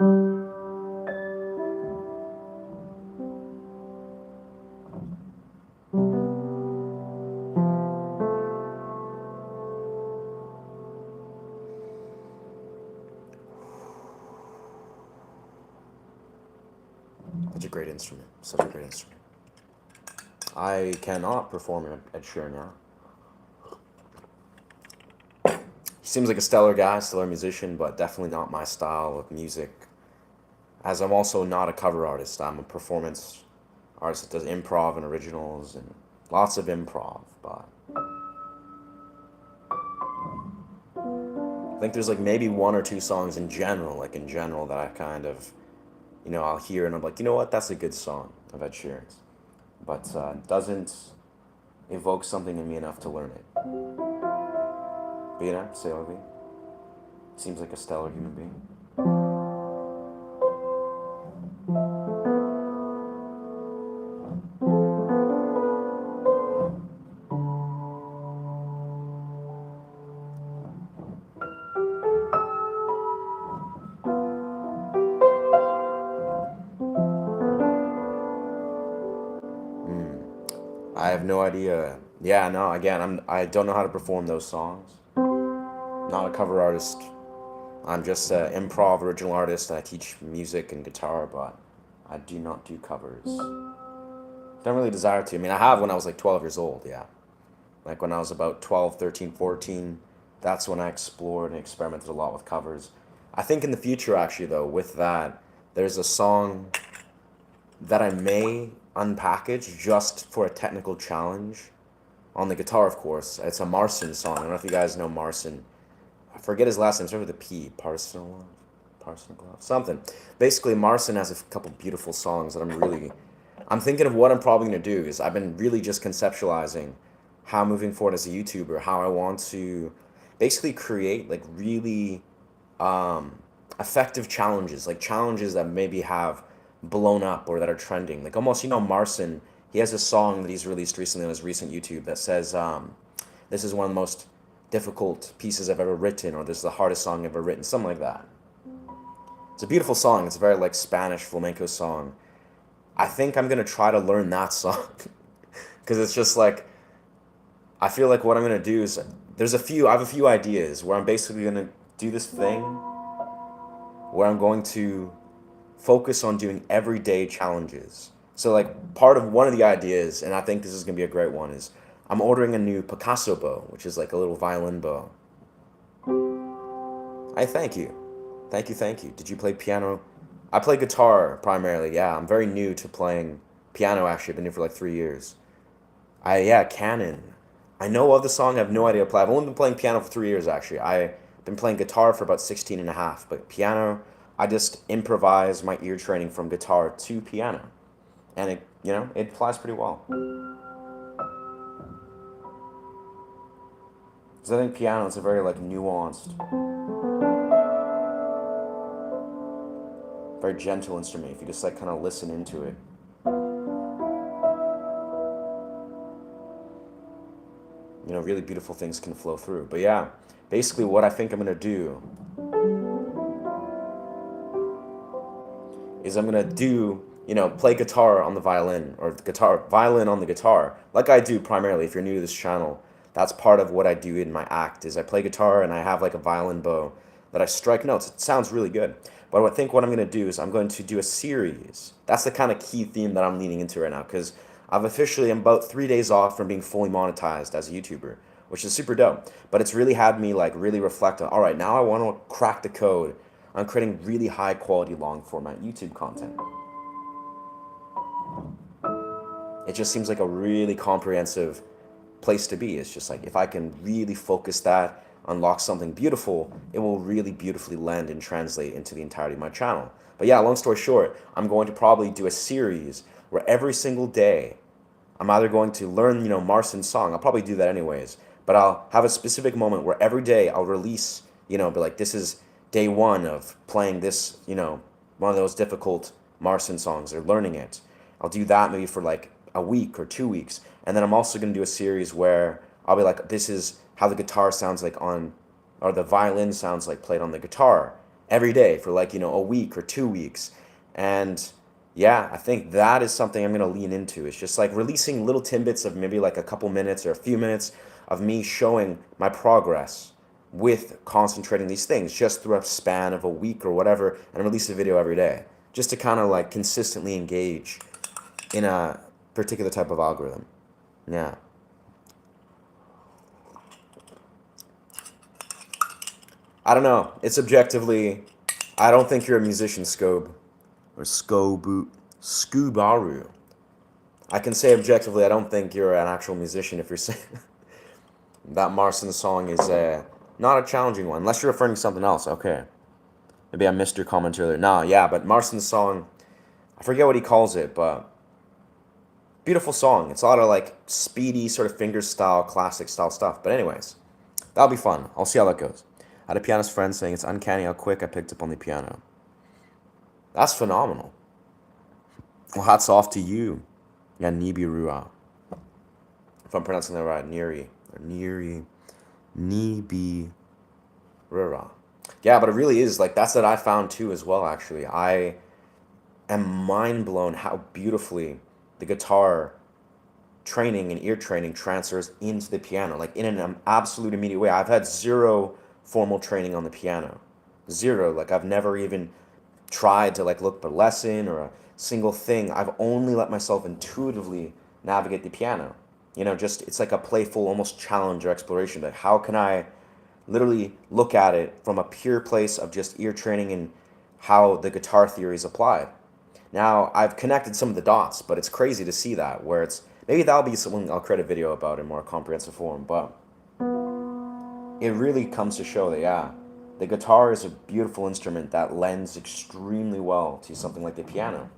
Such a great instrument. Such a great instrument. I cannot perform Ed Sheeran now. He seems like a stellar guy, stellar musician, but definitely not my style of music. As I'm also not a cover artist, I'm a performance artist that does improv and originals and lots of improv. But I think there's like maybe one or two songs in general, that I kind of, I'll hear and I'm like, you know what, that's a good song of Ed Sheeran's. But doesn't evoke something in me enough to learn it. But say Ovi. Seems like a stellar human being. I have no idea. Yeah, no. Again, I don't know how to perform those songs. Not a cover artist. I'm just an improv original artist. I teach music and guitar, but I do not do covers. Don't really desire to. I mean, I have when I was like 12 years old, yeah. Like when I was about 12, 13, 14, that's when I explored and experimented a lot with covers. I think in the future, actually, though, with that, there's a song that I may unpackage just for a technical challenge on the guitar, of course. It's a Marson song. I don't know if you guys know Marson. I forget his last name. It starts with a P. Parson, something. Basically, Marson has a couple beautiful songs that I'm thinking of what I'm probably going to do is I've been really just conceptualizing how moving forward as a YouTuber, how I want to basically create like really effective challenges, like challenges that maybe have blown up or that are trending. Like almost, Marson, he has a song that he's released recently on his recent YouTube that says, this is one of the most difficult pieces I've ever written, or this is the hardest song I've ever written, something like that. It's a beautiful song. It's a very like Spanish flamenco song. I think I'm gonna try to learn that song because it's just like I feel like what I'm gonna do is I have a few ideas where I'm basically gonna do this thing where I'm going to focus on doing everyday challenges. So like part of one of the ideas, and I think this is gonna be a great one, is I'm ordering a new Picasso bow, which is like a little violin bow. I thank you. Thank you, thank you. Did you play piano? I play guitar primarily, yeah. I'm very new to playing piano actually. I've been here for like 3 years. Canon. I know of the song, I have no idea how to play. I've only been playing piano for 3 years actually. I've been playing guitar for about 16 and a half, but piano, I just improvise my ear training from guitar to piano. And it flies pretty well. Because I think piano is a very like nuanced, very gentle instrument if you just like kind of listen into it. Really beautiful things can flow through. But yeah, basically what I think I'm gonna do is I'm gonna do, play guitar on the violin or violin on the guitar, like I do primarily. If you're new to this channel, that's part of what I do in my act is I play guitar and I have like a violin bow that I strike notes. It sounds really good. But I think what I'm gonna do is I'm going to do a series. That's the kind of key theme that I'm leaning into right now because I'm about 3 days off from being fully monetized as a YouTuber, which is super dope. But it's really had me like really reflect on, all right, now I want to crack the code on creating really high quality long format YouTube content. It just seems like a really comprehensive place to be. It's just like if I can really focus that, unlock something beautiful, it will really beautifully lend and translate into the entirety of my channel. But yeah, long story short, I'm going to probably do a series where every single day I'm either going to learn, Marson's song. I'll probably do that anyways. But I'll have a specific moment where every day I'll release, be like, this is day one of playing this, one of those difficult Marson songs or learning it. I'll do that maybe for like a week or 2 weeks. And then I'm also going to do a series where I'll be like, this is how the guitar sounds like or the violin sounds like played on the guitar. every day for like, a week or 2 weeks. And yeah, I think that is something I'm going to lean into. It's just like releasing little tidbits of maybe like a couple minutes or a few minutes of me showing my progress with concentrating these things just through a span of a week or whatever, and release a video every day just to kind of like consistently engage in a particular type of algorithm. Yeah. I don't know. It's objectively, I don't think you're a musician, Scobe. Or Scubaru. I can say objectively, I don't think you're an actual musician if you're saying that Marston song is not a challenging one. Unless you're referring to something else. Okay. Maybe I missed your comment earlier. Nah, yeah, but Marston's song, I forget what he calls it, but beautiful song. It's a lot of like speedy, sort of finger style, classic style stuff. But anyways, that'll be fun. I'll see how that goes. I had a pianist friend saying it's uncanny how quick I picked up on the piano. That's phenomenal. Well, hats off to you. Yeah, Nibiruwa. If I'm pronouncing that right, Nibiruwa. Yeah, but it really is like that's what I found too as well. Actually, I am mind blown how beautifully the guitar training and ear training transfers into the piano, like in an absolute immediate way. I've had zero formal training on the piano, zero. Like I've never even tried to like look for a lesson or a single thing. I've only let myself intuitively navigate the piano. Just it's like a playful, almost challenge or exploration. Like how can I literally look at it from a pure place of just ear training and how the guitar theory is applied. Now I've connected some of the dots, but it's crazy to see that where it's maybe that'll be something I'll create a video about in more comprehensive form. But it really comes to show that yeah, the guitar is a beautiful instrument that lends extremely well to something like the piano.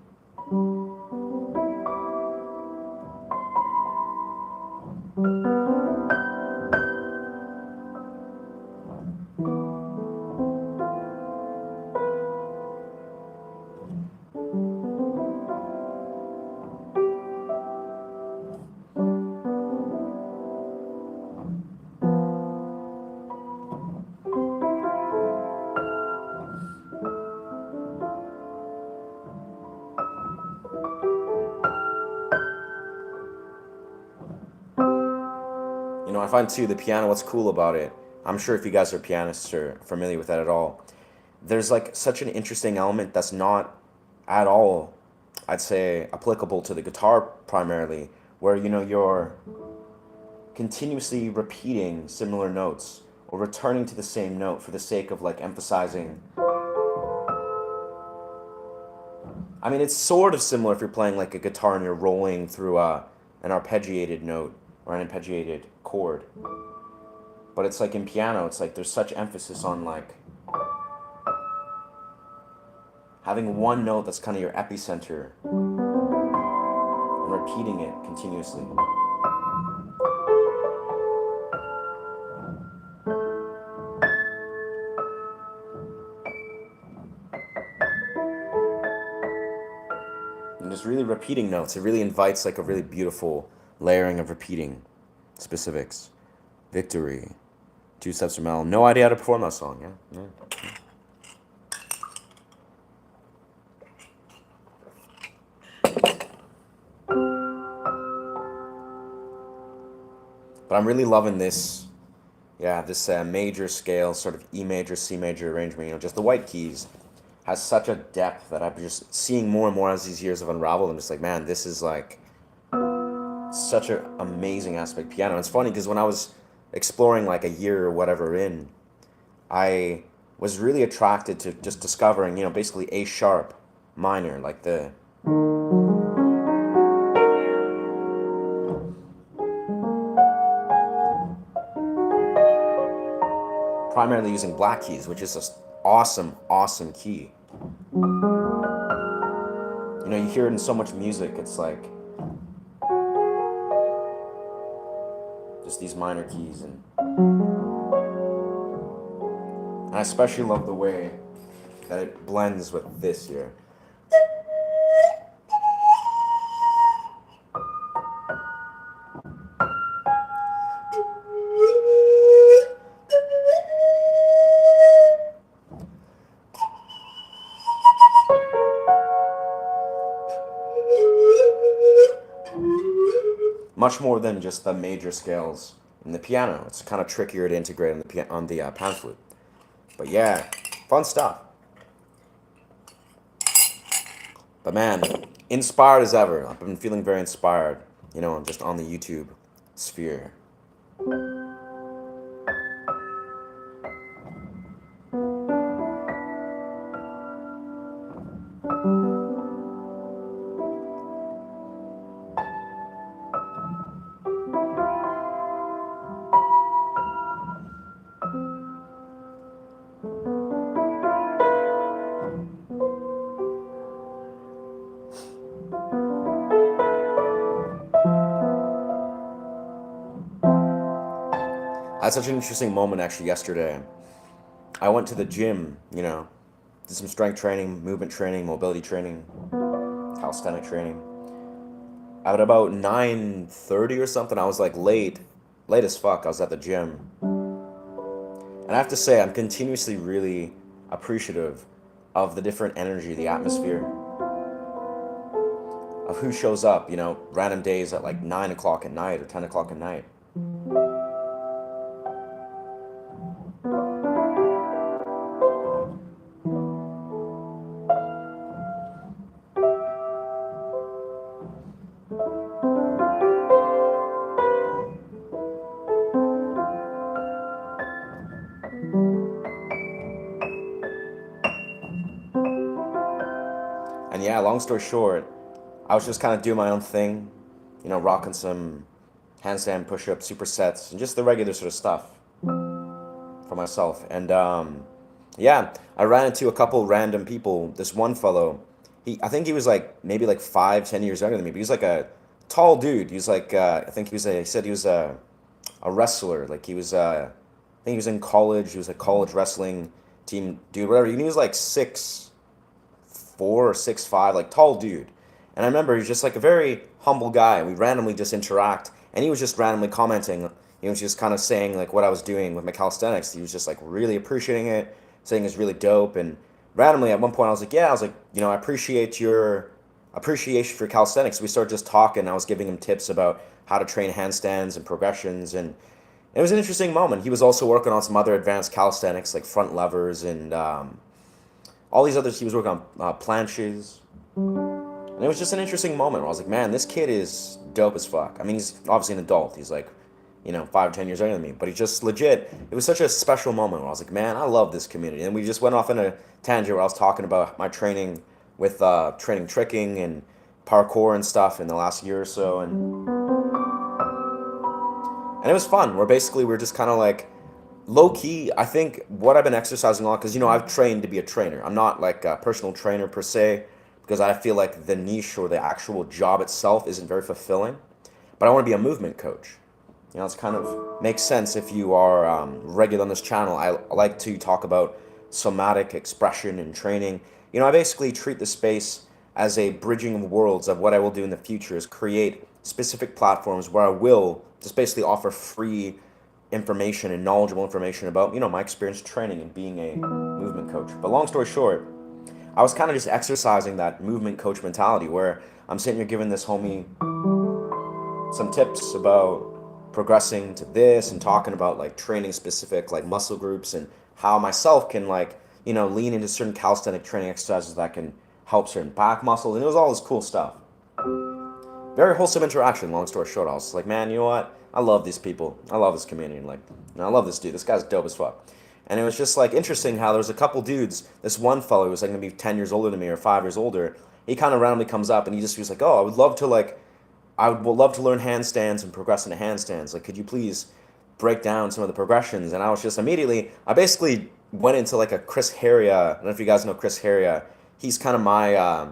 I find too the piano, what's cool about it, I'm sure if you guys are pianists or familiar with that at all, there's like such an interesting element that's not at all, I'd say, applicable to the guitar primarily, where you're continuously repeating similar notes or returning to the same note for the sake of like emphasizing. I mean, it's sort of similar if you're playing like a guitar and you're rolling through an arpeggiated note or an arpeggiated chord. But it's like in piano, it's like there's such emphasis on like having one note that's kind of your epicenter and repeating it continuously. And just really repeating notes. It really invites like a really beautiful layering of repeating specifics. Victory. Two Steps from Hell. No idea how to perform that song, yeah. But I'm really loving this, this major scale, sort of E major, C major arrangement. Just the white keys has such a depth that I'm just seeing more and more as these years have unraveled. I'm just like, man, this is like such an amazing aspect of piano. And it's funny because when I was exploring like a year or whatever in, I was really attracted to just discovering, basically A sharp minor, like the primarily using black keys, which is just awesome, awesome key. You hear it in so much music. It's like just these minor keys, and I especially love the way that it blends with this here. much more than just the major scales in the piano. It's kind of trickier to integrate on the pan flute. But yeah, fun stuff. But man, inspired as ever. I've been feeling very inspired, just on the YouTube sphere. I had such an interesting moment actually yesterday. I went to the gym, did some strength training, movement training, mobility training, calisthenic training. At about 9:30 or something, I was like late as fuck. I was at the gym. And I have to say, I'm continuously really appreciative of the different energy, the atmosphere, of who shows up, random days at like 9 o'clock at night or 10 o'clock at night. And yeah, long story short, I was just kind of doing my own thing, rocking some handstand push-ups, supersets, and just the regular sort of stuff for myself. And yeah, I ran into a couple random people. This one fellow, I think he was like maybe like 5, 10 years younger than me, but he was like a tall dude. He was like, I think he said he was a wrestler. Like I think he was in college. He was a college wrestling team dude, whatever. He was like 6'4" or 6'5", like tall dude. And I remember he was just like a very humble guy. We randomly just interact, and he was just randomly commenting. He was just kind of saying like what I was doing with my calisthenics. He was just like really appreciating it, saying it's really dope. And randomly at one point I was like, yeah, I was like, I appreciate your appreciation for calisthenics. We started just talking. I was giving him tips about how to train handstands and progressions, and it was an interesting moment. He was also working on some other advanced calisthenics like front levers and all these others. He was working on planches. And it was just an interesting moment where I was like, man, this kid is dope as fuck. I mean, he's obviously an adult. He's like, 5 or 10 years younger than me. But he just legit, it was such a special moment where I was like, man, I love this community. And we just went off in a tangent where I was talking about my training with training tricking and parkour and stuff in the last year or so. And it was fun. We're just kind of like, low key, I think what I've been exercising on, because, I've trained to be a trainer. I'm not like a personal trainer per se, because I feel like the niche or the actual job itself isn't very fulfilling. But I want to be a movement coach. It's kind of makes sense if you are regular on this channel. I like to talk about somatic expression and training. I basically treat the space as a bridging of worlds of what I will do in the future is create specific platforms where I will just basically offer free information and knowledgeable information about, my experience training and being a movement coach. But long story short, I was kind of just exercising that movement coach mentality where I'm sitting here giving this homie some tips about progressing to this and talking about like training specific like muscle groups and how myself can like, lean into certain calisthenic training exercises that can help certain back muscles. And it was all this cool stuff. Very wholesome interaction, long story short. I was like, man, you know what? I love these people. I love this community. And like, I love this dude. This guy's dope as fuck. And it was just like interesting how there was a couple dudes. This one fellow who was like maybe 10 years older than me or 5 years older. He kind of randomly comes up and he was like, oh, I would love to learn handstands and progress into handstands. Like, could you please break down some of the progressions? And I was just I basically went into like a Chris Heria. I don't know if you guys know Chris Heria. He's kind of my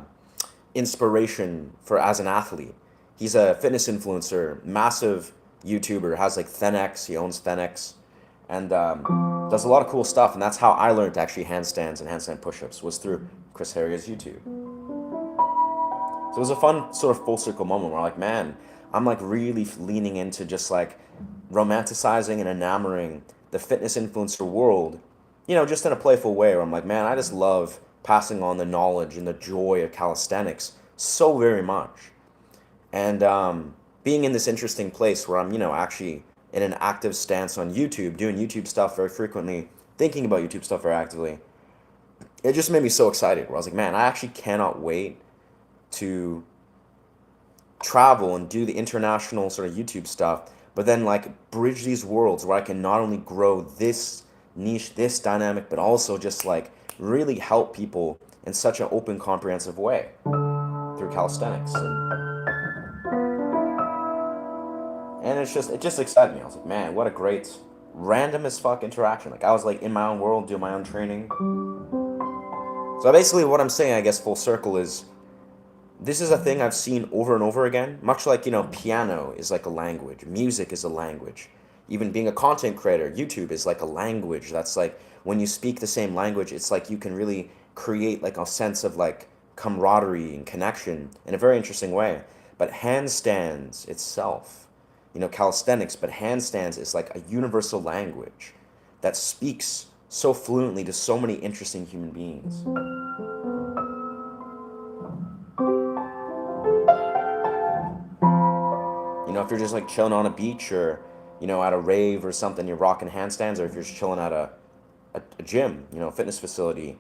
inspiration for as an athlete. He's a fitness influencer, massive YouTuber, has like ThenX. He owns ThenX. And does a lot of cool stuff. And that's how I learned actually handstands and handstand push-ups was through Chris Heria's YouTube. So it was a fun sort of full circle moment where I'm like, man, I'm like really leaning into just like romanticizing and enamoring the fitness influencer world, just in a playful way where I'm like, man, I just love passing on the knowledge and the joy of calisthenics so very much. And being in this interesting place where I'm, actually in an active stance on YouTube, doing YouTube stuff very frequently, thinking about YouTube stuff very actively, it just made me so excited. Where I was like, man, I actually cannot wait to travel and do the international sort of YouTube stuff, but then like bridge these worlds where I can not only grow this niche, this dynamic, but also just like really help people in such an open, comprehensive way through calisthenics. And it just excited me. I was like, man, what a great random as fuck interaction. Like I was like in my own world, doing my own training. So basically what I'm saying, I guess full circle is this is a thing I've seen over and over again. Much like, piano is like a language, music is a language. Even being a content creator, YouTube is like a language. That's like when you speak the same language, it's like you can really create like a sense of like camaraderie and connection in a very interesting way. But handstands itself, calisthenics, but handstands is like a universal language that speaks so fluently to so many interesting human beings. If you're just like chilling on a beach or, at a rave or something, you're rocking handstands, or if you're just chilling at a gym, a fitness facility,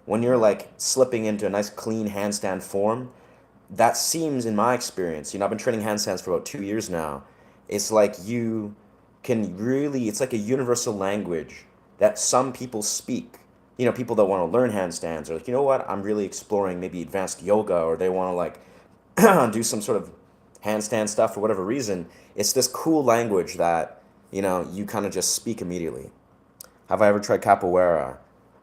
when you're like slipping into a nice clean handstand form, that seems, in my experience, I've been training handstands for about 2 years now. It's like you can really, it's like a universal language that some people speak. People that want to learn handstands are like, you know what, I'm really exploring maybe advanced yoga, or they want to like do some sort of handstand stuff for whatever reason. It's this cool language that, you kind of just speak immediately. Have I ever tried capoeira?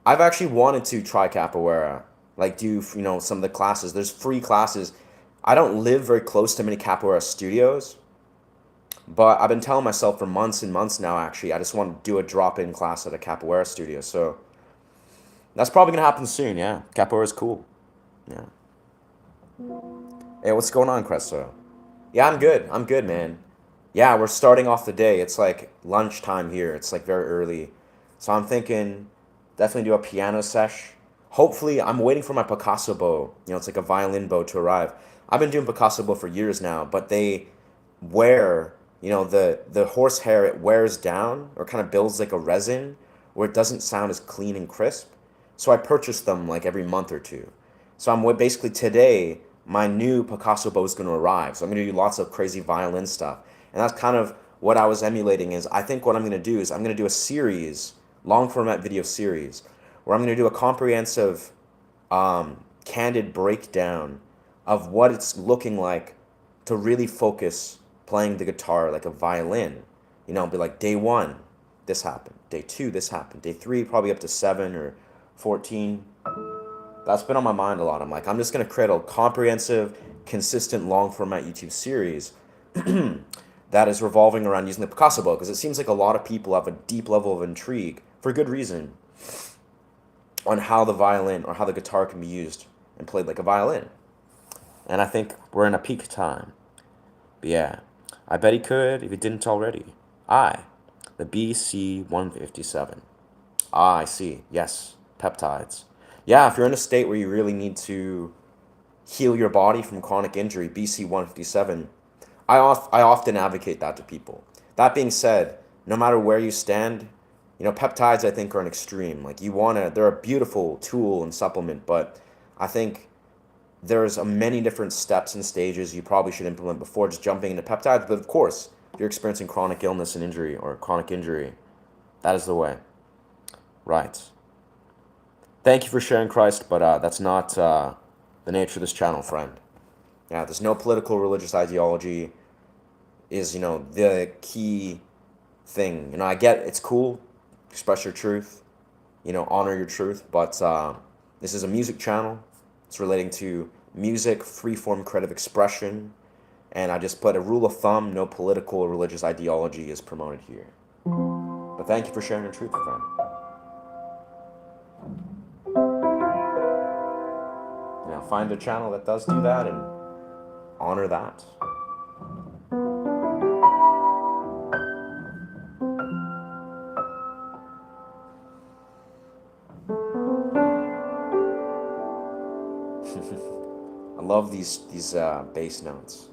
I've actually wanted to try capoeira, like do, some of the classes. There's free classes. I don't live very close to many capoeira studios, but I've been telling myself for months and months now, actually, I just want to do a drop-in class at a capoeira studio. So that's probably going to happen soon, yeah. Capoeira is cool. Yeah. Hey, what's going on, Cresto? Yeah, I'm good. I'm good, man. Yeah, we're starting off the day. It's like lunchtime here. It's like very early. So I'm thinking definitely do a piano sesh. Hopefully, I'm waiting for my Picasso bow. It's like a violin bow to arrive. I've been doing Picasso bow for years now, but they wear, the horsehair, it wears down or kind of builds like a resin where it doesn't sound as clean and crisp. So I purchase them like every month or two. So basically today, my new Picasso bow is going to arrive. So I'm going to do lots of crazy violin stuff. And that's kind of what I was emulating is I think what I'm going to do is I'm going to do a series, long format video series, where I'm going to do a comprehensive, candid breakdown of what it's looking like to really focus playing the guitar like a violin. Be like day one, this happened. Day two, this happened. Day three, probably up to 7 or 14. That's been on my mind a lot. I'm like, I'm just going to create a comprehensive, consistent, long format YouTube series that is revolving around using the Picasso bow, because it seems like a lot of people have a deep level of intrigue, for good reason, on how the violin or how the guitar can be used and played like a violin. And I think we're in a peak time. But yeah, I bet he could if he didn't already. The BC-157. I see. Yes, peptides. Yeah, if you're in a state where you really need to heal your body from chronic injury, BC-157, I often advocate that to people. That being said, no matter where you stand, peptides I think are an extreme. Like they're a beautiful tool and supplement, but I think there's many different steps and stages you probably should implement before just jumping into peptides. But of course, if you're experiencing chronic illness and injury or chronic injury, that is the way. Right. Thank you for sharing, Christ, but that's not the nature of this channel, friend. Yeah, there's no political religious ideology is, the key thing. I get it's cool, express your truth, honor your truth, but this is a music channel. It's relating to music, free-form creative expression, and I just put a rule of thumb, no political or religious ideology is promoted here. But thank you for sharing your truth, friend. Find a channel that does do that and honor that. I love these bass notes.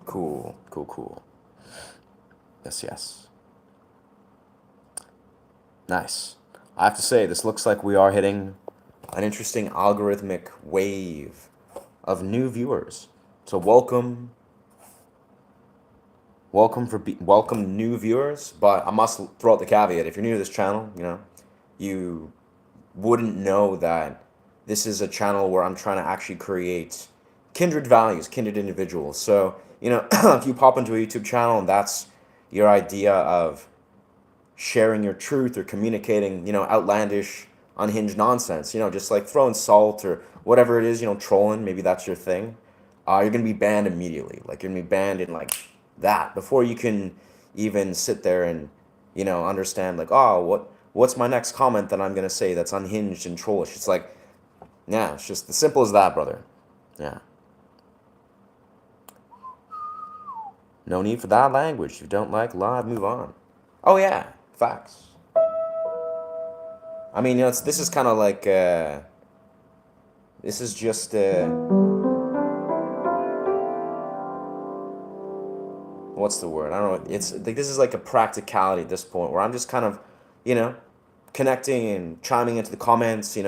Cool, cool, cool. Yes, yes. Nice. I have to say, this looks like we are hitting an interesting algorithmic wave of new viewers. So welcome new viewers. But I must throw out the caveat: if you're new to this channel, you wouldn't know that this is a channel where I'm trying to actually create kindred values, kindred individuals. So if you pop into a YouTube channel and that's your idea of sharing your truth or communicating, outlandish, unhinged nonsense, just like throwing salt or whatever it is, trolling, maybe that's your thing, you're going to be banned immediately. Like, you're going to be banned in, like, that before you can even sit there and, understand, like, oh, what's my next comment that I'm going to say that's unhinged and trollish. It's like, yeah, it's just as simple as that, brother. Yeah. No need for that language. If you don't like live, move on. Oh, yeah. Facts. I mean, this is kind of like, this is just, what's the word? I don't know. It's like, this is like a practicality at this point where I'm just kind of, you know, connecting and chiming into the comments,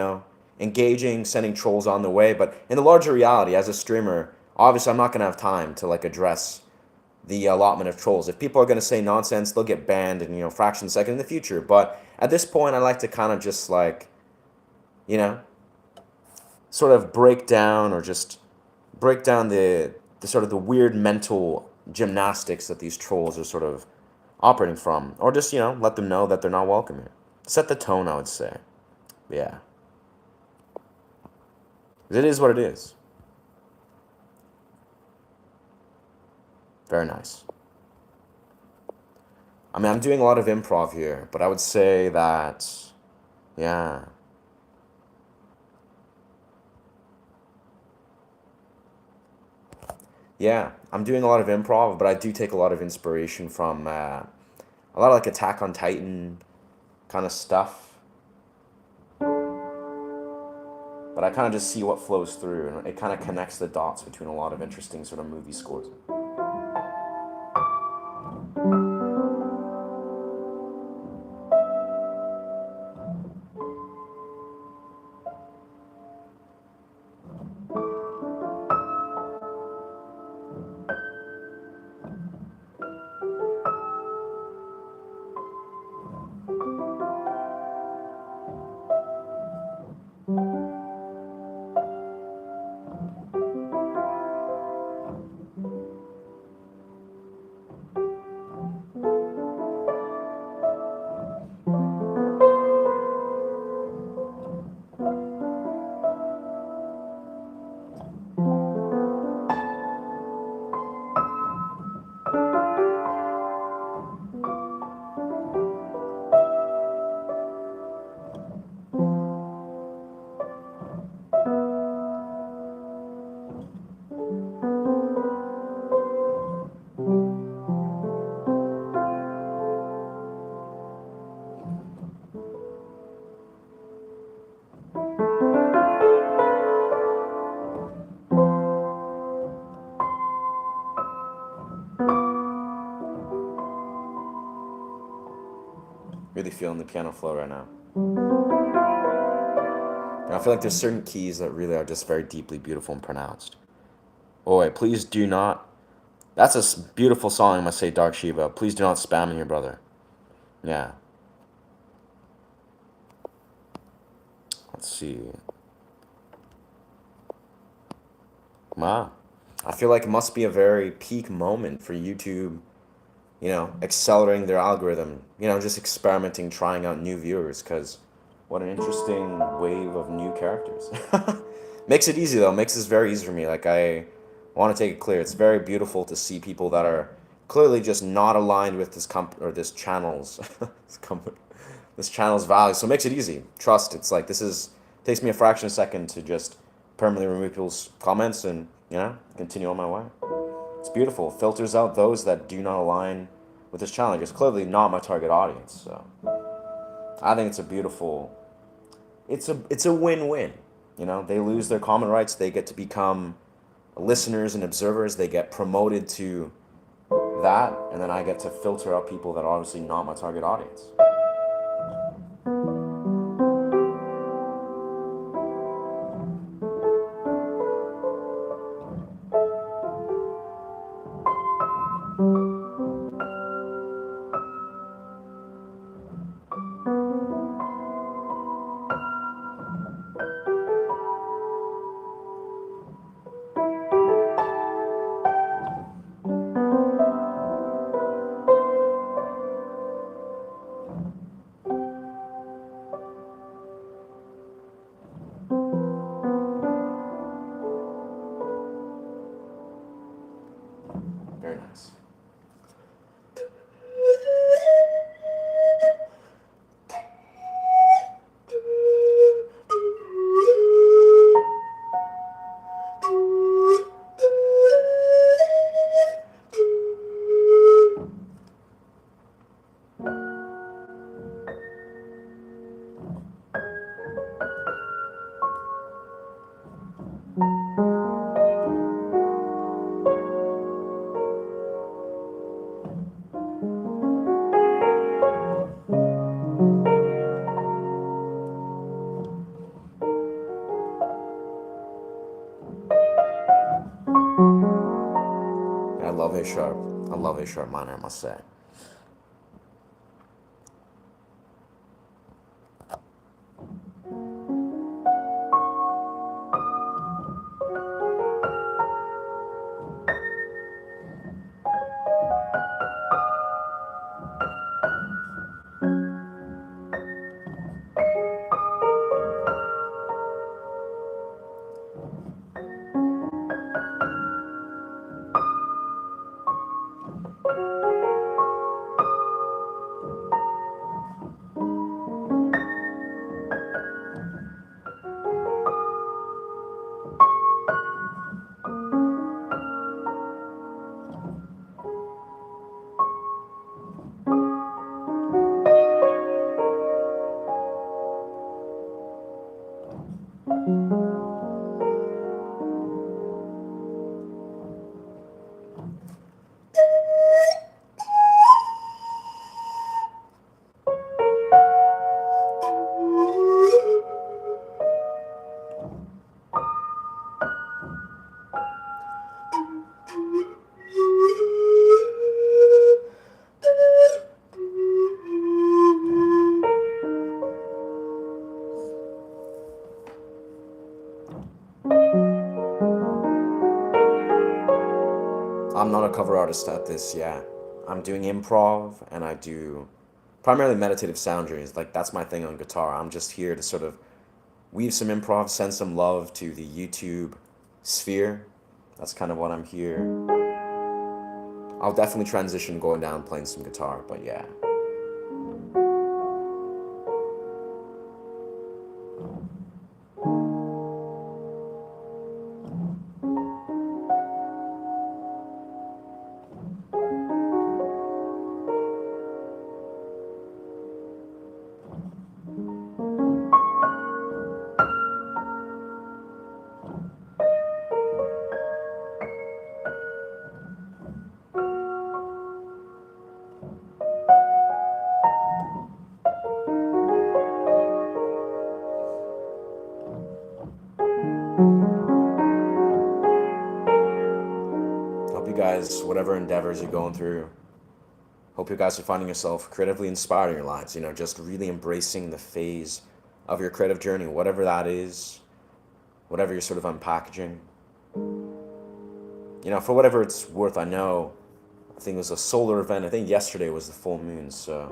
engaging, sending trolls on the way. But in the larger reality, as a streamer, obviously I'm not going to have time to like address the allotment of trolls. If people are going to say nonsense, they'll get banned in, fraction second in the future. But at this point, I like to kind of just like, you know, sort of break down or just break down the sort of the weird mental gymnastics that these trolls are sort of operating from, or just let them know that they're not welcome here. Set the tone, I would say. Yeah, it is what it is. Very nice. I mean, I'm doing a lot of improv here, but I would say that, yeah. Yeah, I'm doing a lot of improv, but I do take a lot of inspiration from a lot of like Attack on Titan kind of stuff. But I kind of just see what flows through, and it kind of connects the dots between a lot of interesting sort of movie scores. Really feeling the piano flow right now. And I feel like there's certain keys that really are just very deeply beautiful and pronounced. Oh, wait, please do not. That's a beautiful song, I must say, Dark Shiva. Please do not spam me here, brother. Yeah. Let's see. Wow. I feel like it must be a very peak moment for YouTube, accelerating their algorithm, just experimenting, trying out new viewers, because what an interesting wave of new characters. Makes it easy, though. Makes this very easy for me. Like, I want to take it clear. It's very beautiful to see people that are clearly just not aligned with this or this channel's this channel's values. So it makes it easy. Trust. It's like this is takes me a fraction of a second to just permanently remove people's comments and continue on my way. It's beautiful. It filters out those that do not align with this channel. It's clearly not my target audience. So I think it's a beautiful. It's a win-win. They lose their comment rights. They get to become listeners and observers. They get promoted to that, and then I get to filter out people that are obviously not my target audience. Very nice. I love A sharp. I love A sharp minor, I must say. I'm not a cover artist at this, yeah. I'm doing improv and I do primarily meditative sound journeys. Like that's my thing on guitar. I'm just here to sort of weave some improv, send some love to the YouTube sphere. That's kind of what I'm here. I'll definitely transition going down playing some guitar, but yeah. Hope you guys, whatever endeavors you're going through, hope you guys are finding yourself creatively inspired in your lives. Just really embracing the phase of your creative journey, whatever that is, whatever you're sort of unpackaging. For whatever it's worth, I think it was a solar event. I think yesterday was the full moon, so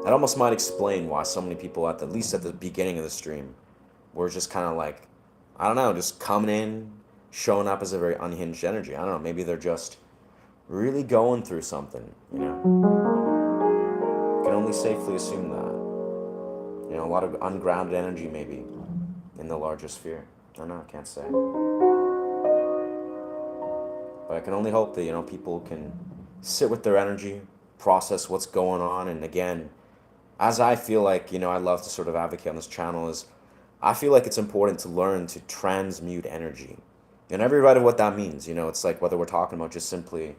that almost might explain why so many people, at least at the beginning of the stream, were just kind of like I don't know, just coming in, showing up as a very unhinged energy. I don't know, maybe they're just really going through something, you know? Can only safely assume that. You know, a lot of ungrounded energy maybe in the larger sphere. I don't know, I can't say. But I can only hope that, people can sit with their energy, process what's going on, and again, as I feel like, I love to sort of advocate on this channel is I feel like it's important to learn to transmute energy. And every right of what that means, it's like whether we're talking about just simply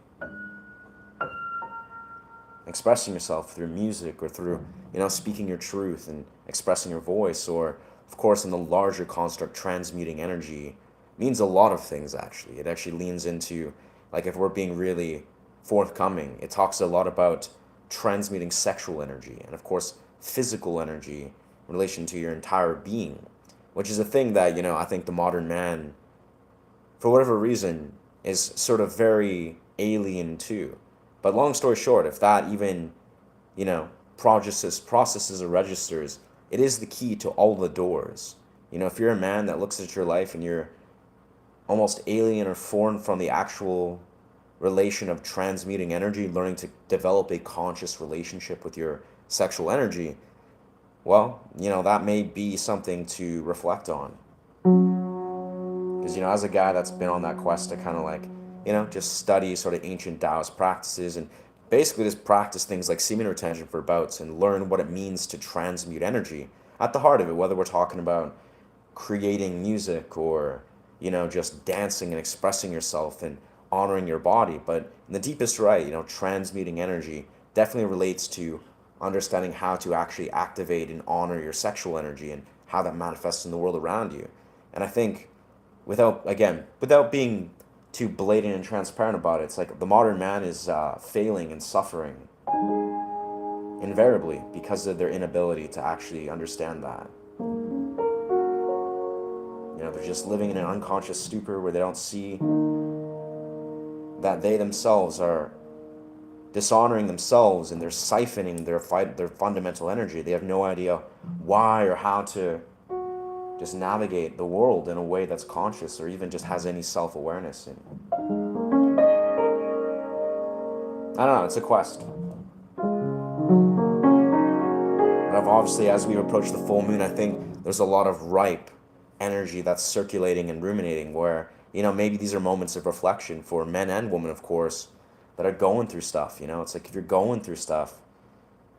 expressing yourself through music or through, speaking your truth and expressing your voice, or of course in the larger construct, transmuting energy means a lot of things actually. It actually leans into, like if we're being really forthcoming, it talks a lot about transmuting sexual energy and of course physical energy in relation to your entire being, which is a thing that, I think the modern man, for whatever reason, is sort of very alien to. But long story short, if that even, processes or registers, it is the key to all the doors. If you're a man that looks at your life and you're almost alien or foreign from the actual relation of transmuting energy, learning to develop a conscious relationship with your sexual energy, well, that may be something to reflect on. Because, as a guy that's been on that quest to kind of like, just study sort of ancient Taoist practices and basically just practice things like semen retention for bouts and learn what it means to transmute energy at the heart of it, whether we're talking about creating music or, just dancing and expressing yourself and honoring your body. But in the deepest right, transmuting energy definitely relates to understanding how to actually activate and honor your sexual energy and how that manifests in the world around you. And I think without being too blatant and transparent about it, it's like the modern man is failing and suffering invariably because of their inability to actually understand that. They're just living in an unconscious stupor where they don't see that they themselves are dishonoring themselves and they're siphoning their fundamental energy. They have no idea why or how to just navigate the world in a way that's conscious or even just has any self-awareness. And I don't know, it's a quest. But obviously, as we approach the full moon, I think there's a lot of ripe energy that's circulating and ruminating where, maybe these are moments of reflection for men and women, of course, that are going through stuff. It's like if you're going through stuff,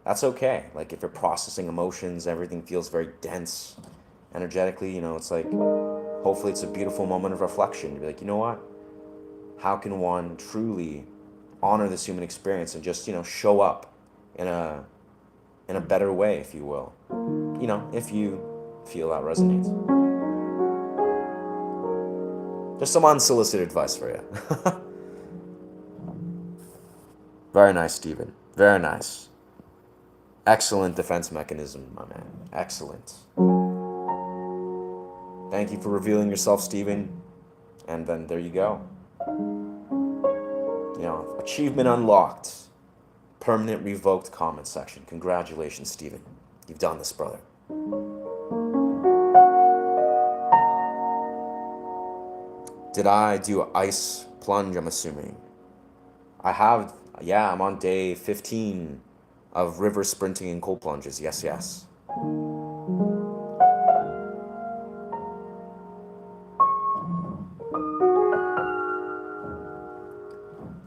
that's okay. Like if you're processing emotions, everything feels very dense energetically, it's like hopefully it's a beautiful moment of reflection to be like, you know what, how can one truly honor this human experience and just show up in a better way, if you will, if you feel that resonates. Just some unsolicited advice for you. Very nice, Stephen, very nice. Excellent defense mechanism, my man. Excellent. Thank you for revealing yourself, Stephen. And then there you go. Achievement unlocked. Permanent revoked comment section. Congratulations, Stephen. You've done this, brother. Did I do an ice plunge, I'm assuming? I have, yeah, I'm on day 15 of river sprinting and cold plunges. Yes, yes.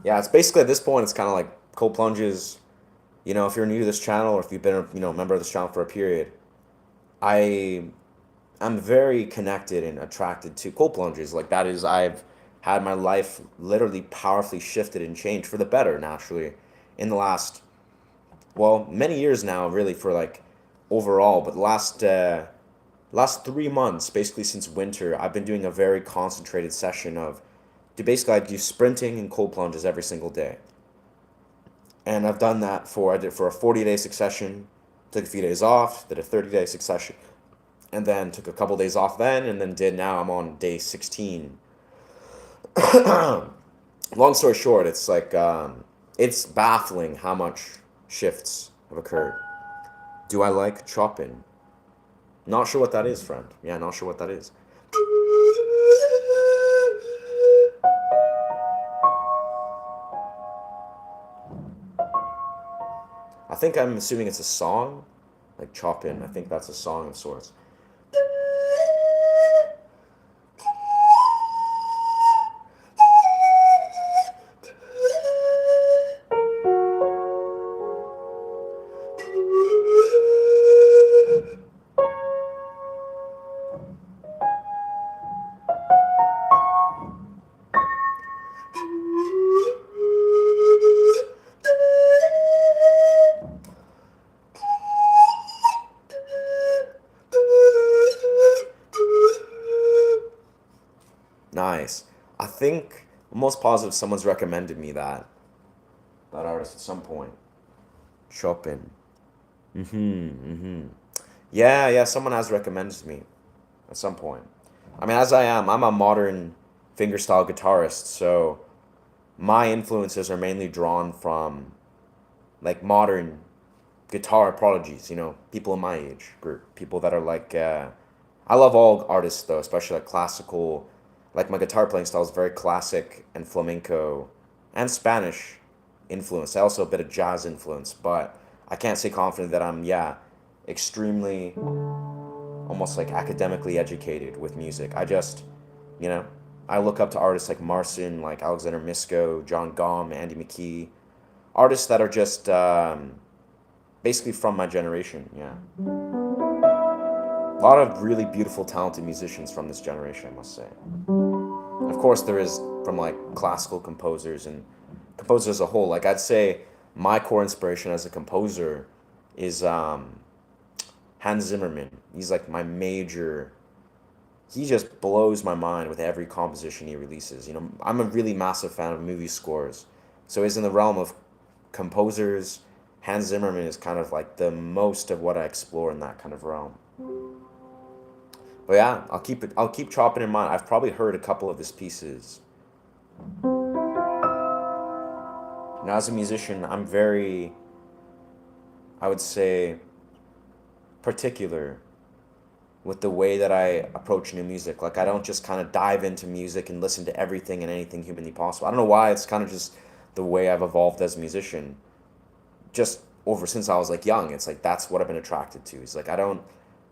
Yeah, it's basically at this point, it's kind of like cold plunges. If you're new to this channel or if you've been a member of this channel for a period, I'm very connected and attracted to cold plunges. Like that is, I've had my life literally powerfully shifted and changed for the better naturally in the last, well, many years now, really, for like overall, but last 3 months, basically since winter, I've been doing a very concentrated session of, I do sprinting and cold plunges every single day. And I've done that I did for a 40-day succession, took a few days off, did a 30-day succession, and then took a couple days off then, and then now I'm on day 16. Long story short, it's like, it's baffling how much shifts have occurred. Do I like chopping? Not sure what that is, friend. Yeah, not sure what that is. think I'm assuming it's a song, like Chopin. I think that's a song of sorts. Nice. I think I'm most positive someone's recommended me that artist at some point. Chopin. Yeah, yeah, someone has recommended me at some point. I mean, as I'm a modern fingerstyle guitarist, so my influences are mainly drawn from like modern guitar prodigies, people in my age group, people that are like, I love all artists though, especially like classical, like my guitar playing style is very classic and flamenco and Spanish influence, also a bit of jazz influence, but I can't say confident that I'm, yeah, extremely almost like academically educated with music. You know, I look up to artists like Marcin, like Alexander Misko, John Gom, Andy McKee, artists that are just basically from my generation. Yeah, a lot of really beautiful, talented musicians from this generation, I must say. Of course, there is from like classical composers and composers as a whole. Like I'd say, my core inspiration as a composer is Hans Zimmerman. He's like my major. He just blows my mind with every composition he releases. I'm a really massive fan of movie scores. So he's in the realm of composers. Hans Zimmerman is kind of like the most of what I explore in that kind of realm. But yeah, I'll keep chopping in mind. I've probably heard a couple of his pieces. Now as a musician, I'm very, I would say, particular with the way that I approach new music. Like I don't just kind of dive into music and listen to everything and anything humanly possible. I don't know why. It's kind of just the way I've evolved as a musician. Just over since I was like young, it's like that's what I've been attracted to. It's like I don't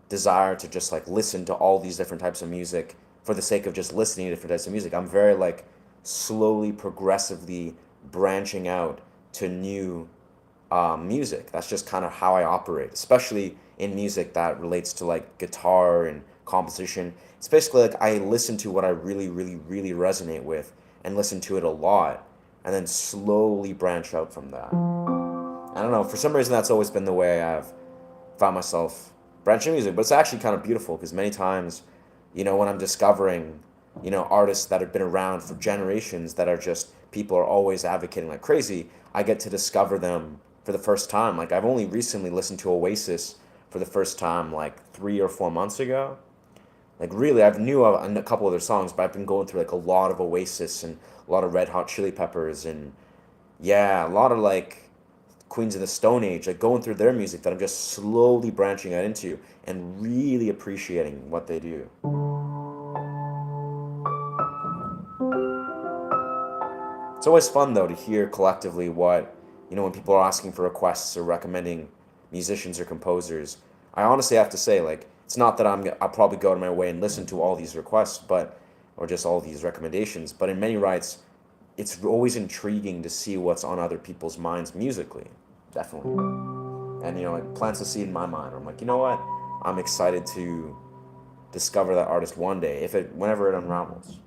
desire to just like listen to all these different types of music for the sake of just listening to different types of music. I'm very like slowly, progressively branching out to new music. That's just kind of how I operate, especially in music that relates to like guitar and composition. It's basically like I listen to what I really, really, really resonate with and listen to it a lot and then slowly branch out from that. I don't know, for some reason that's always been the way I've found myself branching music, but it's actually kind of beautiful because many times, when I'm discovering, artists that have been around for generations that are just people are always advocating like crazy, I get to discover them for the first time. Like I've only recently listened to Oasis for the first time like 3 or 4 months ago. Like really, I've knew a couple of their songs, but I've been going through like a lot of Oasis and a lot of Red Hot Chili Peppers and yeah, a lot of like Queens of the Stone Age, like going through their music that I'm just slowly branching out into and really appreciating what they do. It's always fun though to hear collectively what, when people are asking for requests or recommending musicians or composers. I honestly have to say, like, it's not that I'll probably go out of my way and listen to all these requests, or just all these recommendations, but in many rights, it's always intriguing to see what's on other people's minds musically. Definitely. And, it plants a seed in my mind. I'm like, you know what? I'm excited to discover that artist one day, whenever it unravels.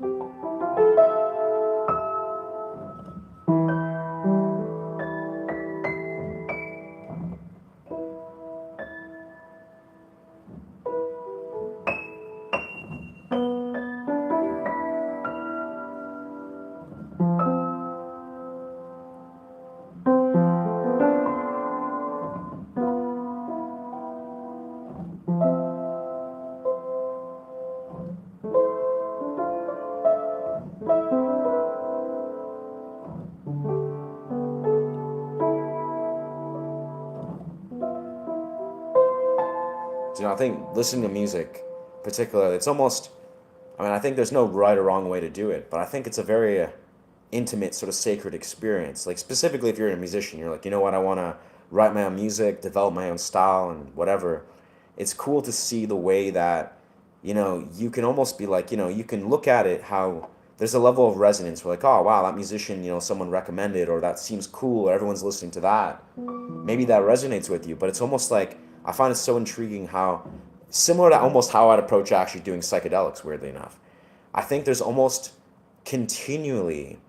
I think listening to music, particularly, it's almost, I think there's no right or wrong way to do it, but I think it's a very intimate, sort of sacred experience. Like, specifically if you're a musician, you're like, you know what, I want to write my own music, develop my own style and whatever, it's cool to see the way that, you can almost be like, you can look at it how there's a level of resonance. We're like, oh wow, that musician, someone recommended, or that seems cool, or everyone's listening to that. Maybe that resonates with you, but it's almost like I find it so intriguing how similar to almost how I'd approach actually doing psychedelics, weirdly enough. I think there's almost continually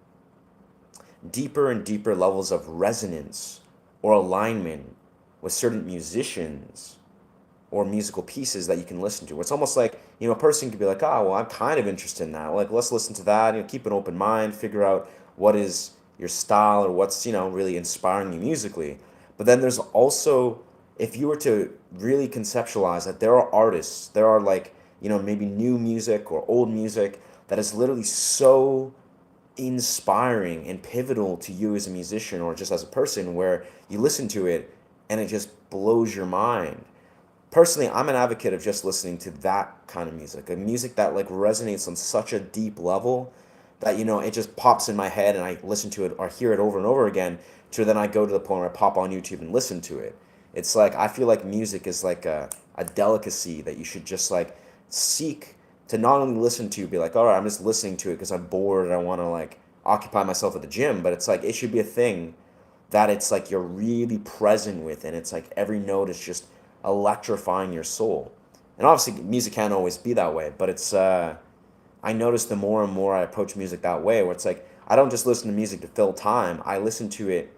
deeper and deeper levels of resonance or alignment with certain musicians or musical pieces that you can listen to. It's almost like, a person could be like, oh, well, I'm kind of interested in that. Like, let's listen to that, keep an open mind, figure out what is your style or what's, really inspiring you musically. But then there's also, if you were to really conceptualize that there are artists, there are like, maybe new music or old music that is literally so inspiring and pivotal to you as a musician or just as a person, where you listen to it and it just blows your mind. Personally, I'm an advocate of just listening to that kind of music, a music that like resonates on such a deep level that it just pops in my head and I listen to it or hear it over and over again, to then I go to the point where I pop on YouTube and listen to it. It's like I feel like music is like a delicacy that you should just like seek to not only listen to, be like, all right, I'm just listening to it because I'm bored and I want to like occupy myself at the gym, but it's like it should be a thing that it's like you're really present with, and it's like every note is just electrifying your soul. And obviously music can't always be that way, but it's I notice the more and more I approach music that way, where it's like I don't just listen to music to fill time, I listen to it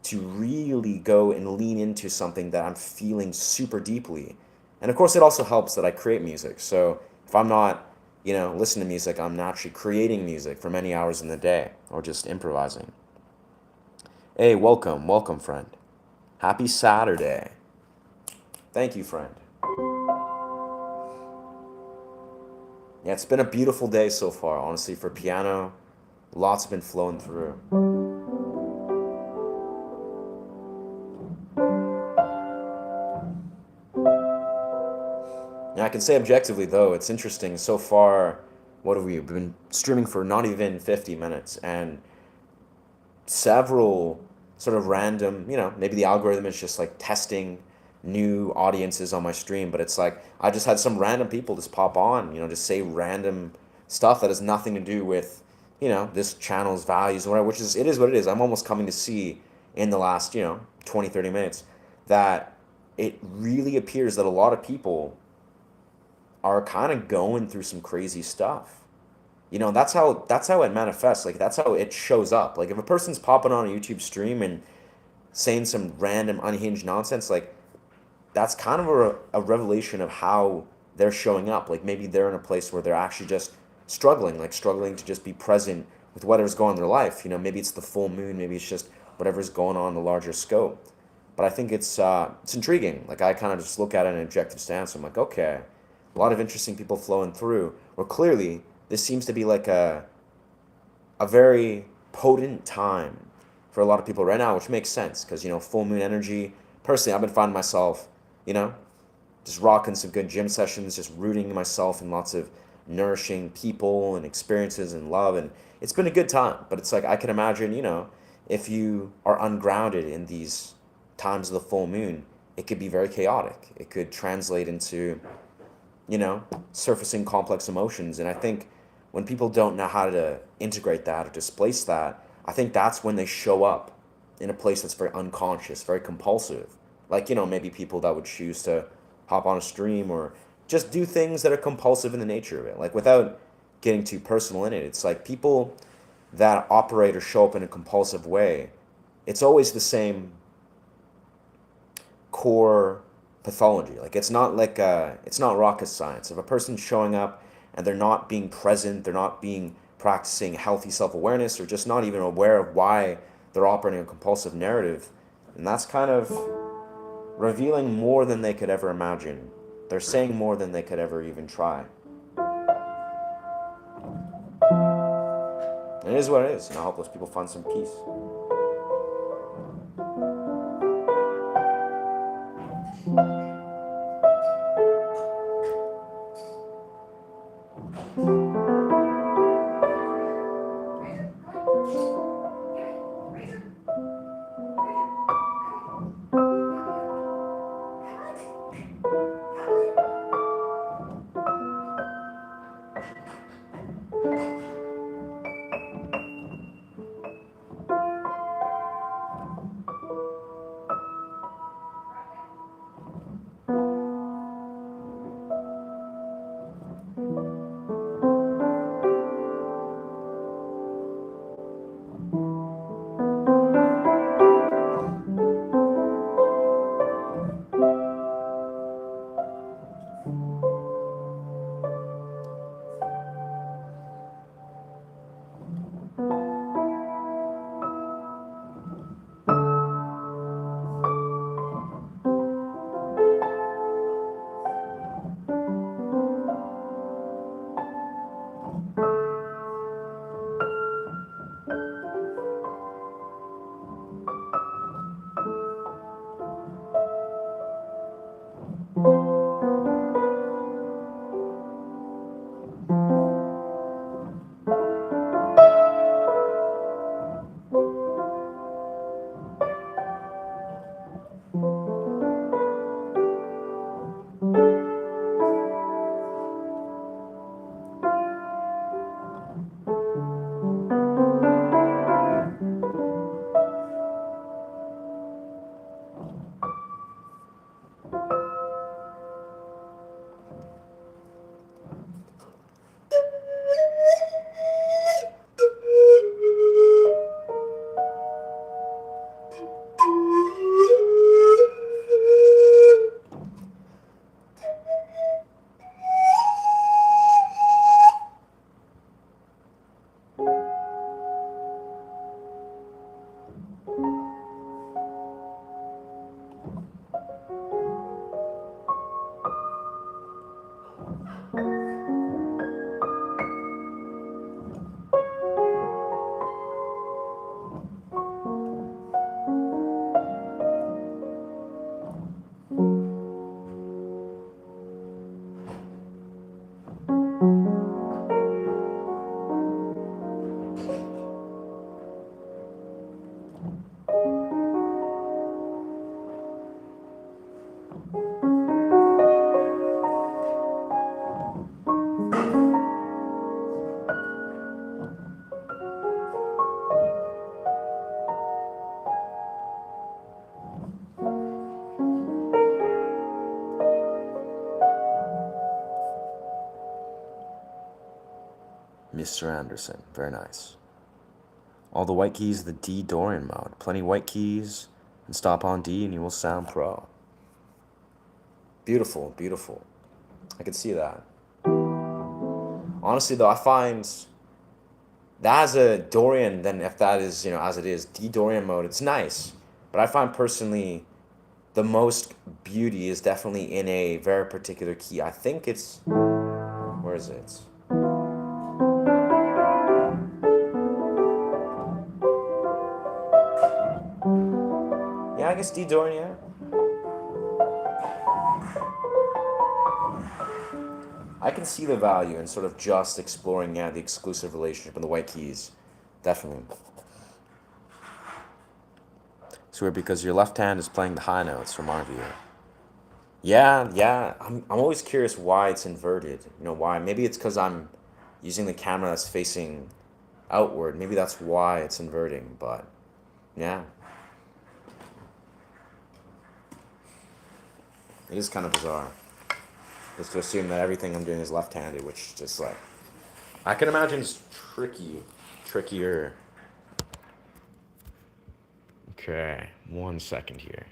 to really go and lean into something that I'm feeling super deeply. And of course it also helps that I create music, so if I'm not listening to music, I'm naturally creating music for many hours in the day or just improvising. Hey, welcome friend. Happy Saturday. Thank you, friend. Yeah, it's been a beautiful day so far, honestly, for piano. Lots have been flowing through. Yeah, I can say objectively, though, it's interesting. So far, what have we been streaming for? Not even 50 minutes. And several sort of random, maybe the algorithm is just like testing new audiences on my stream, but it's like I just had some random people just pop on, just say random stuff that has nothing to do with, this channel's values or whatever, which is, it is what it is. I'm almost coming to see in the last, 20, 30 minutes that it really appears that a lot of people are kind of going through some crazy stuff. That's how it manifests. Like that's how it shows up. Like if a person's popping on a YouTube stream and saying some random unhinged nonsense, like that's kind of a revelation of how they're showing up. Like maybe they're in a place where they're actually just struggling to just be present with whatever's going on in their life. Maybe it's the full moon, maybe it's just whatever's going on in the larger scope. But I think it's intriguing. Like I kind of just look at it in an objective stance. I'm like, okay, a lot of interesting people flowing through. Well, clearly this seems to be like a very potent time for a lot of people right now, which makes sense because full moon energy. Personally, I've been finding myself, you know, just rocking some good gym sessions, just rooting myself in lots of nourishing people and experiences and love, and it's been a good time. But it's like I can imagine, if you are ungrounded in these times of the full moon, it could be very chaotic. It could translate into, surfacing complex emotions, and I think when people don't know how to integrate that or displace that, I think that's when they show up in a place that's very unconscious, very compulsive. Like, maybe people that would choose to hop on a stream or just do things that are compulsive in the nature of it. Like, without getting too personal in it, it's like people that operate or show up in a compulsive way, it's always the same core pathology. Like, it's not rocket science. If a person's showing up and they're not being present, they're not being practicing healthy self-awareness, or just not even aware of why they're operating a compulsive narrative, and that's kind of revealing more than they could ever imagine. They're saying more than they could ever even try. And it is what it is, and I hope those people find some peace. Mr. Anderson, very nice. All the white keys, the D Dorian mode. Plenty white keys, and stop on D, and you will sound pro. Beautiful, beautiful. I could see that. Honestly, though, I find that as a Dorian, then if that is, as it is, D Dorian mode, it's nice. But I find personally the most beauty is definitely in a very particular key. I think it's, where is it? Yeah, I guess D Dorian, yeah. I can see the value in sort of just exploring, yeah, the exclusive relationship and the white keys. Definitely. It's weird because your left hand is playing the high notes from our view. Yeah, yeah. I'm always curious why it's inverted. Why? Maybe it's because I'm using the camera that's facing outward. Maybe that's why it's inverting, but yeah. It is kind of bizarre. Just to assume that everything I'm doing is left-handed, which just like I can imagine it's trickier. Okay, 1 second here.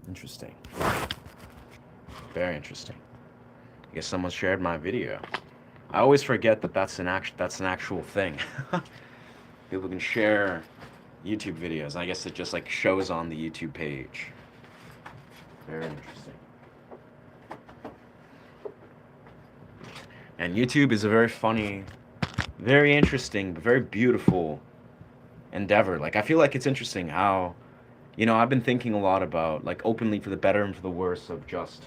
Interesting. Very interesting. I guess someone shared my video. I always forget that that's an actual thing. People can share YouTube videos. I guess it just like shows on the YouTube page. Very interesting. And YouTube is a very funny, very interesting, but very beautiful endeavor. Like I feel like it's interesting how, I've been thinking a lot about like openly for the better and for the worse of just,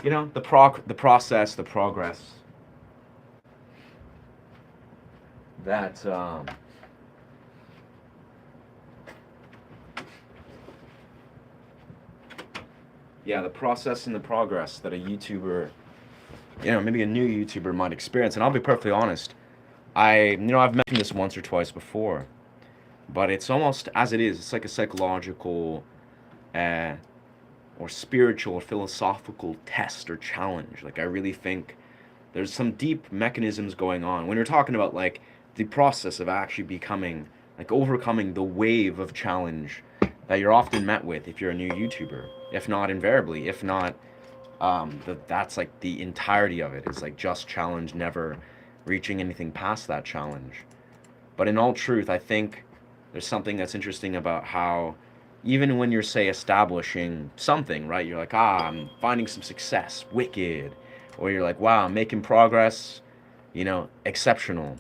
the process, the progress that yeah, the process and the progress that a YouTuber, maybe a new YouTuber might experience. And I'll be perfectly honest, I've mentioned this once or twice before, but it's almost as it is. It's like a psychological, uh, or spiritual, or philosophical test or challenge. Like I really think there's some deep mechanisms going on when you're talking about like the process of actually becoming, like overcoming the wave of challenge that you're often met with if you're a new YouTuber, if not invariably, if not that's like the entirety of it is like just challenge, never reaching anything past that challenge. But in all truth, I think there's something that's interesting about how even when you're, say, establishing something, right? You're like, I'm finding some success, wicked. Or you're like, wow, I'm making progress, exceptional.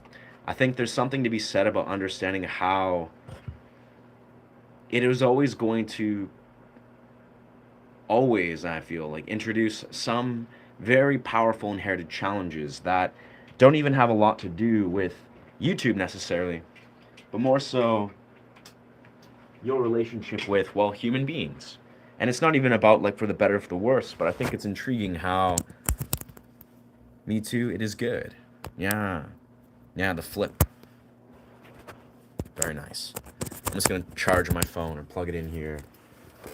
I think there's something to be said about understanding how it is always going to, always, I feel, like introduce some very powerful inherited challenges that don't even have a lot to do with YouTube necessarily, but more so your relationship with, well, human beings. And it's not even about like for the better or for the worse, but I think it's intriguing how me too, it is good. Yeah. Yeah, the flip. Very nice. I'm just gonna charge my phone and plug it in here.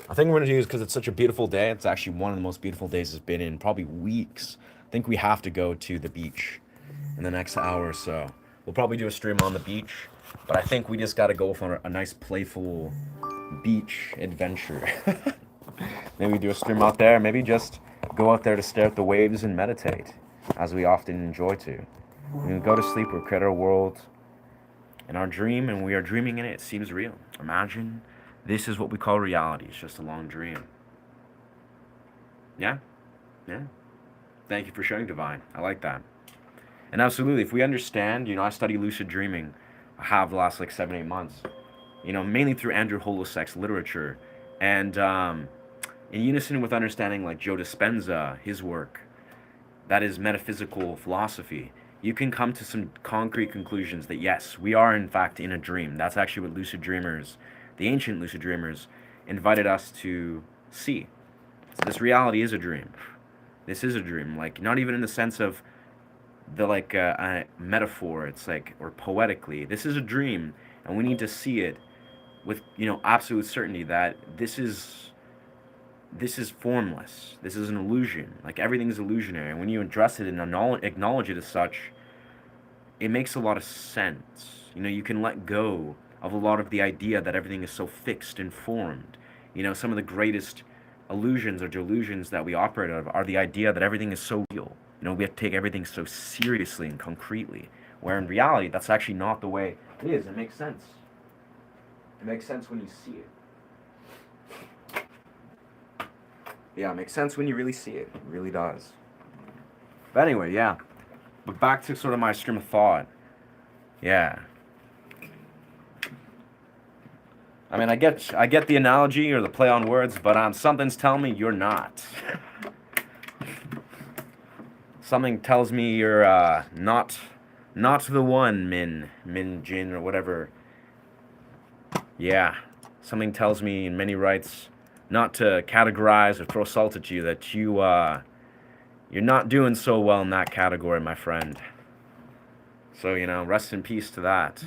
I think we're gonna do is because it's such a beautiful day. It's actually one of the most beautiful days it's been in probably weeks. I think we have to go to the beach in the next hour or so. We'll probably do a stream on the beach, but I think we just gotta go for a nice playful beach adventure. Maybe do a stream out there. Maybe just go out there to stare at the waves and meditate, as we often enjoy to. When we go to sleep, we create our world in our dream, and we are dreaming in it. It seems real. Imagine this is what we call reality. It's just a long dream. Yeah? Yeah. Thank you for sharing, Divine. I like that. And absolutely, if we understand, I study lucid dreaming. I have the last like 7, 8 months. Mainly through Andrew Holosek's literature, and in unison with understanding like Joe Dispenza, his work, that is metaphysical philosophy, you can come to some concrete conclusions that yes, we are in fact in a dream. That's actually what lucid dreamers, the ancient lucid dreamers, invited us to see. So this reality is a dream. This is a dream, like not even in the sense of the like metaphor. It's like, or poetically, this is a dream, and we need to see it with absolute certainty that this is this is formless. This is an illusion. Like everything is illusionary. And when you address it and acknowledge it as such, it makes a lot of sense. You know, you can let go of a lot of the idea that everything is so fixed and formed. You know, some of the greatest illusions or delusions that we operate out of are the idea that everything is so real. You know, we have to take everything so seriously and concretely, where in reality, that's actually not the way it is. It makes sense. It makes sense when you see it. Yeah, it makes sense when you really see it. It really does. But anyway, yeah. But back to sort of my stream of thought. Yeah. I mean, I get the analogy or the play on words, but something's telling me you're not. Something tells me you're not the one, Min Jin or whatever. Yeah. Something tells me in many rights not to categorize or throw salt at you, that you're not doing so well in that category, my friend. So, you know, rest in peace to that.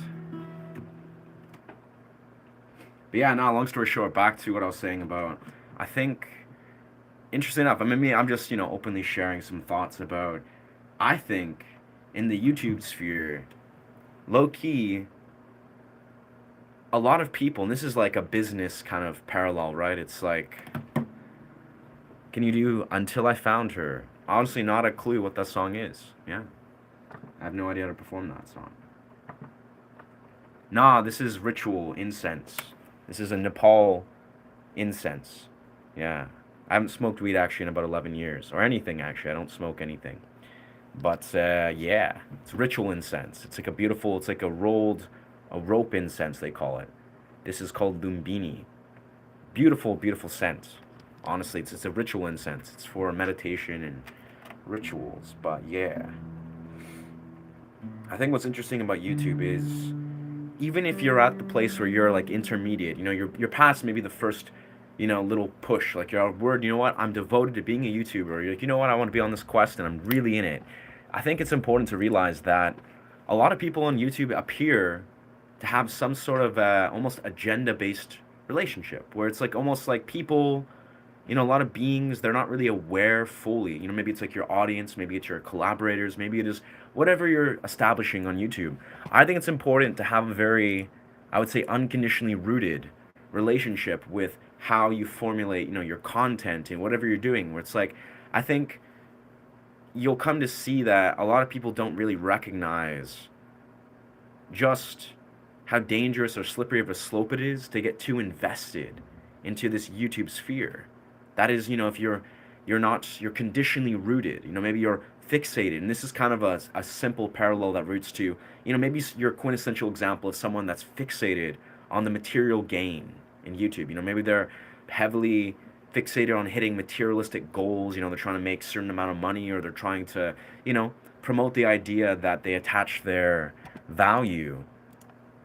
But yeah, no, long story short, back to what I was saying about, I think, interesting enough, I mean, I'm just, you know, openly sharing some thoughts about, I think, in the YouTube sphere, low-key, a lot of people, and this is like a business kind of parallel, right? It's like, can you do Until I Found Her? Honestly, not a clue what that song is. Yeah. I have no idea how to perform that song. Nah, this is ritual incense. This is a Nepal incense. Yeah. I haven't smoked weed actually in about 11 years. Or anything, actually. I don't smoke anything. But, yeah. It's ritual incense. It's like a beautiful, it's like a rope incense, they call it. This is called Lumbini. Beautiful, beautiful scent. Honestly, it's a ritual incense. It's for meditation and rituals. But, yeah. I think what's interesting about YouTube is, even if you're at the place where you're like intermediate, you know, you're past maybe the first, you know, little push, like you're word, you know what, I'm devoted to being a YouTuber, or you're like, you know what, I want to be on this quest and I'm really in it. I think it's important to realize that a lot of people on YouTube appear to have some sort of almost agenda-based relationship, where it's like almost like people, you know, a lot of beings, they're not really aware fully. You know, maybe it's like your audience, maybe it's your collaborators, maybe it is whatever you're establishing on YouTube. I think it's important to have a very, I would say, unconditionally rooted relationship with how you formulate, you know, your content and whatever you're doing. Where it's like, I think you'll come to see that a lot of people don't really recognize just how dangerous or slippery of a slope it is to get too invested into this YouTube sphere. That is, you know, if you're conditionally rooted, you know, maybe you're fixated, and this is kind of a simple parallel that roots to, you know, maybe your quintessential example of someone that's fixated on the material gain in YouTube. You know, maybe they're heavily fixated on hitting materialistic goals, you know, they're trying to make a certain amount of money, or they're trying to, you know, promote the idea that they attach their value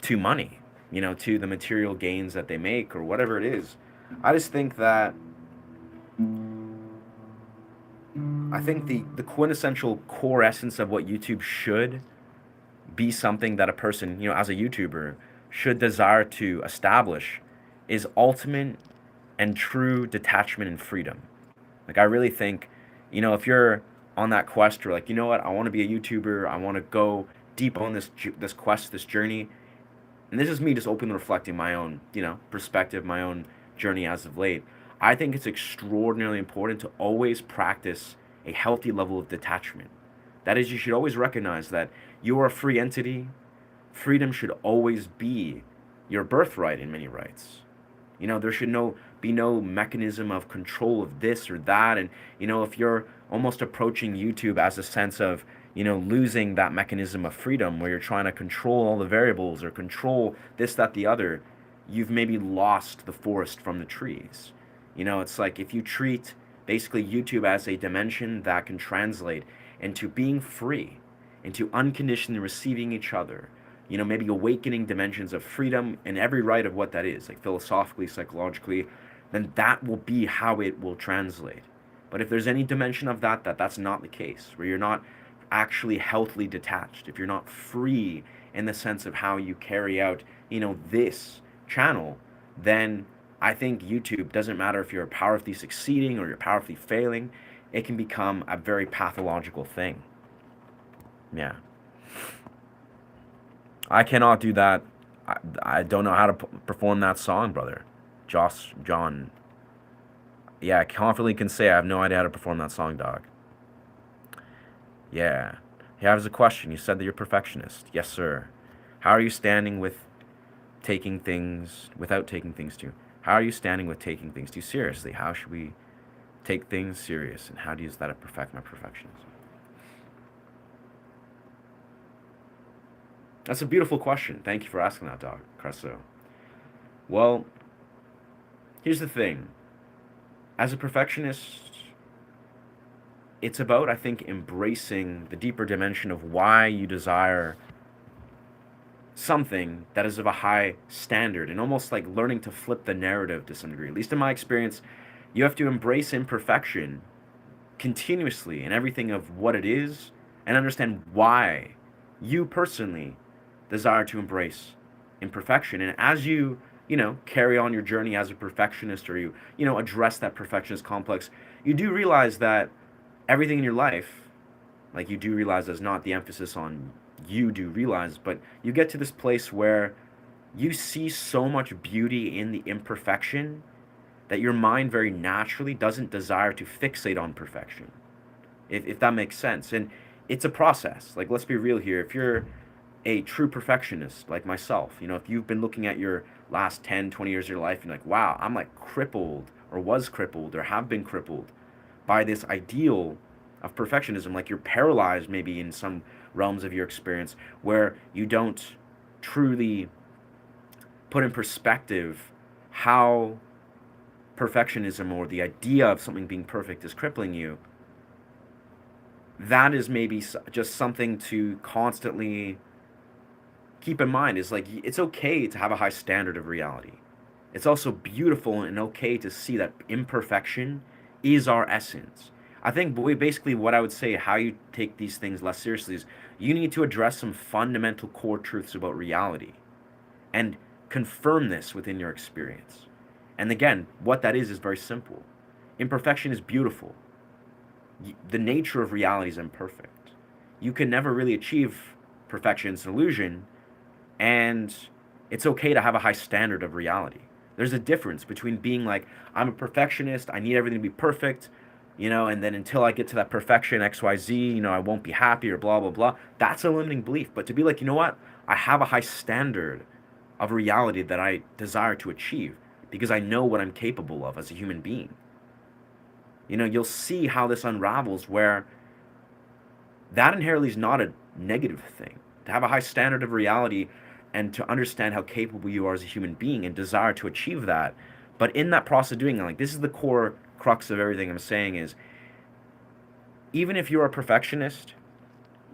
to money, you know, to the material gains that they make or whatever it is. I just think that the quintessential core essence of what YouTube should be, something that a person, you know, as a YouTuber should desire to establish, is ultimate and true detachment and freedom. Like, I really think, you know, if you're on that quest, or like, you know what, I want to be a YouTuber, I want to go deep on this quest, this journey, and this is me just openly reflecting my own, you know, perspective, my own journey as of late. I think it's extraordinarily important to always practice a healthy level of detachment. That is, you should always recognize that you are a free entity. Freedom should always be your birthright in many rights. You know, there should be no mechanism of control of this or that. And, you know, if you're almost approaching YouTube as a sense of, you know, losing that mechanism of freedom, where you're trying to control all the variables or control this, that, the other, you've maybe lost the forest from the trees. You know, it's like if you treat basically YouTube as a dimension that can translate into being free, into unconditionally receiving each other, you know, maybe awakening dimensions of freedom and every right of what that is, like philosophically, psychologically, then that will be how it will translate. But if there's any dimension of that's not the case, where you're not actually healthily detached, if you're not free in the sense of how you carry out, you know, this channel, then I think YouTube doesn't matter if you're powerfully succeeding or you're powerfully failing, it can become a very pathological thing. Yeah. I cannot do that. I don't know how to perform that song, brother. John. Yeah, I confidently can say I have no idea how to perform that song, dog. Yeah. He has a question. You said that you're a perfectionist. Yes, sir. How are you standing with taking things without taking things too? How are you standing with taking things too seriously? How should we take things serious, and how does that affect my perfectionism? That's a beautiful question. Thank you for asking that, Doc Cresso. Well, here's the thing. As a perfectionist, it's about, I think, embracing the deeper dimension of why you desire something that is of a high standard, and almost like learning to flip the narrative to some degree. At least in my experience, you have to embrace imperfection continuously in everything of what it is and understand why you personally desire to embrace imperfection. And as you, carry on your journey as a perfectionist, or you address that perfectionist complex, you do realize that everything in your life, like, you do realize there's not the emphasis on you do realize, but you get to this place where you see so much beauty in the imperfection that your mind very naturally doesn't desire to fixate on perfection, if that makes sense. And it's a process. Like, let's be real here. If you're a true perfectionist like myself, if you've been looking at your last 10, 20 years of your life and you're like, wow, I'm like crippled, or was crippled, or have been crippled by this ideal of perfectionism, like you're paralyzed maybe in some realms of your experience where you don't truly put in perspective how perfectionism or the idea of something being perfect is crippling you, that is maybe just something to constantly keep in mind. Is like, it's okay to have a high standard of reality. It's also beautiful and okay to see that imperfection is our essence. I think basically what I would say, how you take these things less seriously, is you need to address some fundamental core truths about reality and confirm this within your experience. And again, what that is very simple. Imperfection is beautiful. The nature of reality is imperfect. You can never really achieve perfection. It's an illusion, and it's okay to have a high standard of reality. There's a difference between being like, I'm a perfectionist, I need everything to be perfect, and then until I get to that perfection, XYZ, I won't be happy, or blah, blah, blah. That's a limiting belief. But to be like, you know what? I have a high standard of reality that I desire to achieve because I know what I'm capable of as a human being. You'll see how this unravels, where that inherently is not a negative thing. To have a high standard of reality and to understand how capable you are as a human being and desire to achieve that. But in that process of doing it, like, this is the core crux of everything I'm saying, is even if you're a perfectionist,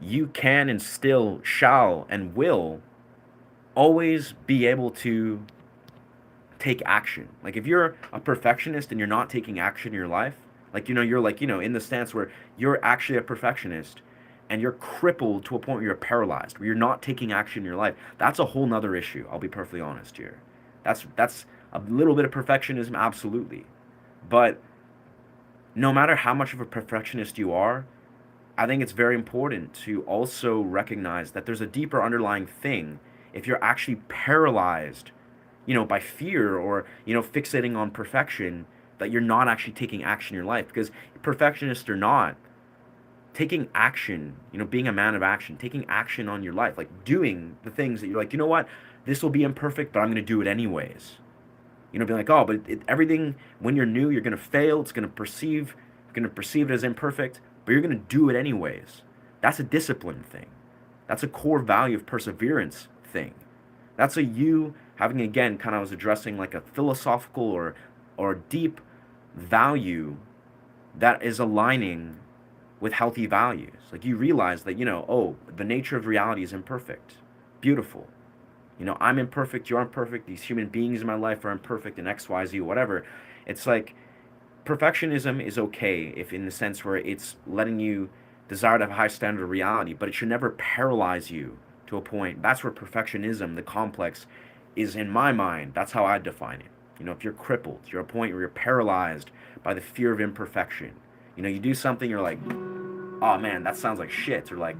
you can and still shall and will always be able to take action. Like, if you're a perfectionist and you're not taking action in your life, like, you're like, in the stance where you're actually a perfectionist and you're crippled to a point where you're paralyzed, where you're not taking action in your life, that's a whole nother issue. I'll be perfectly honest here. That's a little bit of perfectionism, absolutely. But no matter how much of a perfectionist you are, I think it's very important to also recognize that there's a deeper underlying thing. If you're actually paralyzed, by fear, or, fixating on perfection, that you're not actually taking action in your life. Because perfectionist or not, taking action, being a man of action, taking action on your life, like doing the things that you're like, you know what, this will be imperfect, but I'm going to do it anyways. Being like, oh, but everything, when you're new, you're going to fail. You're going to perceive it as imperfect, but you're going to do it anyways. That's a discipline thing. That's a core value of perseverance thing. That's a you having, again, kind of, I was addressing like a philosophical or deep value that is aligning with healthy values. Like, you realize that, oh, the nature of reality is imperfect. Beautiful. I'm imperfect, you're imperfect, these human beings in my life are imperfect, and X, Y, Z, whatever. It's like, perfectionism is okay if, in the sense where it's letting you desire to have a high standard of reality, but it should never paralyze you to a point. That's where perfectionism, the complex, is in my mind. That's how I define it. if you're crippled, you're at a point where you're paralyzed by the fear of imperfection. You do something, you're like, oh man, that sounds like shit, or like,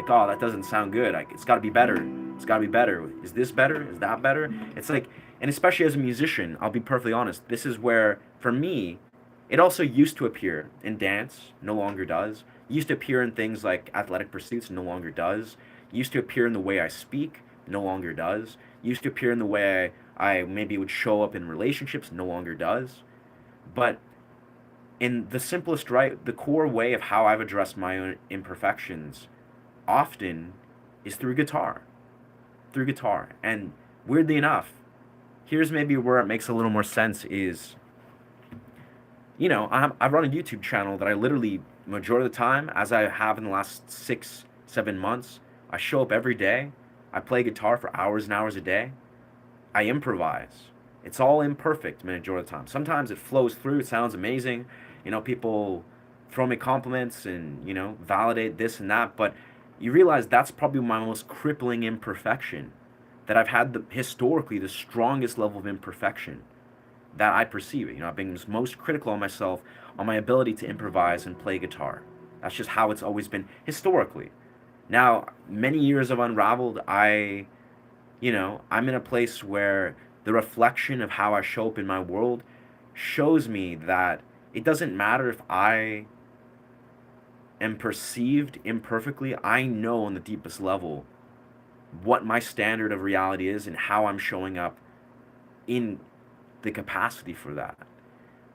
oh, that doesn't sound good. Like, it's got to be better. It's got to be better. Is this better? Is that better? It's like, and especially as a musician, I'll be perfectly honest. This is where, for me, it also used to appear in dance, no longer does. Used to appear in things like athletic pursuits, no longer does. Used to appear in the way I speak, no longer does. Used to appear in the way I maybe would show up in relationships, no longer does. But in the simplest, right, the core way of how I've addressed my own imperfections often is through guitar. Through guitar. And weirdly enough, here's maybe where it makes a little more sense is, I run a YouTube channel that I literally, majority of the time, as I have in the last 6, 7 months, I show up every day. I play guitar for hours and hours a day. I improvise. It's all imperfect majority of the time. Sometimes it flows through, it sounds amazing. People throw me compliments and, validate this and that, but you realize that's probably my most crippling imperfection. That I've had historically the strongest level of imperfection that I perceive it. I've been most critical on myself on my ability to improvise and play guitar. That's just how it's always been historically. Now, many years of Unraveled, I'm in a place where the reflection of how I show up in my world shows me that it doesn't matter if I am perceived imperfectly. I know on the deepest level what my standard of reality is and how I'm showing up in the capacity for that.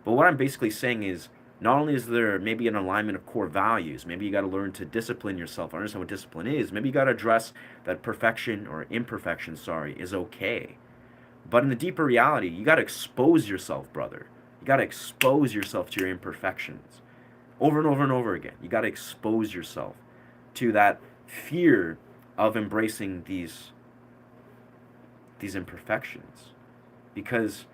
But what I'm basically saying is, not only is there maybe an alignment of core values, maybe you got to learn to discipline yourself, understand what discipline is, maybe you got to address that perfection or imperfection, is okay. But in the deeper reality, you got to expose yourself, brother. You got to expose yourself to your imperfections over and over and over again. You got to expose yourself to that fear of embracing these imperfections, because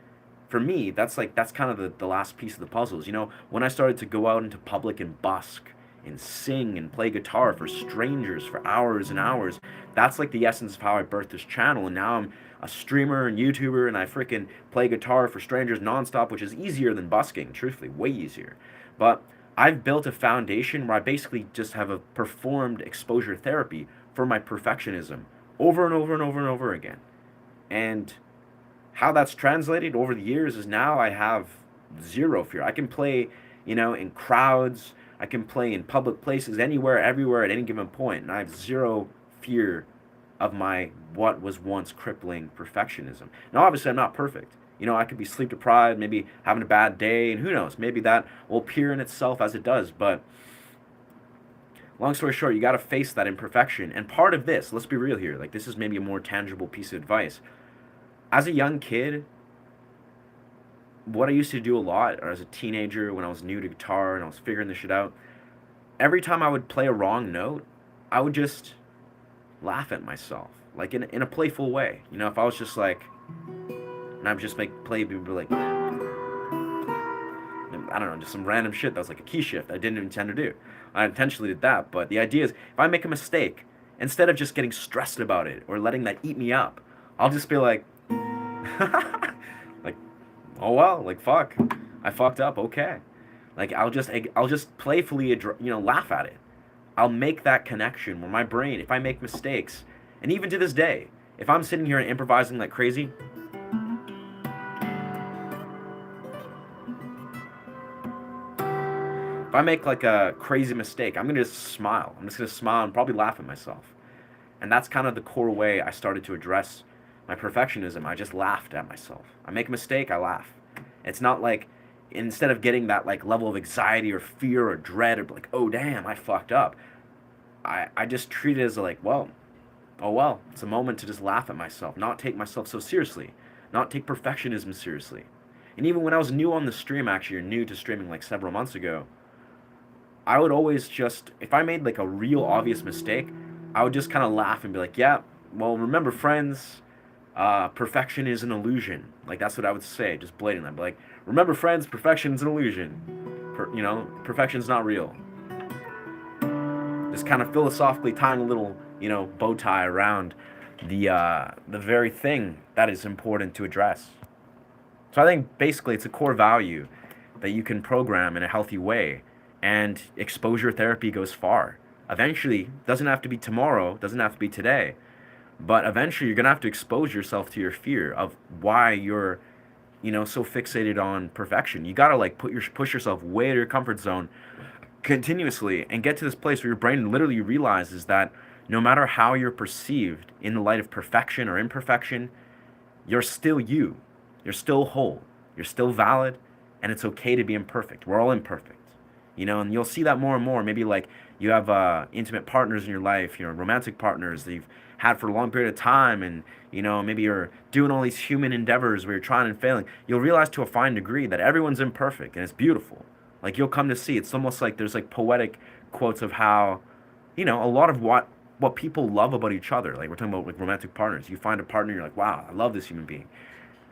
for me, that's kind of the last piece of the puzzles. When I started to go out into public and busk and sing and play guitar for strangers for hours and hours, that's like the essence of how I birthed this channel. And now I'm a streamer and YouTuber, and I freaking play guitar for strangers nonstop, which is easier than busking, truthfully, way easier. But I've built a foundation where I basically just have a performed exposure therapy for my perfectionism over and over and over and over again. And how that's translated over the years is now I have zero fear. I can play, in crowds. I can play in public places, anywhere, everywhere, at any given point, and I have zero fear of my what was once crippling perfectionism. Now, obviously, I'm not perfect. I could be sleep deprived, maybe having a bad day, and who knows, maybe that will appear in itself as it does. But long story short, you got to face that imperfection. And part of this, let's be real here, like this is maybe a more tangible piece of advice. As a young kid, what I used to do a lot, or as a teenager when I was new to guitar and I was figuring this shit out, every time I would play a wrong note, I would just laugh at myself, like in a playful way. If I was just like, and I would just play, people like, I don't know, just some random shit that was like a key shift I didn't intend to do. I intentionally did that, but the idea is if I make a mistake, instead of just getting stressed about it or letting that eat me up, I'll just be like, like, oh well, like fuck, I fucked up. Okay, like I'll just playfully laugh at it. I'll make that connection where my brain, if I make mistakes, and even to this day, if I'm sitting here and improvising like crazy, if I make like a crazy mistake, I'm gonna just smile. I'm just gonna smile and probably laugh at myself. And that's kind of the core way I started to address my perfectionism. I just laughed at myself. I make a mistake, I laugh. It's not like, instead of getting that like level of anxiety or fear or dread or like, oh damn, I fucked up, I just treat it as like, well, oh well, it's a moment to just laugh at myself, not take myself so seriously, not take perfectionism seriously. And even when I was new on the stream, actually, or new to streaming like several months ago, I would always just, if I made like a real obvious mistake, I would just kind of laugh and be like, yeah, well, remember, friends, perfection is an illusion. Like, that's what I would say, just blatantly. I'd be like, remember, friends, perfection is an illusion. Perfection's not real. Just kind of philosophically tying a little, bow tie around the very thing that is important to address. So I think basically it's a core value that you can program in a healthy way, and exposure therapy goes far. Eventually, doesn't have to be tomorrow, doesn't have to be today, but eventually you're gonna have to expose yourself to your fear of why you're, so fixated on perfection. You gotta like push yourself way to your comfort zone continuously and get to this place where your brain literally realizes that no matter how you're perceived in the light of perfection or imperfection, you're still you. You're still whole. You're still valid, and it's okay to be imperfect. We're all imperfect, and you'll see that more and more. Maybe like you have intimate partners in your life, romantic partners that you've had for a long period of time, and maybe you're doing all these human endeavors where you're trying and failing. You'll realize to a fine degree that everyone's imperfect, and it's beautiful. Like you'll come to see, it's almost like there's like poetic quotes of how, a lot of what people love about each other. Like we're talking about like romantic partners. You find a partner, you're like, wow, I love this human being.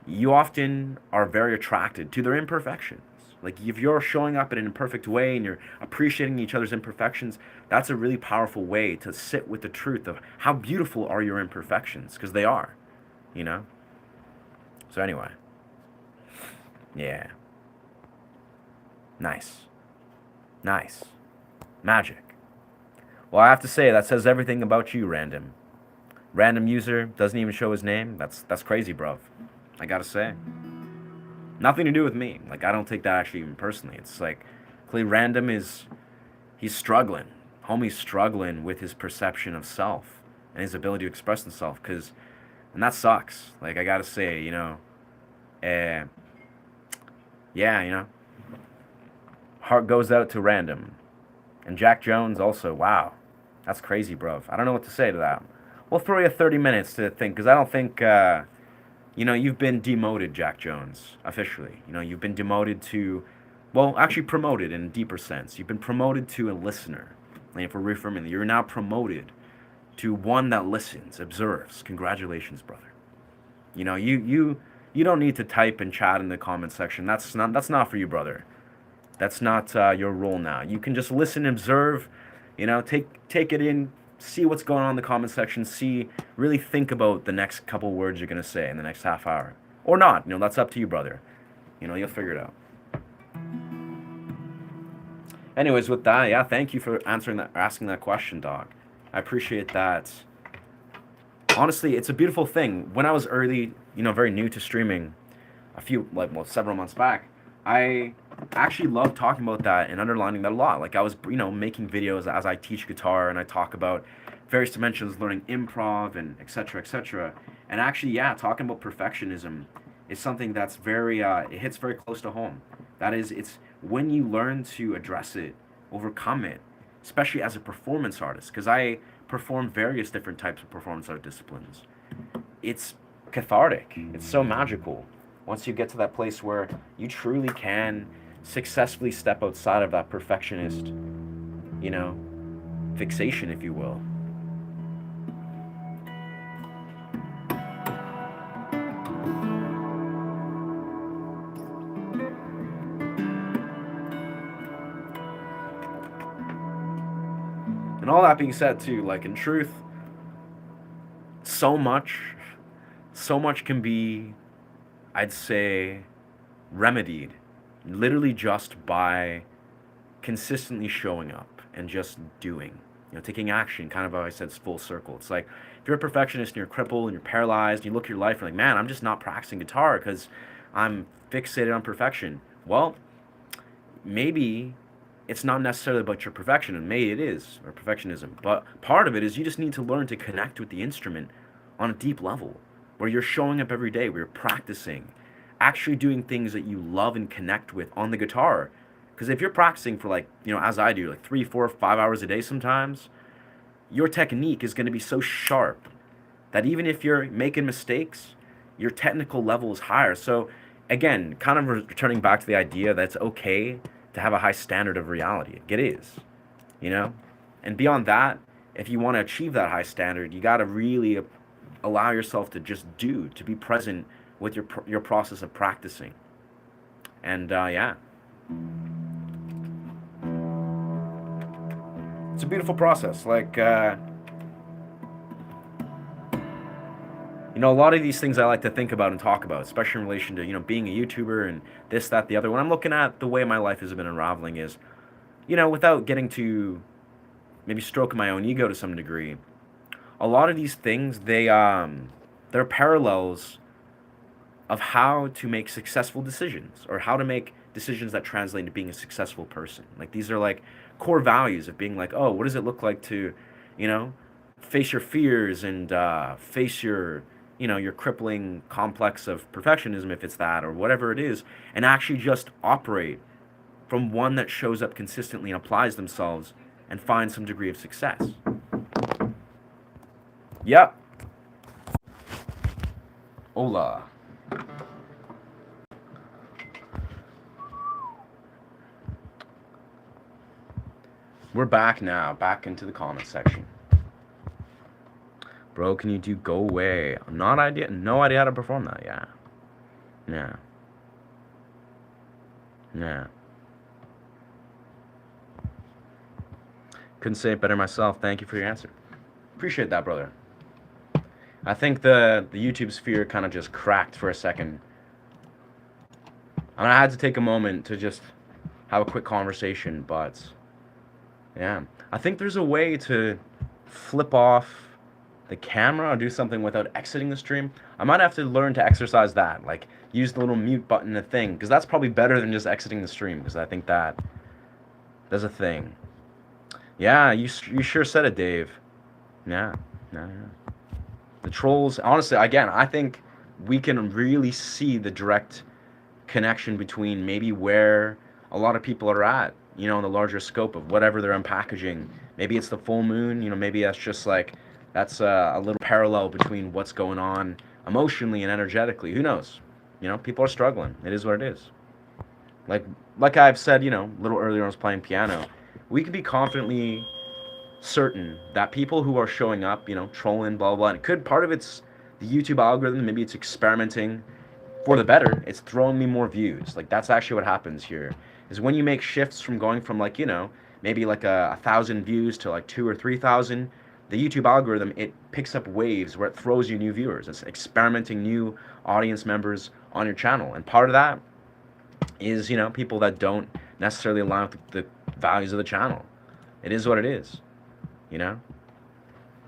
You often are very attracted to their imperfections. Like if you're showing up in an imperfect way and you're appreciating each other's imperfections, that's a really powerful way to sit with the truth of how beautiful are your imperfections, because they are, you know? So anyway, yeah. Nice. Nice. Magic. Well, I have to say that says everything about you, random. Random user doesn't even show his name. That's crazy, bruv. I gotta say. Nothing to do with me. Like I don't take that actually even personally. It's like Clay Random he's struggling. Homie's struggling with his perception of self and his ability to express himself, and that sucks. Like I gotta say, uh, yeah, heart goes out to Random. And Jack Jones also, wow. That's crazy, bruv. I don't know what to say to that. We'll throw you 30 minutes to think, because I don't think, you've been demoted, Jack Jones, officially. You've been demoted to, well, actually promoted in a deeper sense. You've been promoted to a listener. And if we're reaffirming, you're now promoted to one that listens, observes. Congratulations, brother. You don't need to type and chat in the comment section. That's not for you, brother. That's not your role now. You can just listen, observe, take it in, see what's going on in the comment section, really think about the next couple words you're gonna say in the next half hour, or not. That's up to you, brother. You'll figure it out. Anyways, with that, yeah, thank you for asking that question, dog. I appreciate that. Honestly, it's a beautiful thing. When I was early, very new to streaming, several months back, I actually love talking about that and underlining that a lot. Like I was, making videos as I teach guitar and I talk about various dimensions, learning improv and etc. etc. And actually, yeah, talking about perfectionism is something that's it hits very close to home. That is, it's when you learn to address it, overcome it, especially as a performance artist, because I perform various different types of performance art disciplines. It's cathartic. It's so magical once you get to that place where you truly can successfully step outside of that perfectionist, fixation, if you will. And all that being said, too, like in truth, so much can be, I'd say, remedied literally just by consistently showing up and just doing, taking action. Kind of how I said, it's full circle. It's like if you're a perfectionist and you're crippled and you're paralyzed, and you look at your life and you're like, man, I'm just not practicing guitar because I'm fixated on perfection. Well, maybe it's not necessarily about your perfection, and maybe it is, or perfectionism, but part of it is you just need to learn to connect with the instrument on a deep level, where you're showing up every day, where you're practicing, actually doing things that you love and connect with on the guitar. Because if you're practicing for as I do, like 3, 4, 5 hours a day sometimes, your technique is going to be so sharp that even if you're making mistakes, your technical level is higher. So again, kind of returning back to the idea that it's okay to have a high standard of reality. It is, and beyond that, if you want to achieve that high standard, you got to really allow yourself to just to be present with your process of practicing. And yeah, it's a beautiful process. Like A lot of these things I like to think about and talk about, especially in relation to, being a YouTuber and this, that, the other. When I'm looking at the way my life has been unraveling is, without getting to maybe stroking my own ego to some degree, a lot of these things, they're parallels of how to make successful decisions or how to make decisions that translate into being a successful person. Like these are like core values of being like, oh, what does it look like to, you know, face your fears and face your, your crippling complex of perfectionism, if it's that or whatever it is, and actually just operate from one that shows up consistently and applies themselves and find some degree of success. Yep. Hola. We're back now, back into the comment section. Bro, can you do Go Away? No idea how to perform that. Yeah. Yeah. Yeah. Couldn't say it better myself. Thank you for your answer. Appreciate that, brother. I think the YouTube sphere kind of just cracked for a second. I had to take a moment to just have a quick conversation, but yeah. I think there's a way to flip off the camera or do something without exiting the stream. I might have to learn to exercise that, like use the little mute button, the thing, because that's probably better than just exiting the stream, because I think that's a thing. Yeah, you sure said it, Dave. Yeah, yeah, yeah. The trolls, honestly, again, I think we can really see the direct connection between maybe where a lot of people are at, in the larger scope of whatever they're unpackaging. Maybe it's the full moon, maybe that's just like, that's a little parallel between what's going on emotionally and energetically. Who knows? People are struggling. It is what it is. Like, like I've said, a little earlier when I was playing piano, we can be confidently certain that people who are showing up, trolling, blah, blah, blah, and part of it's the YouTube algorithm, maybe it's experimenting for the better, it's throwing me more views. Like that's actually what happens here. Is when you make shifts from going from like, maybe like 1,000 views to like 2 or 3,000, the YouTube algorithm, it picks up waves where it throws you new viewers. It's experimenting new audience members on your channel. And part of that is, people that don't necessarily align with the values of the channel. It is what it is, you know?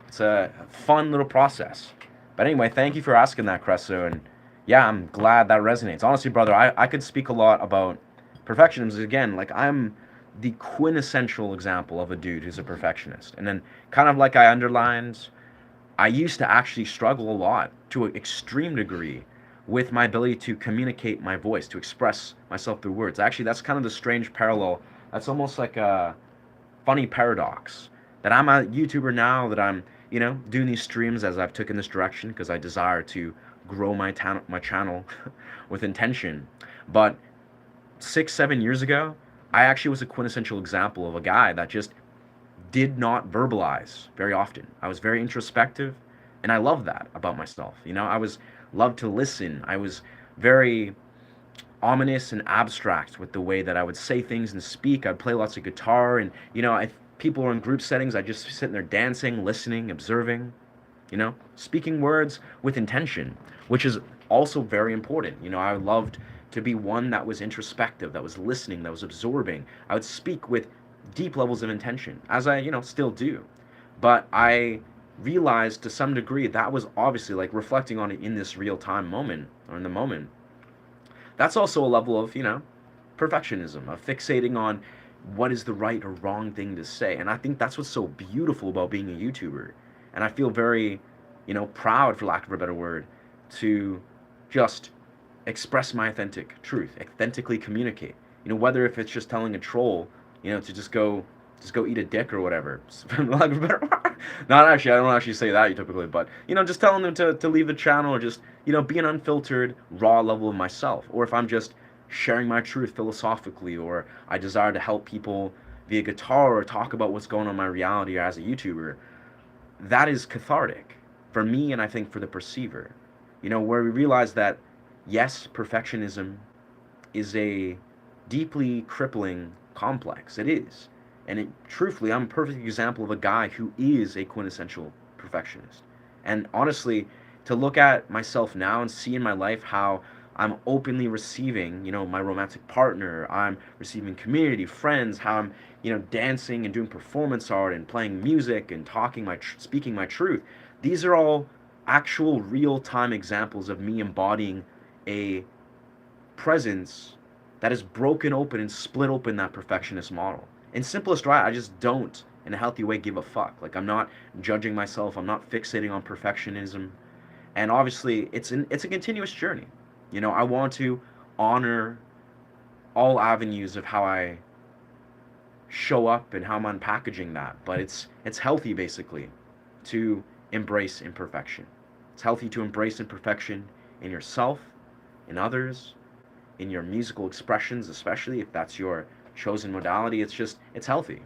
It's a fun little process. But anyway, thank you for asking that, Cresso, and yeah, I'm glad that resonates. Honestly, brother, I could speak a lot about perfectionism. Again, like I'm the quintessential example of a dude who's a perfectionist. And then kind of like I underlined, I used to actually struggle a lot to an extreme degree with my ability to communicate my voice, to express myself through words. Actually, that's kind of the strange parallel. That's almost like a funny paradox that I'm a YouTuber now, that I'm, doing these streams as I've taken this direction because I desire to grow my channel with intention. But 6, 7 years ago, I actually was a quintessential example of a guy that just did not verbalize very often. I was very introspective, and I love that about myself. I was loved to listen. I was very ominous and abstract with the way that I would say things and speak. I'd play lots of guitar, and if people were in group settings, I'd just sit there dancing, listening, observing, speaking words with intention, which is also very important. I loved to be one that was introspective, that was listening, that was absorbing. I would speak with deep levels of intention, as I, still do. But I realized to some degree that was obviously like reflecting on it in this real time moment, or in the moment. That's also a level of, perfectionism, of fixating on what is the right or wrong thing to say. And I think that's what's so beautiful about being a YouTuber. And I feel very, proud, for lack of a better word, to just express my authentic truth, authentically communicate. Whether if it's just telling a troll, to just go eat a dick or whatever. Not actually, I don't actually say that typically, but just telling them to leave the channel, or just be an unfiltered, raw level of myself. Or if I'm just sharing my truth philosophically, or I desire to help people via guitar or talk about what's going on in my reality as a YouTuber, that is cathartic for me, and I think for the perceiver. Where we realize that yes, perfectionism is a deeply crippling complex. It is. And truthfully, I'm a perfect example of a guy who is a quintessential perfectionist. And honestly, to look at myself now and see in my life how I'm openly receiving, my romantic partner, I'm receiving community, friends, how I'm, dancing and doing performance art and playing music and speaking my truth. These are all actual real-time examples of me embodying a presence that has broken open and split open that perfectionist model. In simplest right, I just don't, in a healthy way, give a fuck. Like, I'm not judging myself. I'm not fixating on perfectionism. And obviously, it's a continuous journey. I want to honor all avenues of how I show up and how I'm unpackaging that. But it's healthy, basically, to embrace imperfection. It's healthy to embrace imperfection in yourself, in others, in your musical expressions, especially if that's your chosen modality. It's healthy.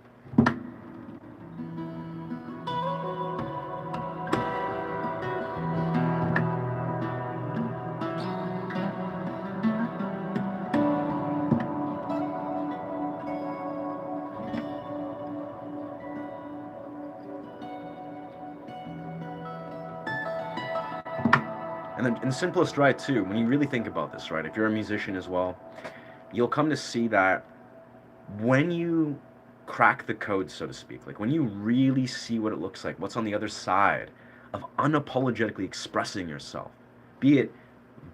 And then in the simplest right too, when you really think about this, right, if you're a musician as well, you'll come to see that when you crack the code, so to speak, like when you really see what it looks like, what's on the other side of unapologetically expressing yourself, be it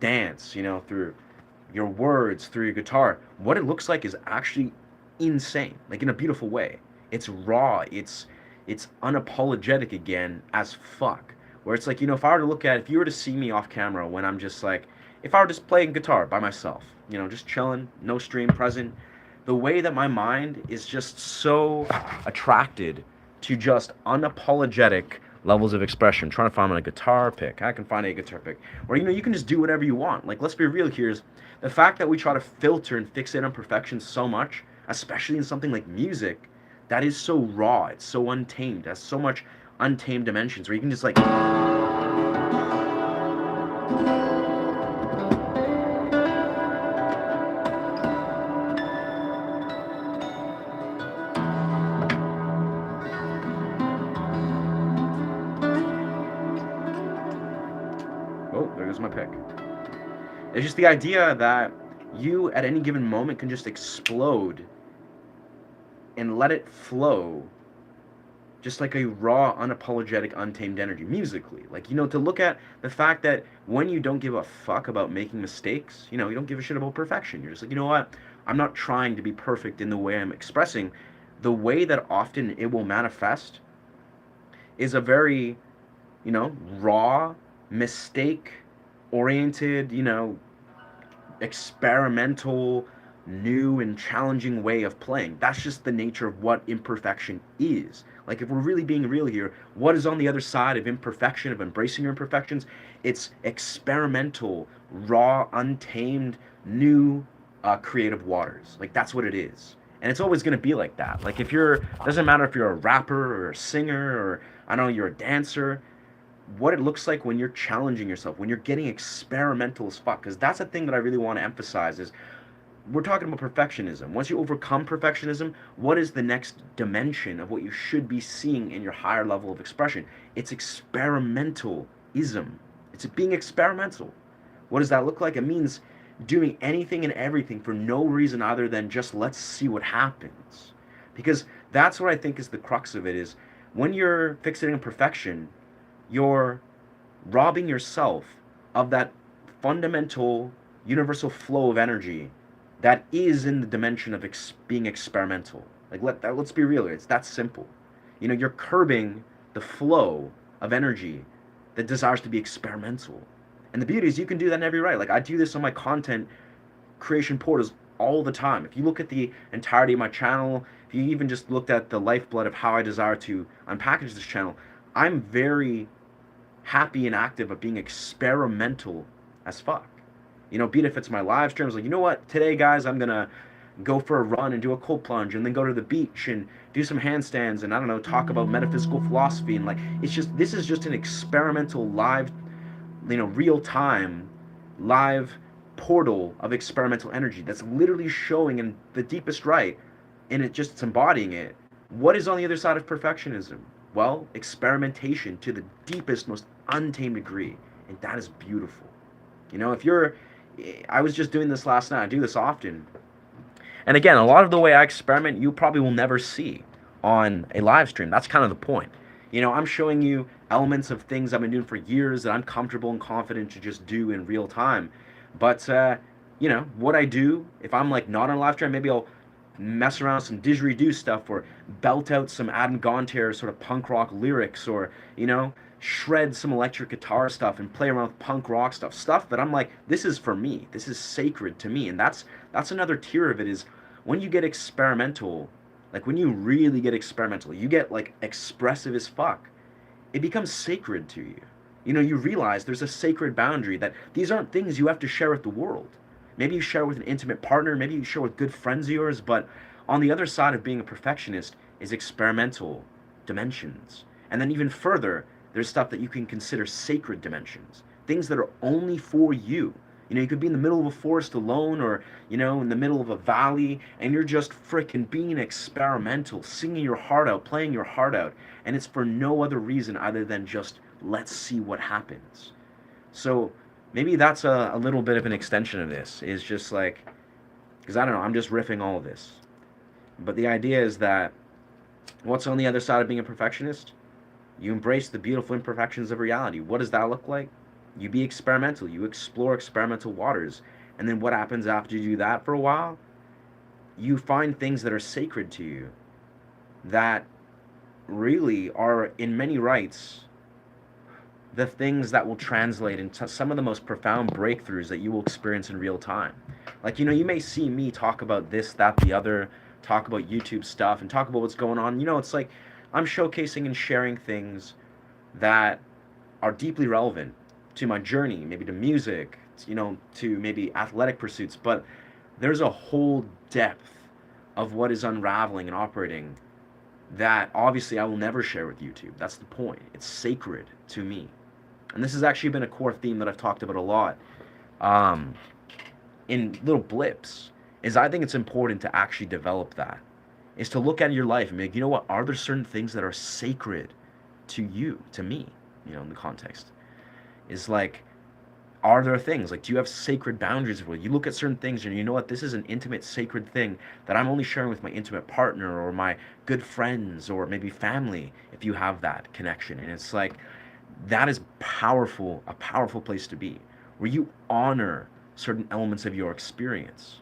dance, through your words, through your guitar, what it looks like is actually insane, like in a beautiful way. It's raw, it's unapologetic again as fuck. Where it's like, if I were to look at, if you were to see me off camera when I'm just like, if I were just playing guitar by myself, just chilling, no stream present, the way that my mind is just so attracted to just unapologetic levels of expression. I'm trying to find a guitar pick. I can find a guitar pick. Or you can just do whatever you want. Like, let's be real here, is the fact that we try to filter and fixate on perfection so much, especially in something like music, that is so raw, it's so untamed, it has so much untamed dimensions where you can just like, oh, there goes my pick. It's just the idea that you at any given moment can just explode and let it flow just like a raw, unapologetic, untamed energy musically. Like, to look at the fact that when you don't give a fuck about making mistakes, you don't give a shit about perfection. You're just like, you know what? I'm not trying to be perfect in the way I'm expressing. The way that often it will manifest is a very, raw, mistake oriented, experimental, new and challenging way of playing. That's just the nature of what imperfection is. Like, if we're really being real here, what is on the other side of imperfection, of embracing your imperfections? It's experimental, raw, untamed, new, creative waters. Like, that's what it is. And it's always going to be like that. Like, doesn't matter if you're a rapper or a singer or, I don't know, you're a dancer, what it looks like when you're challenging yourself, when you're getting experimental as fuck. Because that's the thing that I really want to emphasize is, we're talking about perfectionism. Once you overcome perfectionism, what is the next dimension of what you should be seeing in your higher level of expression? It's experimentalism. It's being experimental. What does that look like? It means doing anything and everything for no reason other than just let's see what happens. Because that's what I think is the crux of it, is when you're fixating on perfection, you're robbing yourself of that fundamental universal flow of energy that is in the dimension of being experimental. Like, let's be real here. It's that simple. You're curbing the flow of energy that desires to be experimental. And the beauty is you can do that in every right. Like, I do this on my content creation portals all the time. If you look at the entirety of my channel, if you even just looked at the lifeblood of how I desire to unpackage this channel, I'm very happy and active of being experimental as fuck. Be it if it's my live streams, like, you know what, today, guys, I'm gonna go for a run and do a cold plunge and then go to the beach and do some handstands and, I don't know, talk about metaphysical philosophy. And, like, this is just an experimental live, real time live portal of experimental energy that's literally showing in the deepest right, and it's embodying it. What is on the other side of perfectionism? Well, experimentation to the deepest, most untamed degree. And that is beautiful. If you're, I was just doing this last night. I do this often. And again, a lot of the way I experiment, you probably will never see on a live stream. That's kind of the point. I'm showing you elements of things I've been doing for years that I'm comfortable and confident to just do in real time. But, what I do, if I'm like not on a live stream, maybe I'll mess around with some didgeridoo stuff or belt out some Adam Gontier sort of punk rock lyrics or, shred some electric guitar stuff and play around with punk rock stuff that I'm like, this is for me. This is sacred to me. And that's another tier of it is when you get experimental, like when you really get experimental, you get like expressive as fuck. It becomes sacred to you. You realize there's a sacred boundary that these aren't things you have to share with the world. Maybe you share with an intimate partner, maybe you share with good friends of yours, but on the other side of being a perfectionist is experimental dimensions. And then even further, there's stuff that you can consider sacred dimensions, things that are only for you. You could be in the middle of a forest alone or, in the middle of a valley and you're just freaking being experimental, singing your heart out, playing your heart out. And it's for no other reason other than just let's see what happens. So maybe that's a little bit of an extension of this, is just like, because I don't know, I'm just riffing all of this. But the idea is that what's on the other side of being a perfectionist? You embrace the beautiful imperfections of reality. What does that look like? You be experimental. You explore experimental waters. And then what happens after you do that for a while? You find things that are sacred to you that really are, in many rights, the things that will translate into some of the most profound breakthroughs that you will experience in real time. Like, you may see me talk about this, that, the other, talk about YouTube stuff, and talk about what's going on. It's like I'm showcasing and sharing things that are deeply relevant to my journey, maybe to music, to maybe athletic pursuits, but there's a whole depth of what is unraveling and operating that obviously I will never share with YouTube. That's the point. It's sacred to me. And this has actually been a core theme that I've talked about a lot in little blips, is I think it's important to actually develop that, is to look at your life and be like, you know what, are there certain things that are sacred to you, to me, in the context? Is like, are there things, like, do you have sacred boundaries where you look at certain things and you know what, this is an intimate, sacred thing that I'm only sharing with my intimate partner or my good friends or maybe family, if you have that connection. And it's like, that is powerful, a powerful place to be, where you honor certain elements of your experience,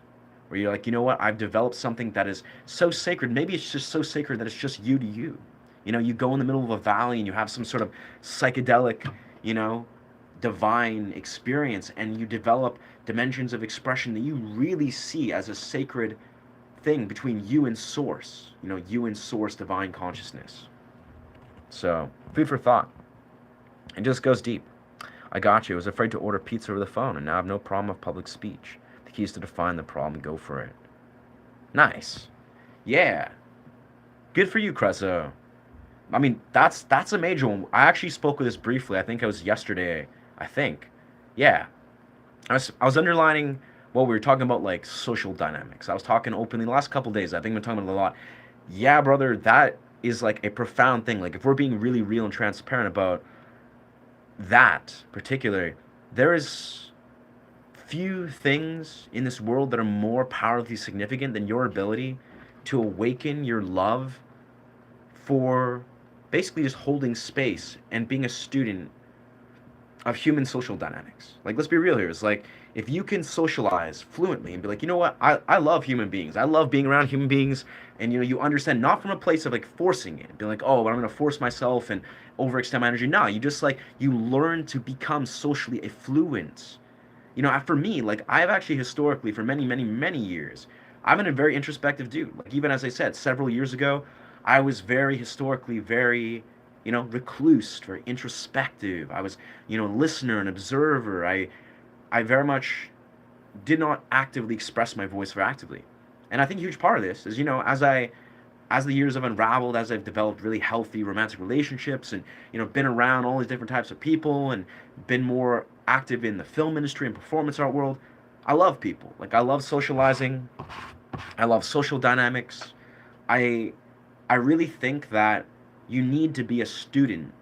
where you're like, you know what, I've developed something that is so sacred. Maybe it's just so sacred that it's just you to you. You go in the middle of a valley and you have some sort of psychedelic, divine experience, and you develop dimensions of expression that you really see as a sacred thing between you and source, you and source divine consciousness. So, food for thought. It just goes deep. I got you. I was afraid to order pizza over the phone, and now I have no problem with public speech. The key is to define the problem and go for it. Nice. Yeah. Good for you, Creso. I mean, that's a major one. I actually spoke with this briefly. I think it was yesterday. I think. Yeah. I was underlining what we were talking about, like social dynamics. I was talking openly the last couple days. I think we've been talking about it a lot. Yeah, brother, that is like a profound thing. Like, if we're being really real and transparent about that particularly, there is few things in this world that are more powerfully significant than your ability to awaken your love for basically just holding space and being a student of human social dynamics. Like, let's be real here. It's like, if you can socialize fluently and be like, you know what, I love human beings. I love being around human beings. And, you understand not from a place of like forcing it, being like, oh, but I'm going to force myself and overextend my energy. No, you just like, you learn to become socially affluent. For me, like, I've actually historically, for many, many, many years, I've been a very introspective dude. Like, even as I said, several years ago, I was very historically very, recluse, very introspective. I was, listener and observer. I very much did not actively express my voice very actively. And I think a huge part of this is, as the years have unraveled, as I've developed really healthy romantic relationships and, been around all these different types of people and been more active in the film industry and performance art world, I love people. Like, I love socializing. I love social dynamics. I I really think that you need to be a student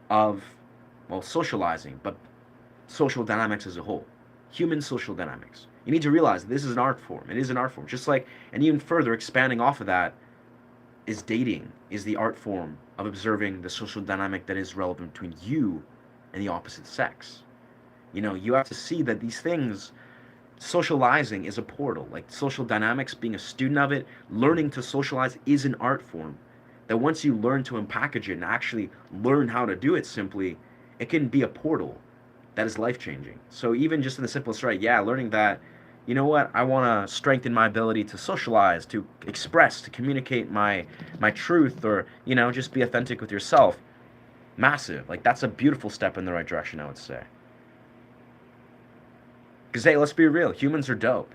of well, socializing, but social dynamics as a whole, human social dynamics. You need to realize this is an art form. It is an art form. Just like, and even further expanding off of that, is dating is the art form of observing the social dynamic that is relevant between you and the opposite sex. You have to see that these things, socializing is a portal. Like social dynamics, being a student of it, learning to socialize is an art form. That once you learn to unpackage it and actually learn how to do it simply, it can be a portal that is life changing. So even just in the simplest right, yeah, learning that, you know what, I want to strengthen my ability to socialize, to express, to communicate my truth, or just be authentic with yourself. Massive. Like that's a beautiful step in the right direction, I would say. Because hey, let's be real, humans are dope.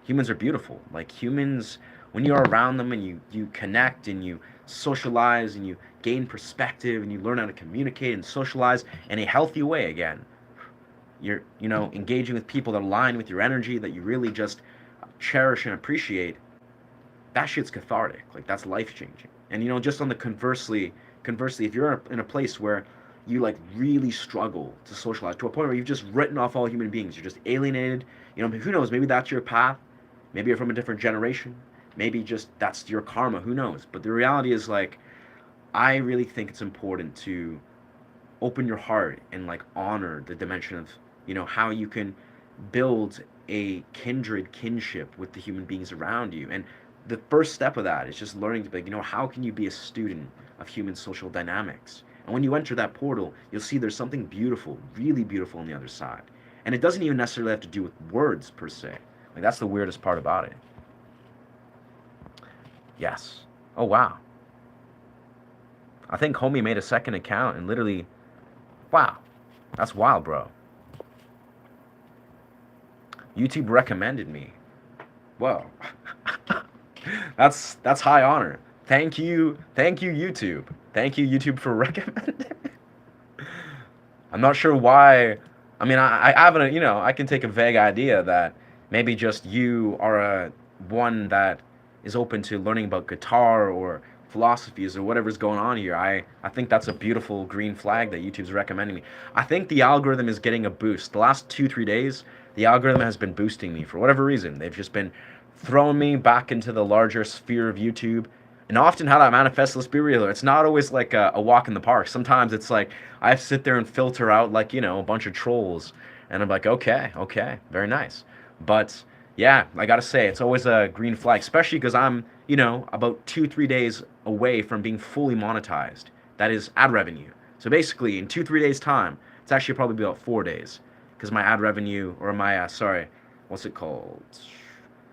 Humans are beautiful. Like humans, when you're around them and you connect and you socialize and you gain perspective and you learn how to communicate and socialize in a healthy way again, you're engaging with people that align with your energy, that you really just cherish and appreciate. That shit's cathartic. Like that's life changing. And just on the conversely, if you're in a place where you like really struggle to socialize to a point where you've just written off all human beings, you're just alienated. Who knows, maybe that's your path. Maybe you're from a different generation. Maybe just that's your karma, who knows. But the reality is, like, I really think it's important to open your heart and like honor the dimension of how you can build a kindred kinship with the human beings around you. And the first step of that is just learning to be like, how can you be a student of human social dynamics? And when you enter that portal, you'll see there's something beautiful, really beautiful on the other side. And it doesn't even necessarily have to do with words per se. Like that's the weirdest part about it. Yes. Oh wow. I think homie made a second account and literally, wow, that's wild, bro. YouTube recommended me. Whoa. That's high honor. Thank you, YouTube. Thank you, YouTube, for recommending. I'm not sure why. I mean, I haven't, I can take a vague idea that maybe just you are a one that is open to learning about guitar or philosophies or whatever's going on here. I think that's a beautiful green flag that YouTube's recommending me. I think the algorithm is getting a boost. The last 2-3 days, the algorithm has been boosting me for whatever reason. They've just been throwing me back into the larger sphere of YouTube. And often how that manifests, let's be real, it's not always like a walk in the park. Sometimes it's like I have to sit there and filter out like, a bunch of trolls. And I'm like, okay, very nice. But yeah, I gotta say, it's always a green flag, especially because I'm, about 2-3 days away from being fully monetized. That is ad revenue. So basically, in 2-3 days' time, it's actually probably about 4 days, because my ad revenue, or my, sorry, what's it called?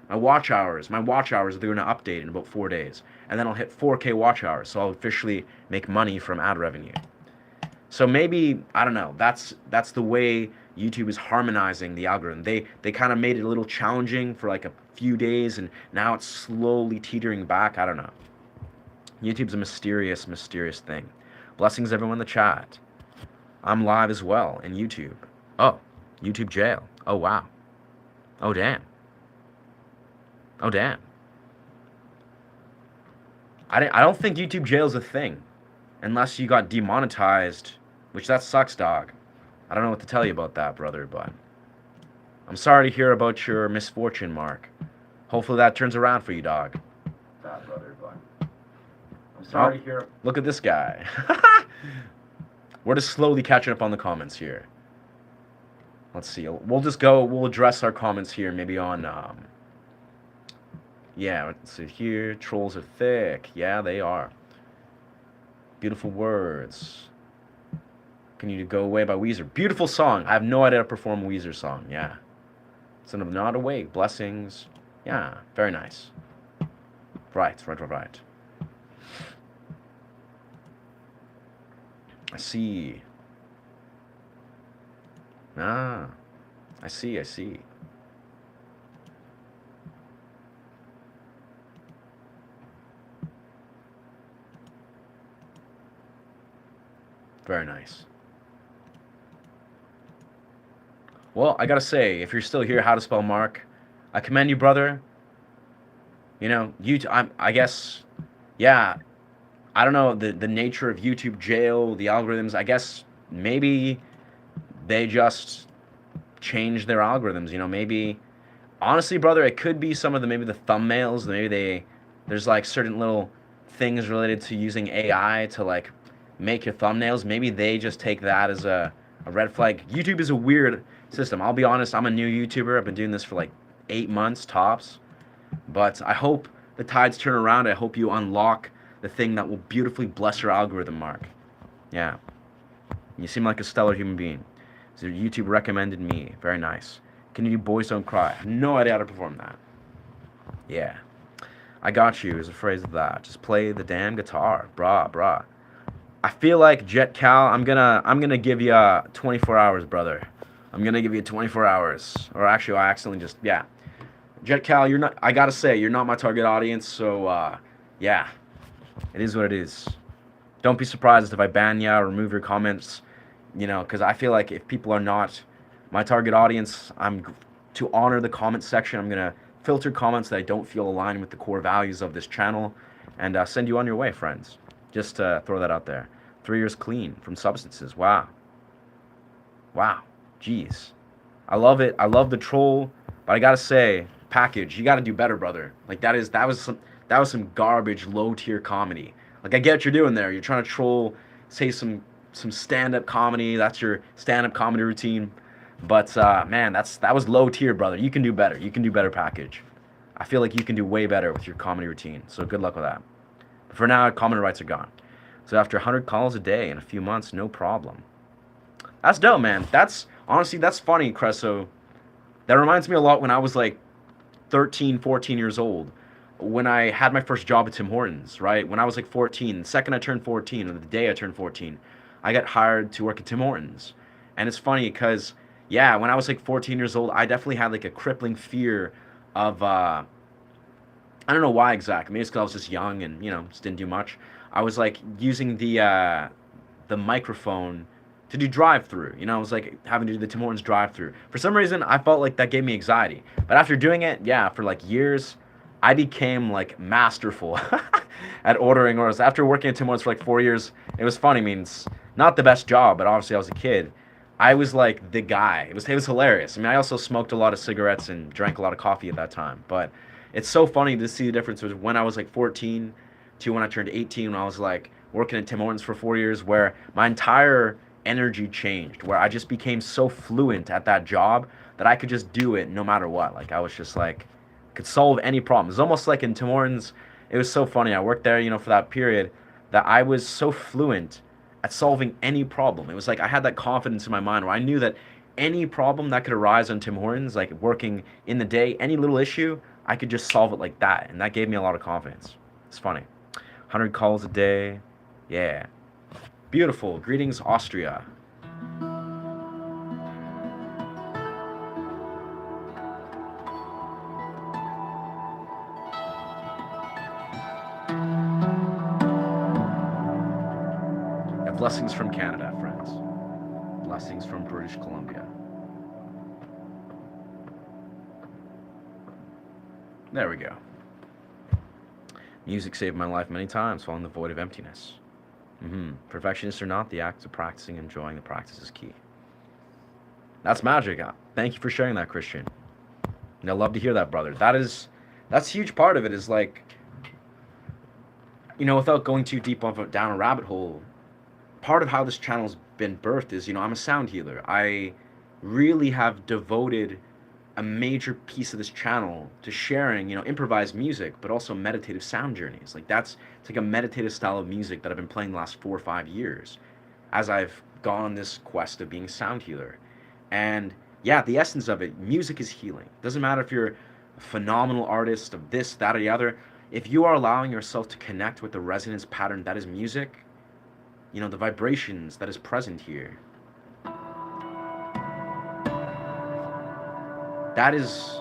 My watch hours, they're gonna update in about 4 days, and then I'll hit 4K watch hours, so I'll officially make money from ad revenue. So maybe, I don't know, that's the way YouTube is harmonizing the algorithm. They kind of made it a little challenging for like a few days, and now it's slowly teetering back. I don't know. YouTube's a mysterious, mysterious thing. Blessings everyone in the chat. I'm live as well in YouTube. Oh, YouTube jail. Oh wow. Oh damn. Oh damn. I don't think YouTube jail's a thing, unless you got demonetized, which that sucks, dog. I don't know what to tell you about that, brother, but I'm sorry to hear about your misfortune, Mark. Hopefully that turns around for you, dog. That, brother, but I'm sorry to hear. Look at this guy. We're just slowly catching up on the comments here. Let's see. We'll address our comments here, maybe on, yeah, let's see here. Trolls are thick. Yeah, they are. Beautiful words. Can You Go Away by Weezer. Beautiful song. I have no idea how to perform a Weezer song. Yeah. Son of Not Awake. Blessings. Yeah, very nice. Right. I see. Ah. I see. Very nice. Well, I gotta say, if you're still here, how to spell Mark, I commend you, brother. I guess, yeah, I don't know the nature of YouTube jail, the algorithms. I guess maybe they just change their algorithms. Maybe honestly, brother, it could be some of the maybe the thumbnails. Maybe there's like certain little things related to using AI to like make your thumbnails. Maybe they just take that as a red flag. YouTube is a weird system. I'll be honest. I'm a new YouTuber. I've been doing this for like 8 months tops. But I hope the tides turn around. I hope you unlock the thing that will beautifully bless your algorithm, Mark. Yeah. You seem like a stellar human being. So YouTube recommended me. Very nice. Can you do Boys Don't Cry? I have no idea how to perform that. Yeah. I got you is a phrase of that. Just play the damn guitar. Brah, brah. I feel like Jet Cal, I'm gonna give you 24 hours, brother. I'm gonna give you 24 hours. Or actually I accidentally just yeah. Jet Cal, you're not I gotta say, you're not my target audience, so yeah. It is what it is. Don't be surprised if I ban you or remove your comments, because I feel like if people are not my target audience, to honor the comment section. I'm gonna filter comments that I don't feel align with the core values of this channel, and send you on your way, friends. Just throw that out there. 3 years clean from substances. Wow. Wow. Jeez. I love it. I love the troll, but I gotta say, package, you gotta do better, brother. Like that was some garbage low tier comedy. Like I get what you're doing there. You're trying to troll, say some stand up comedy. That's your stand up comedy routine. But man, that was low tier, brother. You can do better. You can do better, package. I feel like you can do way better with your comedy routine. So good luck with that. But for now, comedy rights are gone. So after 100 calls a day in a few months, no problem. That's dope, man. That's honestly that's funny, Cresso. That reminds me a lot when I was like 13, 14 years old. When I had my first job at Tim Hortons, right? When I was like 14, the second I turned 14, or the day I turned 14, I got hired to work at Tim Hortons. And it's funny because, yeah, when I was like 14 years old, I definitely had like a crippling fear of, I don't know why exactly. Maybe it's because I was just young and, just didn't do much. I was like using the microphone to do drive-through. I was like having to do the Tim Hortons drive-through. For some reason, I felt like that gave me anxiety. But after doing it, yeah, for like years, I became like masterful at ordering orders. After working at Tim Hortons for like 4 years, it was funny. I mean, it's not the best job, but obviously I was a kid. I was like the guy. It was hilarious. I mean, I also smoked a lot of cigarettes and drank a lot of coffee at that time. But it's so funny to see the difference when I was like 14 to when I turned 18, when I was like working at Tim Hortons for 4 years, where my entire energy changed, where I just became so fluent at that job that I could just do it no matter what. Like I was just like could solve any problem. It's almost like in Tim Hortons, it was so funny. I worked there, for that period that I was so fluent at solving any problem. It was like I had that confidence in my mind where I knew that any problem that could arise on Tim Hortons, like working in the day, any little issue, I could just solve it like that. And that gave me a lot of confidence. It's funny. 100 calls a day. Yeah. Beautiful. Greetings, Austria. Yeah, blessings from Canada, friends. Blessings from British Columbia. There we go. Music saved my life many times, filling the void of emptiness. Perfectionist or not, the act of practicing and enjoying the practice is key. That's magic. Thank you for sharing that, Christian. And I love to hear that, brother. That's a huge part of it is like, without going too deep down a rabbit hole, part of how this channel's been birthed is, I'm a sound healer. I really have devoted a major piece of this channel to sharing, improvised music, but also meditative sound journeys. It's like a meditative style of music that I've been playing the last 4 or 5 years as I've gone on this quest of being a sound healer. And yeah, the essence of it, music is healing. Doesn't matter if you're a phenomenal artist of this, that, or the other. If you are allowing yourself to connect with the resonance pattern that is music, the vibrations that is present here, that is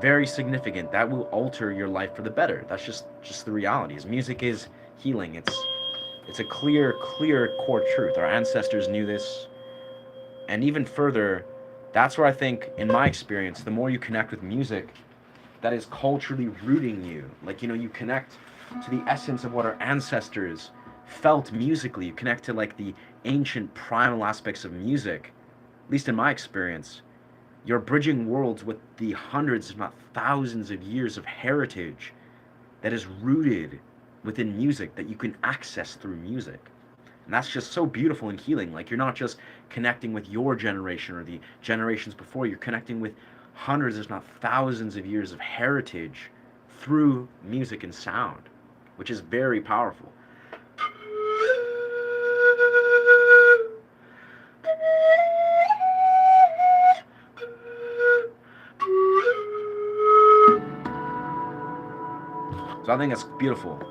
very significant. That will alter your life for the better. That's just the reality. Music is healing. It's a clear core truth. Our ancestors knew this. And even further, that's where I think, in my experience, the more you connect with music that is culturally rooting you, like, you connect to the essence of what our ancestors felt musically, you connect to like the ancient primal aspects of music, at least in my experience, you're bridging worlds with the hundreds, if not thousands, of years of heritage that is rooted within music that you can access through music. And that's just so beautiful and healing. Like, you're not just connecting with your generation or the generations before, you're connecting with hundreds, if not thousands, of years of heritage through music and sound, which is very powerful. So I think that's beautiful.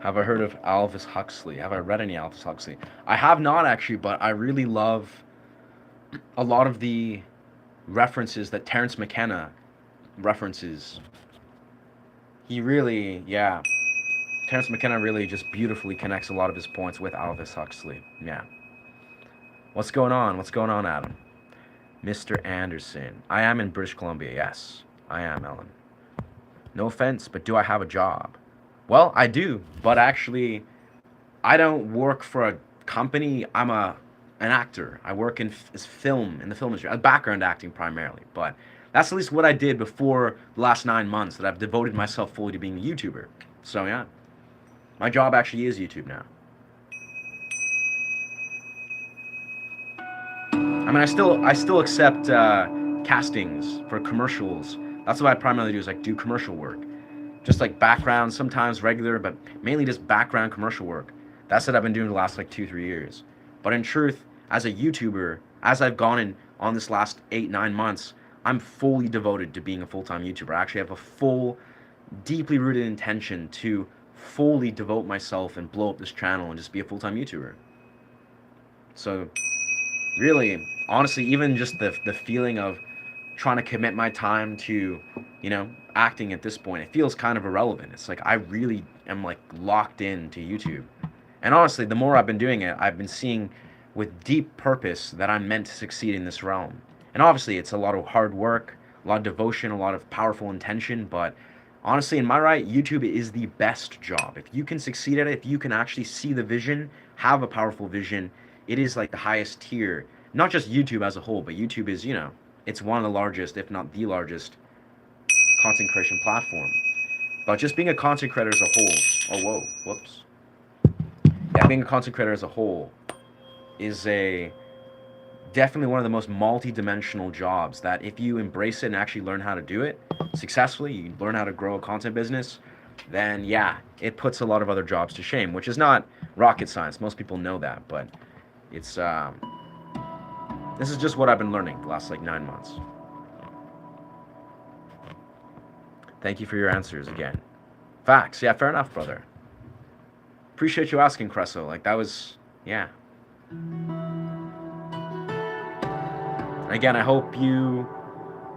Have I heard of Aldous Huxley? Have I read any Aldous Huxley? I have not actually, but I really love a lot of the references that Terence McKenna references. He really, yeah. Terence McKenna really just beautifully connects a lot of his points with Aldous Huxley. Yeah. What's going on? What's going on, Adam? Mr. Anderson. I am in British Columbia, yes. I am, Ellen. No offense, but do I have a job? Well, I do, but actually, I don't work for a company. I'm an actor. I work in film, in the film industry, background acting primarily. But that's at least what I did before the last 9 months that I've devoted myself fully to being a YouTuber. So yeah, my job actually is YouTube now. I mean, I still accept castings for commercials. That's what I primarily do is like do commercial work, just like background, sometimes regular, but mainly just background commercial work. That's what I've been doing the last like 2 3 years. But in truth, as a YouTuber, as I've gone in on this last 8 9 months, I'm fully devoted to being a full time YouTuber. I actually have a full, deeply rooted intention to fully devote myself and blow up this channel and just be a full time YouTuber. So really, honestly, even just the feeling of trying to commit my time to, acting at this point, it feels kind of irrelevant. It's like I really am like locked into YouTube. And honestly, the more I've been doing it, I've been seeing with deep purpose that I'm meant to succeed in this realm. And obviously, it's a lot of hard work, a lot of devotion, a lot of powerful intention, but honestly, in my right, YouTube is the best job. If you can succeed at it, if you can actually see the vision, have a powerful vision, it is like the highest tier. Not just YouTube as a whole, but YouTube is, it's one of the largest, if not the largest, content creation platform. But just being a content creator as a whole, oh, whoa, whoops. Yeah, being a content creator as a whole is a definitely one of the most multi-dimensional jobs that if you embrace it and actually learn how to do it successfully, you learn how to grow a content business, then yeah, it puts a lot of other jobs to shame, which is not rocket science. Most people know that, but it's this is just what I've been learning the last like 9 months. Thank you for your answers again. Facts, yeah, fair enough, brother. Appreciate you asking, Cresso. Like that was, yeah. Again, I hope you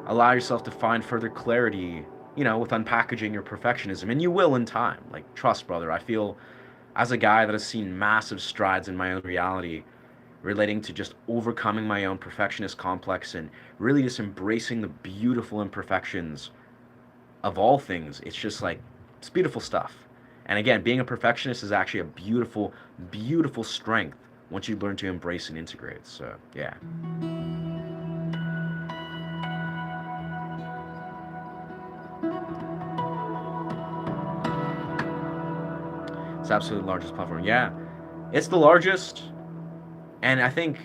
allow yourself to find further clarity, with unpackaging your perfectionism. And you will in time. Like, trust, brother. I feel, as a guy that has seen massive strides in my own reality relating to just overcoming my own perfectionist complex and really just embracing the beautiful imperfections of all things, it's just like, it's beautiful stuff. And again, being a perfectionist is actually a beautiful, beautiful strength once you learn to embrace and integrate. So, yeah. It's absolutely the largest platform. Yeah, it's the largest, and I think,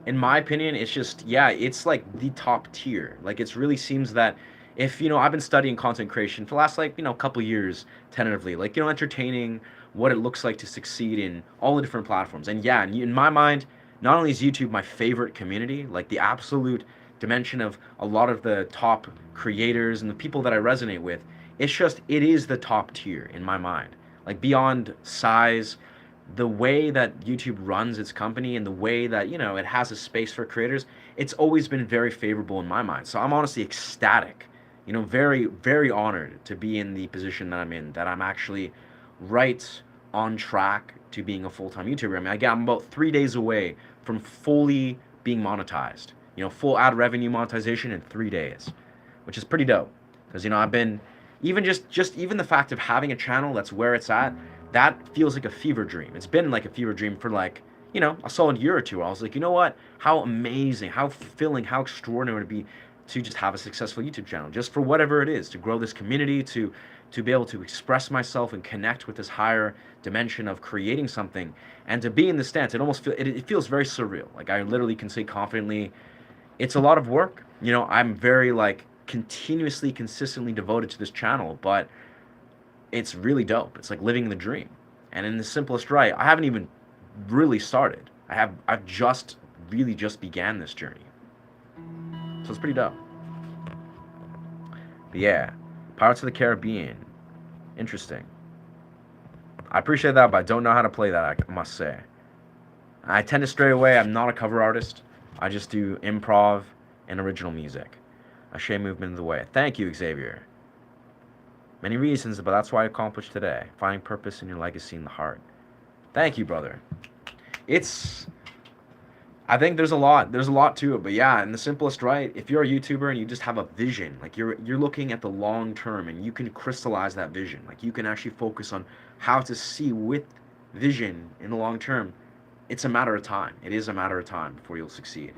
in my opinion, it's just, yeah, it's like the top tier. Like it really seems that, if I've been studying content creation for the last, like, couple years tentatively, like, entertaining what it looks like to succeed in all the different platforms. And yeah, in my mind, not only is YouTube my favorite community, like the absolute dimension of a lot of the top creators and the people that I resonate with, it's just, it is the top tier in my mind. Like beyond size, the way that YouTube runs its company and the way that, it has a space for creators, it's always been very favorable in my mind. So I'm honestly ecstatic, very, very honored to be in the position that I'm in, that I'm actually right on track to being a full-time YouTuber. I mean, again, I'm about 3 days away from fully being monetized. Full ad revenue monetization in 3 days, which is pretty dope. Because I've been, even just even the fact of having a channel that's where it's at, that feels like a fever dream. It's been like a fever dream for, like, a solid year or two. I was like, you know what? How amazing, how fulfilling, how extraordinary it would be to just have a successful YouTube channel, just for whatever it is, to grow this community, to be able to express myself and connect with this higher dimension of creating something, and to be in the stance. It feels very surreal. Like I literally can say confidently, it's a lot of work. I'm very, like, continuously, consistently devoted to this channel, but it's really dope. It's like living the dream. And in the simplest right, I haven't even really started. I've just really just began this journey. So it's pretty dope. But yeah, Pirates of the Caribbean. Interesting. I appreciate that, but I don't know how to play that, I must say. I tend to stray away. I'm not a cover artist. I just do improv and original music. A shame movement of the way. Thank you, Xavier. Many reasons, but that's why I accomplished today. Finding purpose in your legacy in the heart. Thank you, brother. It's, I think there's a lot to it, but yeah, in the simplest right, if you're a YouTuber and you just have a vision, like you're looking at the long term and you can crystallize that vision, like you can actually focus on how to see with vision in the long term, it's a matter of time. It is a matter of time before you'll succeed.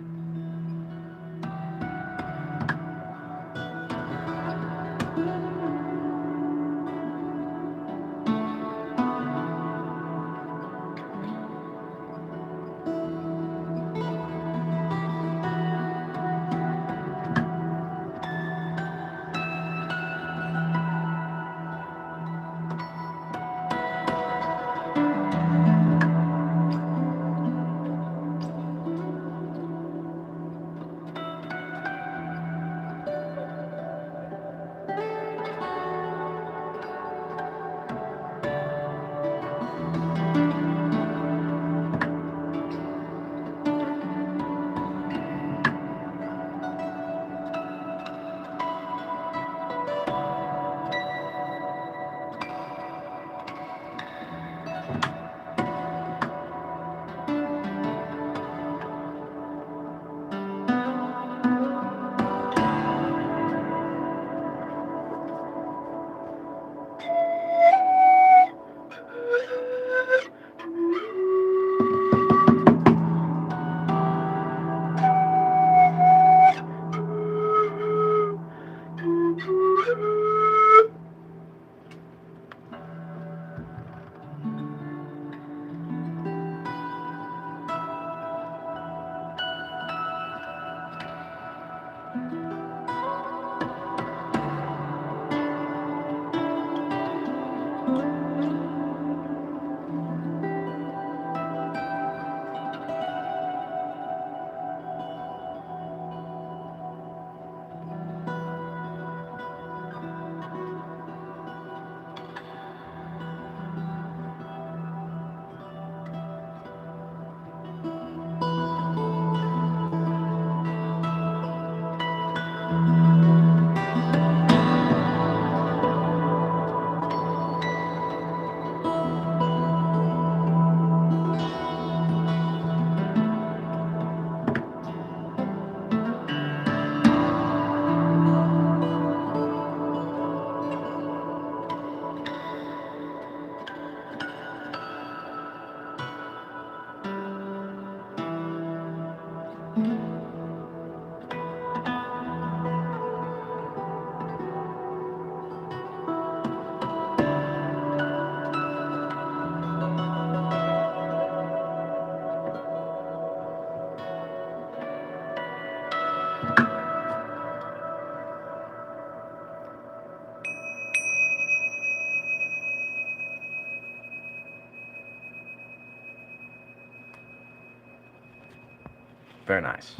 Very nice.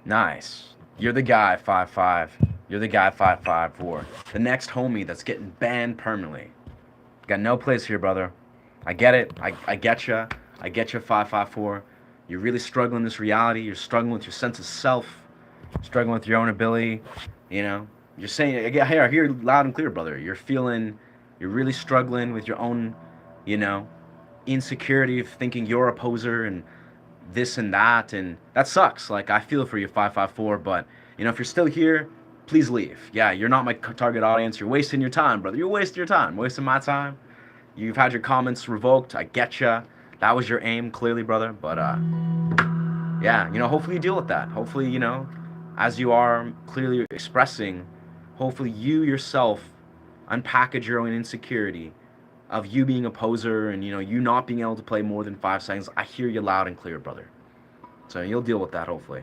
Nice. You're the guy, 5'5". You're the guy, 5'5" the next homie that's getting banned permanently. Got no place here, brother. I get it. I get you. I get you, 5'4". You're really struggling with this reality. You're struggling with your sense of self. Struggling with your own ability. You know, you're saying, hey, I hear you loud and clear, brother. You're really struggling with your own, you know, insecurity of thinking you're a poser and this and that, and that sucks. Like, I feel for you, 554, but if you're still here, please leave. Yeah, you're not my target audience. You're wasting your time, brother. You're wasting your time, wasting my time. You've had your comments revoked. I get ya. That was your aim, clearly, brother. But yeah, hopefully you deal with that. Hopefully, as you are clearly expressing, hopefully you yourself unpackage your own insecurity of you being a poser and you not being able to play more than 5 seconds. I hear you loud and clear, brother. So you'll deal with that, hopefully.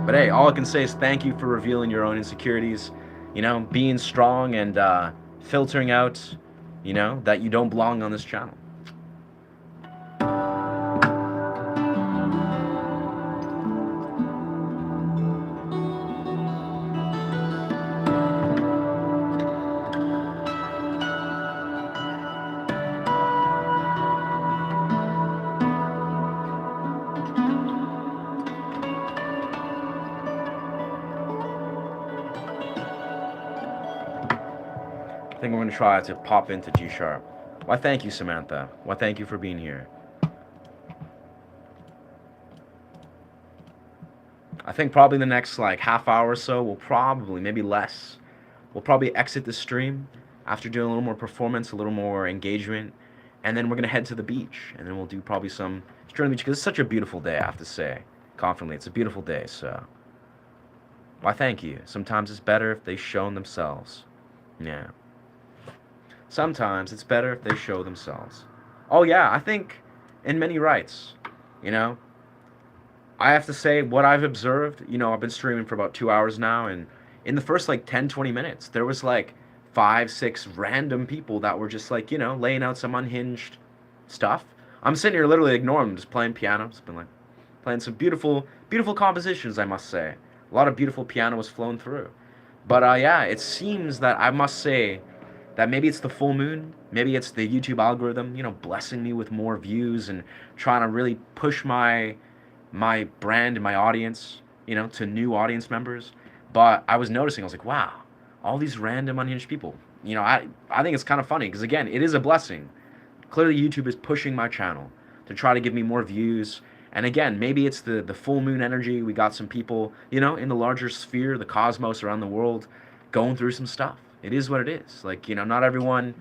But hey, all I can say is thank you for revealing your own insecurities, being strong and filtering out, that you don't belong on this channel. I think we're going to try to pop into G sharp. Why, thank you, Samantha. Why, thank you for being here. I think probably the next half hour or so, we'll probably, maybe less, we'll probably exit the stream after doing a little more performance, a little more engagement, and then we're going to head to the beach, and then we'll do probably some straight on the beach, because it's such a beautiful day, I have to say, confidently. It's a beautiful day, so why, thank you. Sometimes it's better if they show themselves. Yeah. Sometimes it's better if they show themselves. Oh yeah, I think in many rights, I have to say what I've observed, I've been streaming for about 2 hours now, and in the first 10, 20 minutes, there was 5, 6 random people that were just laying out some unhinged stuff. I'm sitting here literally ignoring them, just playing piano, just been playing some beautiful, beautiful compositions, I must say. A lot of beautiful piano was flowing through. But yeah, it seems that I must say that maybe it's the full moon, maybe it's the YouTube algorithm, blessing me with more views and trying to really push my brand and my audience, to new audience members. But I was noticing, I was like, wow, all these random unhinged people. I think it's kind of funny because, again, it is a blessing. Clearly, YouTube is pushing my channel to try to give me more views. And again, maybe it's the full moon energy. We got some people, in the larger sphere, the cosmos around the world, going through some stuff. It is what it is. Not everyone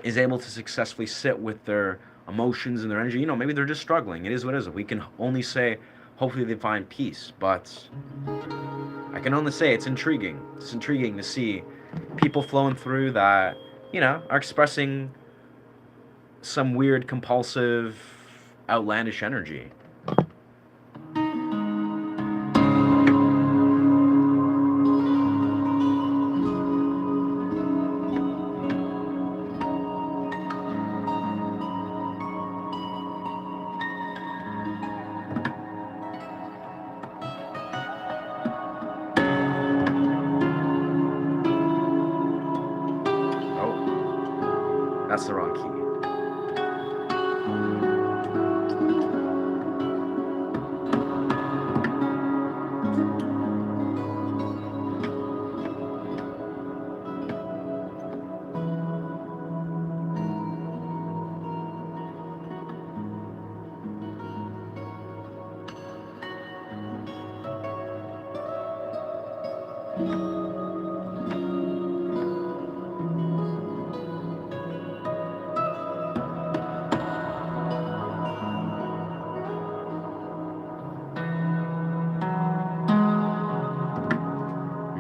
is able to successfully sit with their emotions and their energy. Maybe they're just struggling. It is what it is. We can only say, hopefully they find peace. But I can only say it's intriguing. It's intriguing to see people flowing through that, are expressing some weird, compulsive, outlandish energy. Oh, that's the wrong key.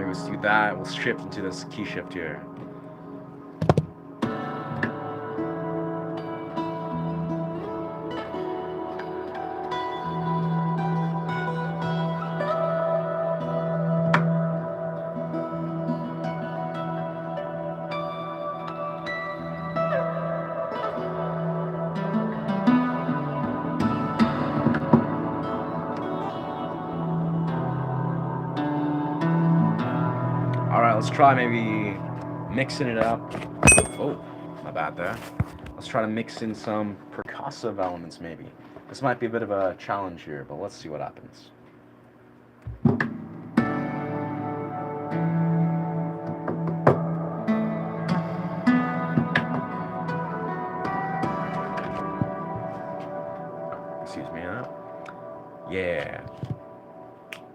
Let's do that. We'll shift into this key shift here. try maybe mixing it up. Oh, my bad there. Let's try to mix in some percussive elements maybe. This might be a bit of a challenge here, but let's see what happens. Excuse me, huh? Yeah.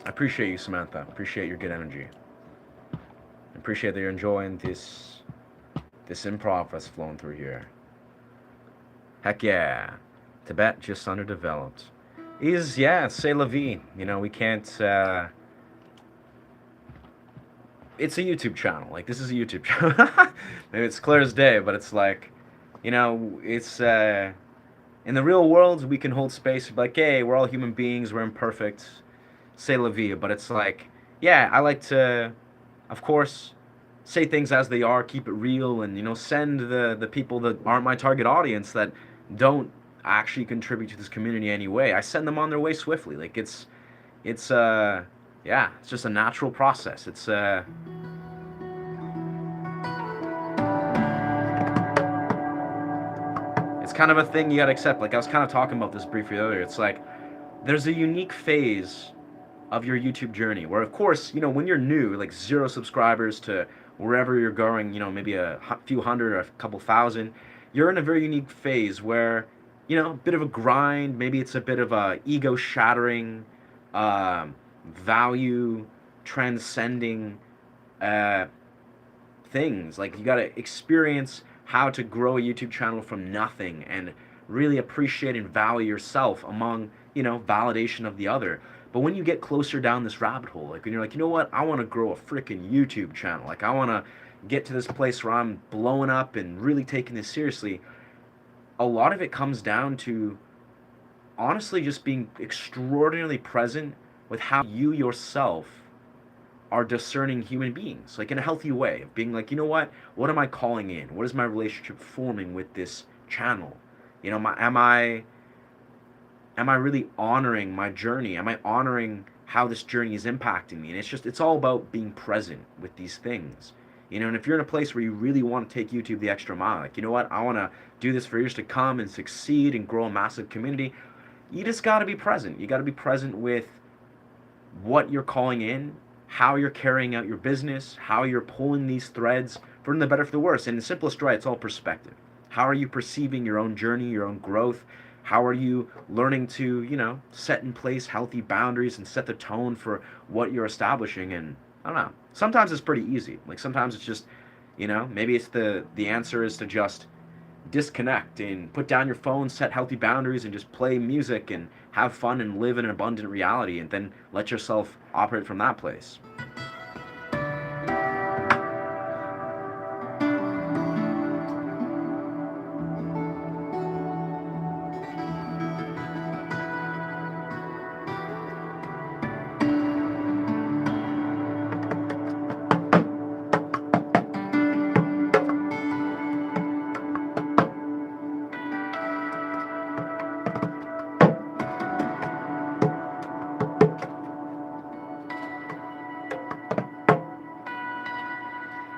I appreciate you, Samantha. Appreciate your good energy. Appreciate that you're enjoying this improv that's flowing through here. Heck yeah. Tibet just underdeveloped. C'est la vie. You know, we can't it's a YouTube channel. Like, this is a YouTube channel. Maybe it's clear as day, but it's like, you know, it's in the real world we can hold space, like, hey, we're all human beings, we're imperfect, c'est la vie. But it's like, yeah, I like to, of course, say things as they are, keep it real, and, you know, send the people that aren't my target audience, that don't actually contribute to this community anyway, I send them on their way swiftly. Like, it's yeah, it's just a natural process. It's kind of a thing you gotta accept. Like, I was kind of talking about this briefly earlier. It's like there's a unique phase of your YouTube journey where, of course, you know, when you're new, like 0 subscribers to wherever you're going, you know, maybe a few hundred or a couple thousand, you're in a very unique phase where, you know, a bit of a grind, maybe it's a bit of a ego shattering, value transcending uh, things. Like, you got to experience how to grow a YouTube channel from nothing and really appreciate and value yourself among, you know, validation of the other. But when you get closer down this rabbit hole, like when you're like, you know what, I want to grow a freaking YouTube channel. Like, I want to get to this place where I'm blowing up and really taking this seriously. A lot of it comes down to honestly just being extraordinarily present with how you yourself are discerning human beings, like in a healthy way, of being like, you know what am I calling in? What is my relationship forming with this channel? You know, am I really honoring my journey? Am I honoring how this journey is impacting me? And it's all about being present with these things. You know, and if you're in a place where you really want to take YouTube the extra mile, like, you know what, I want to do this for years to come and succeed and grow a massive community, you just got to be present. You got to be present with what you're calling in, how you're carrying out your business, how you're pulling these threads for the better, for the worse. And in the simplest way, it's all perspective. How are you perceiving your own journey, your own growth? How are you learning to, you know, set in place healthy boundaries and set the tone for what you're establishing? And I don't know. Sometimes it's pretty easy. Like, sometimes it's just, you know, maybe it's the answer is to just disconnect and put down your phone, set healthy boundaries, and just play music and have fun and live in an abundant reality, and then let yourself operate from that place.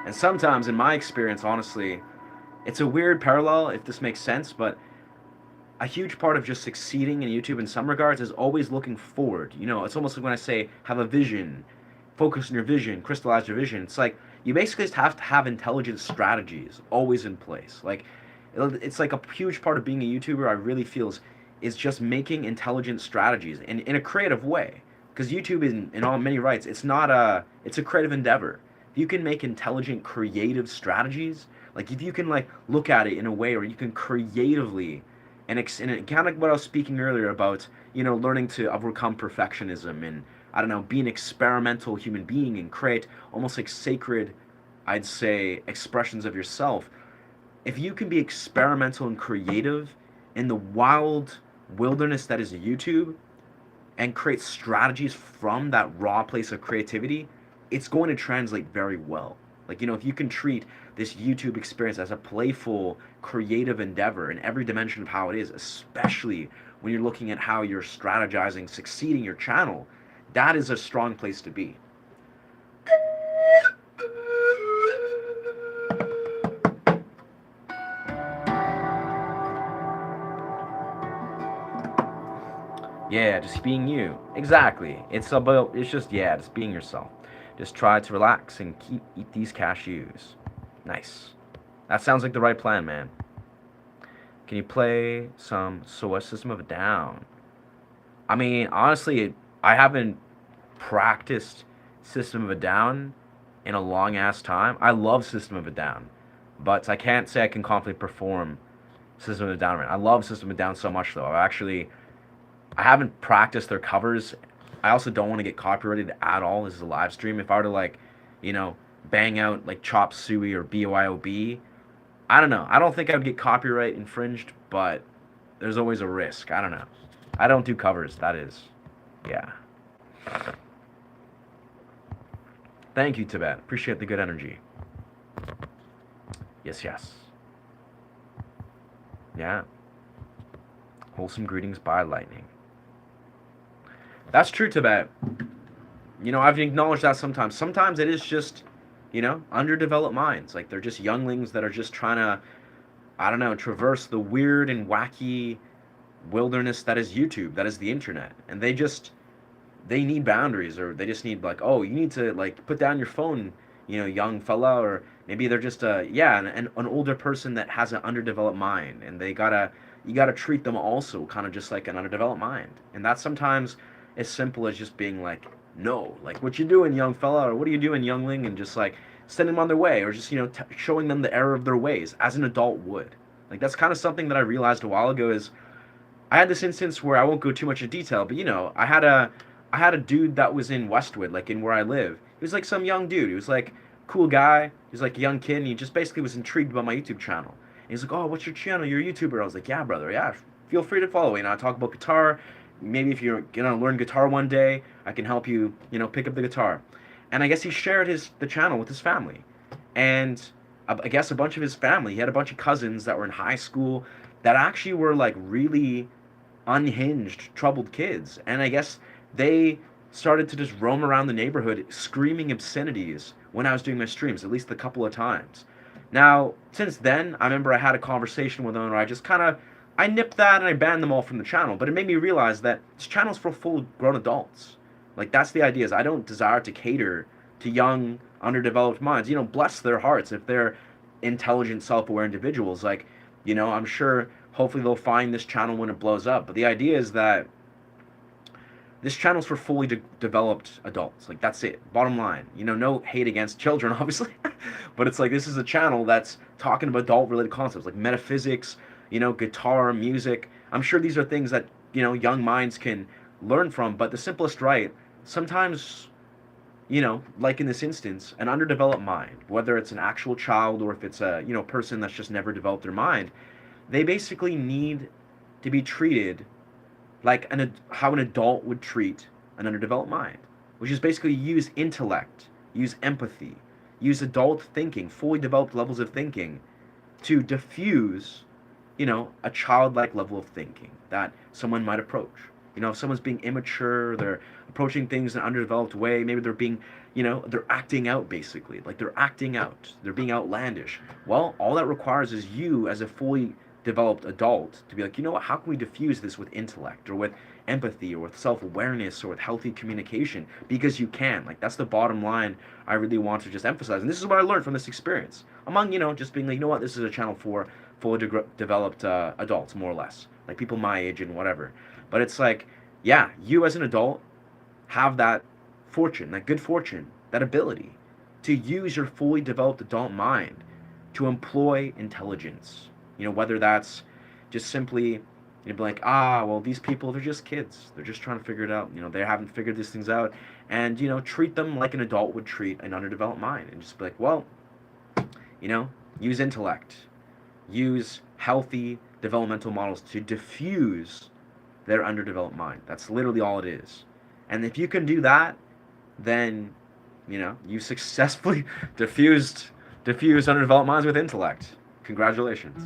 And sometimes, in my experience, honestly, it's a weird parallel if this makes sense, but a huge part of just succeeding in YouTube in some regards is always looking forward. You know, it's almost like when I say have a vision, focus on your vision, crystallize your vision. It's like you basically just have to have intelligent strategies always in place. Like, it's like a huge part of being a YouTuber, I really feel, is just making intelligent strategies in a creative way. Because YouTube, in all many rights, it's a creative endeavor. If you can make intelligent, creative strategies, like if you can like look at it in a way where you can creatively and kind of what I was speaking earlier about, you know, learning to overcome perfectionism and, I don't know, be an experimental human being and create almost like sacred, I'd say, expressions of yourself. If you can be experimental and creative in the wild wilderness that is YouTube and create strategies from that raw place of creativity, it's going to translate very well. Like, you know, if you can treat this YouTube experience as a playful, creative endeavor in every dimension of how it is, especially when you're looking at how you're strategizing, succeeding your channel, that is a strong place to be. Yeah, just being you. Exactly. It's just, yeah, just being yourself. Just try to relax and eat these cashews. Nice. That sounds like the right plan, man. Can you play some System of a Down? I mean, honestly, I haven't practiced System of a Down in a long ass time. I love System of a Down, but I can't say I can confidently perform System of a Down right. I love System of a Down so much though. I haven't practiced their covers. I also don't want to get copyrighted at all. This is a live stream. If I were to like, you know, bang out like Chop Suey or BYOB, I don't know. I don't think I would get copyright infringed, but there's always a risk. I don't know. I don't do covers. That is, yeah. Thank you, Tibet. Appreciate the good energy. Yes, yes. Yeah. Wholesome greetings by lightning. That's true, Tibet. I've acknowledged that sometimes. Sometimes it is just, underdeveloped minds. Like they're just younglings that are just trying to, I don't know, traverse the weird and wacky wilderness that is YouTube, that is the internet. And they need boundaries, or they just need like, oh, you need to like put down your phone, young fella. Or maybe they're just an older person that has an underdeveloped mind, and you gotta treat them also kind of just like an underdeveloped mind. And that's sometimes as simple as just being like, no, like what you doing, young fella, or what are you doing, youngling, and just like sending them on their way, or just showing them the error of their ways as an adult would. Like that's kind of something that I realized a while ago is I had this instance where I won't go too much in detail, but I had a dude that was in Westwood, like in where I live. He was like some young dude. He was like cool guy. He was like a young kid, and he just basically was intrigued by my YouTube channel. And he's like, "Oh, what's your channel? You're a YouTuber." I was like, "Yeah, brother. Yeah, feel free to follow me." And I talk about guitar. Maybe if you're gonna learn guitar one day, I can help you, pick up the guitar. And I guess he shared the channel with his family, and I guess a bunch of his family. He had a bunch of cousins that were in high school that actually were like really unhinged, troubled kids. And I guess they started to just roam around the neighborhood screaming obscenities when I was doing my streams, at least a couple of times. Now, since then, I remember I had a conversation with them where I nipped that and I banned them all from the channel. But it made me realize that this channel's for full grown adults. Like that's the idea. Is I don't desire to cater to young, underdeveloped minds. Bless their hearts if they're intelligent, self-aware individuals. Like, I'm sure hopefully they'll find this channel when it blows up. But the idea is that this channel's for fully developed adults. Like that's it. Bottom line. No hate against children, obviously, but it's like this is a channel that's talking about adult-related concepts like metaphysics, guitar, music. I'm sure these are things that young minds can learn from. But the simplest right, sometimes, like in this instance, an underdeveloped mind, whether it's an actual child or if it's a person that's just never developed their mind, they basically need to be treated like how an adult would treat an underdeveloped mind, which is basically use intellect, use empathy, use adult thinking, fully developed levels of thinking to diffuse, a childlike level of thinking that someone might approach. If someone's being immature, they're approaching things in an underdeveloped way, maybe they're being, they're acting out basically. Like they're acting out, they're being outlandish. Well, all that requires is you as a fully developed adult to be like, what, how can we diffuse this with intellect or with empathy or with self-awareness or with healthy communication? Because you can. Like that's the bottom line I really want to just emphasize. And this is what I learned from this experience. Among, just being like, what, this is a channel for fully developed adults, more or less. Like people my age and whatever. But it's like, yeah, you as an adult have that fortune, that good fortune, that ability to use your fully developed adult mind to employ intelligence. Whether that's just simply, be like, well, these people, they're just kids. They're just trying to figure it out. They haven't figured these things out. And, treat them like an adult would treat an underdeveloped mind. And just be like, well, use intellect. Use healthy developmental models to diffuse their underdeveloped mind. That's literally all it is. And if you can do that, then, you successfully diffused underdeveloped minds with intellect. Congratulations.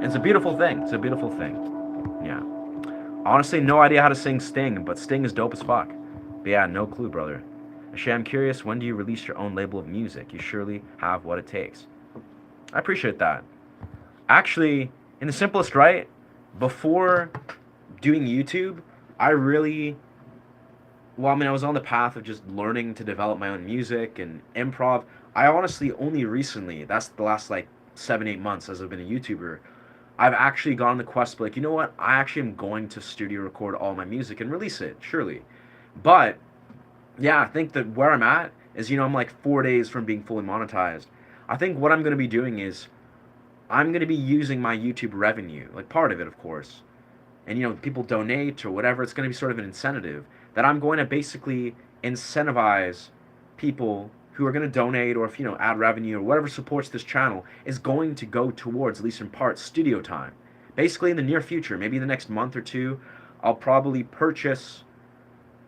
It's a beautiful thing. It's a beautiful thing. Yeah. Honestly, no idea how to sing Sting, but Sting is dope as fuck. But yeah, no clue, brother. Ashay, I'm curious, when do you release your own label of music? You surely have what it takes. I appreciate that. Actually, in the simplest right, before doing YouTube, I really, well, I mean, I was on the path of just learning to develop my own music and improv. I honestly only recently, that's the last like 7, 8 months as I've been a YouTuber, I've actually gone on the quest, like, you know what? I actually am going to studio record all my music and release it, surely. But yeah, I think that where I'm at is, I'm like 4 days from being fully monetized. I think what I'm going to be doing is I'm going to be using my YouTube revenue, like part of it, of course, and people donate or whatever. It's going to be sort of an incentive that I'm going to basically incentivize people who are going to donate, or if add revenue or whatever supports this channel is going to go towards, at least in part, studio time. Basically, in the near future, maybe in the next month or two, I'll probably purchase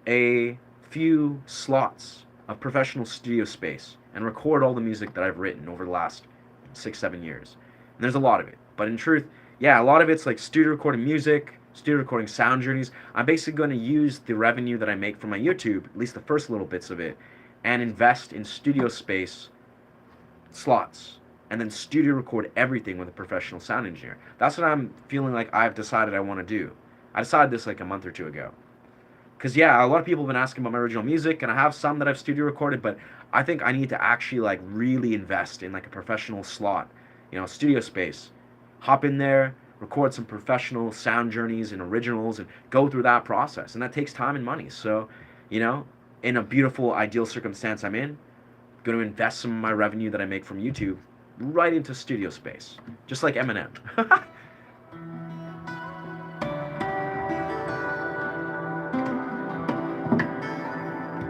a few slots of professional studio space and record all the music that I've written over the last 6, 7 years. And there's a lot of it. But in truth, yeah, a lot of it's like studio recording music, studio recording sound journeys. I'm basically going to use the revenue that I make from my YouTube, at least the first little bits of it, and invest in studio space slots and then studio record everything with a professional sound engineer. That's what I'm feeling like I've decided I want to do. I decided this like a month or two ago. Because yeah, a lot of people have been asking about my original music, and I have some that I've studio recorded, but I think I need to actually like really invest in like a professional slot, studio space. Hop in there, record some professional sound journeys and originals, and go through that process, and that takes time and money. So, you know, in a beautiful ideal circumstance I'm in, I'm going to invest some of my revenue that I make from YouTube right into studio space, just like Eminem.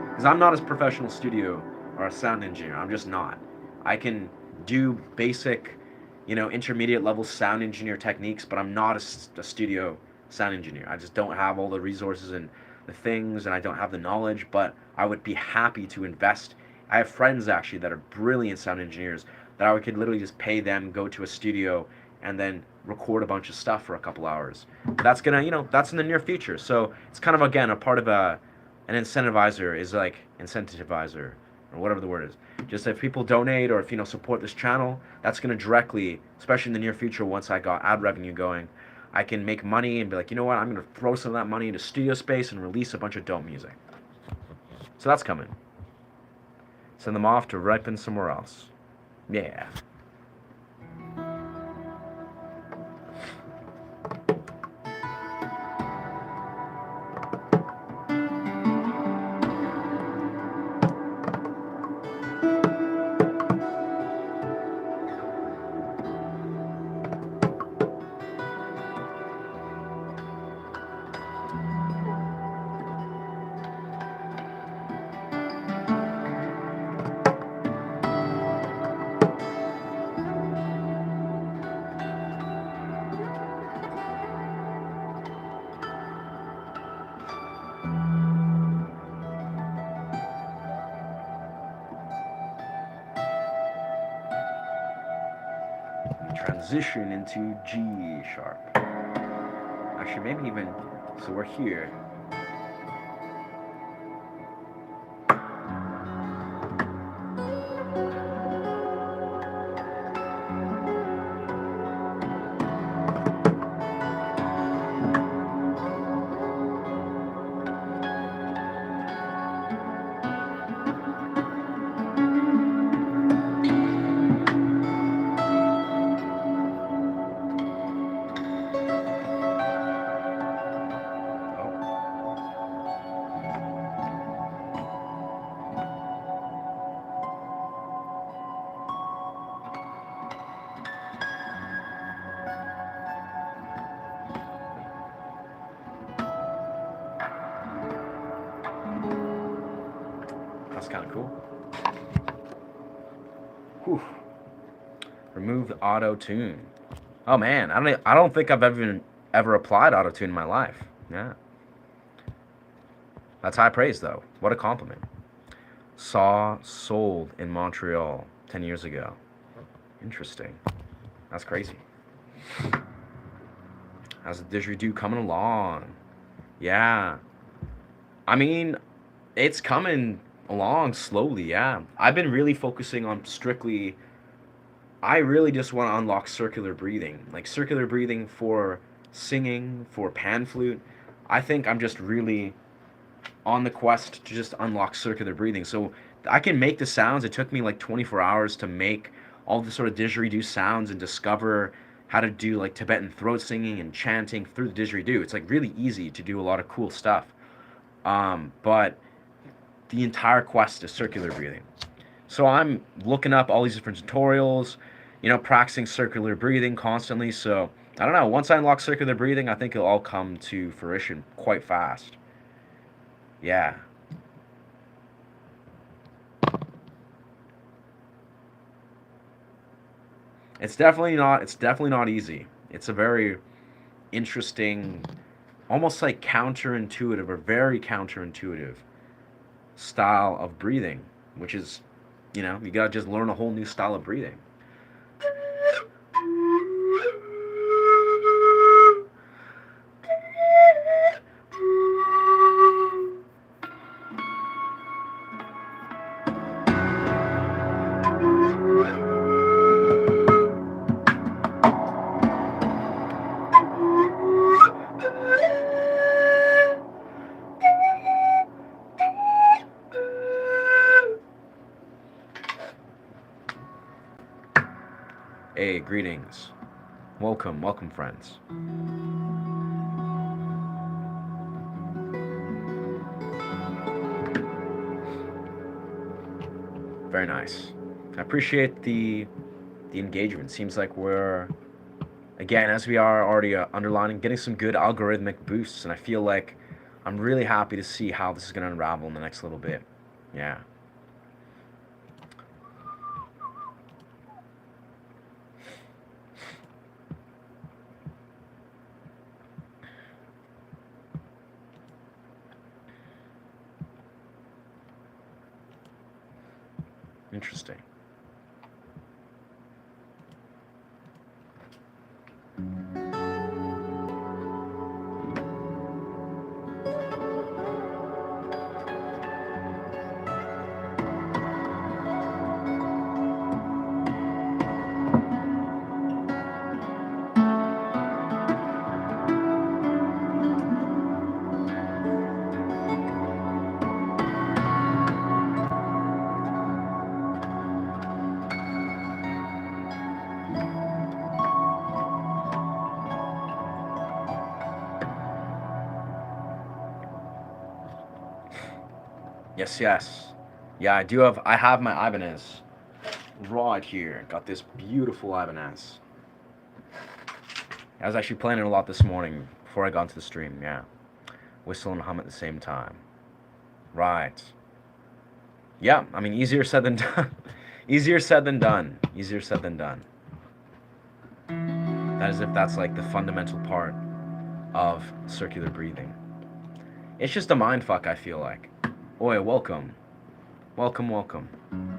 Because I'm not a professional studio or a sound engineer. I'm just not. I can do basic, intermediate level sound engineer techniques, but I'm not a studio sound engineer. I just don't have all the resources and the things, and I don't have the knowledge, but I would be happy to invest. I have friends actually that are brilliant sound engineers that I could literally just pay them, go to a studio, and then record a bunch of stuff for a couple hours. That's gonna, that's in the near future. So it's kind of, again, a part of an incentivizer is like incentivizer or whatever the word is. Just if people donate or if support this channel, that's going to directly, especially in the near future, once I got ad revenue going, I can make money and be like, you know what, I'm going to throw some of that money into studio space and release a bunch of dope music. So that's coming. Send them off to ripen somewhere else. Yeah. Transition into G sharp. Actually, maybe even, so we're here. Oh, that's kind of cool. Whew. Remove the auto tune. Oh man, I don't think I've ever applied auto tune in my life. Yeah, that's high praise though. What a compliment. Saw sold in Montreal 10 years ago. Interesting. That's crazy. How's the didgeridoo coming along? Yeah, I mean, it's coming along slowly. Yeah, I've been really focusing on strictly I really just want to unlock circular breathing, like circular breathing for singing, for pan flute. I think I'm just really on the quest to just unlock circular breathing. So I can make the sounds. It took me like 24 hours to make all the sort of didgeridoo sounds and discover how to do like Tibetan throat singing and chanting through the didgeridoo. It's like really easy to do a lot of cool stuff. But the entire quest is circular breathing. So I'm looking up all these different tutorials, practicing circular breathing constantly. So I don't know. Once I unlock circular breathing, I think it'll all come to fruition quite fast. Yeah. It's definitely not easy. It's a very interesting, almost like counterintuitive or very counterintuitive style of breathing, which is, you got to just learn a whole new style of breathing. Hey, greetings. Welcome, welcome, friends. Very nice. I appreciate the engagement. Seems like we're, again, as we are already underlining, getting some good algorithmic boosts, and I feel like I'm really happy to see how this is going to unravel in the next little bit. Yeah, interesting. Yes, yes. Yeah, I have my Ibanez right here. Got this beautiful Ibanez. I was actually playing it a lot this morning before I got into the stream. Yeah, whistle and hum at the same time. Right. Yeah, I mean, easier said than done. Easier said than done. Easier said than done. That is if that's like the fundamental part of circular breathing. It's just a mind fuck, I feel like. Oi, welcome. Welcome, welcome. Mm.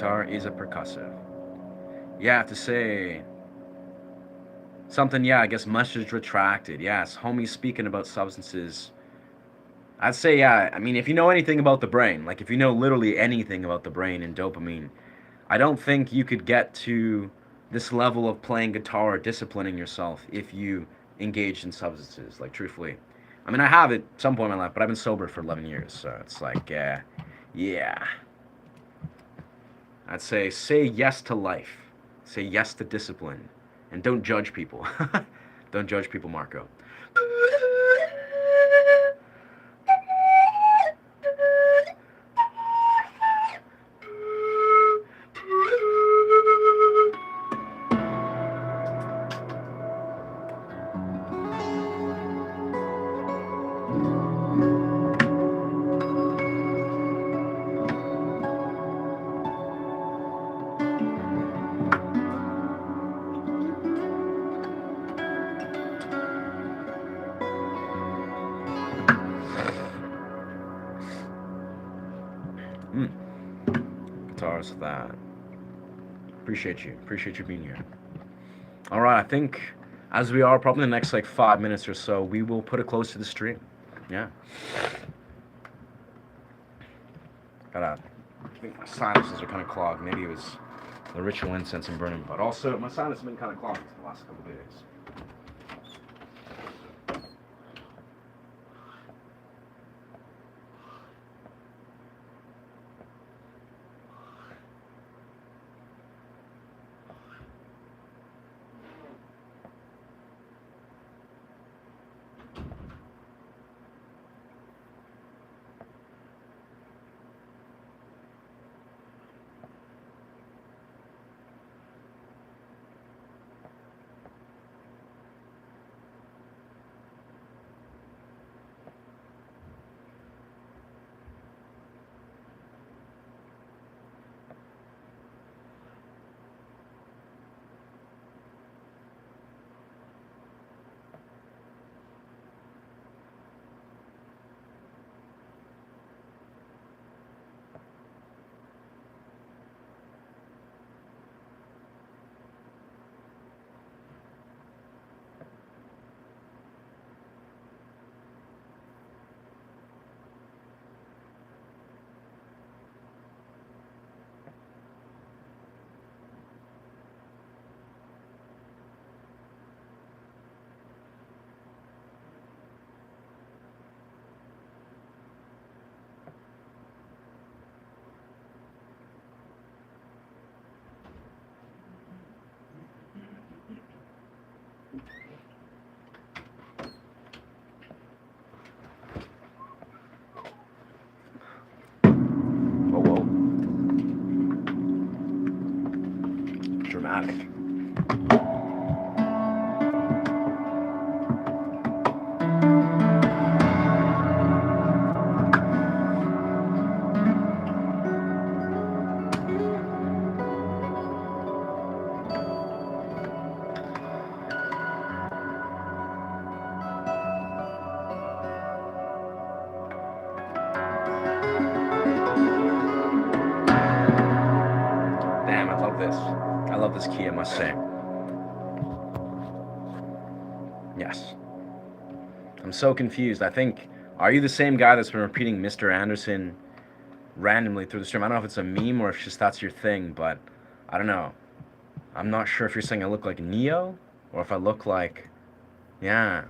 Guitar is a percussive. Yeah, I have to say something, yeah, I guess message retracted. Yes, homies speaking about substances. I'd say, yeah, I mean, if you know anything about the brain, like if you know literally anything about the brain and dopamine, I don't think you could get to this level of playing guitar or disciplining yourself if you engaged in substances. Like, truthfully, I mean, I have at some point in my life, but I've been sober for 11 years, so it's like, yeah. I'd say yes to life, say yes to discipline, and don't judge people. Don't judge people, Marco. guitars with that. Appreciate you. Appreciate you being here. All right, I think as we are probably in the next like 5 minutes or so, we will put it close to the stream. Yeah. Gotta. I think my sinuses are kind of clogged. Maybe it was the ritual incense and burning, but also my sinus has been kind of clogged the last couple of days. Whoa, whoa. Dramatic. Damn, I love this. I love this key, I must say. Yes. I'm so confused. I think, are you the same guy that's been repeating Mr. Anderson randomly through the stream? I don't know if it's a meme or if just that's your thing, but I don't know. I'm not sure if you're saying I look like Neo or if I look like, yeah.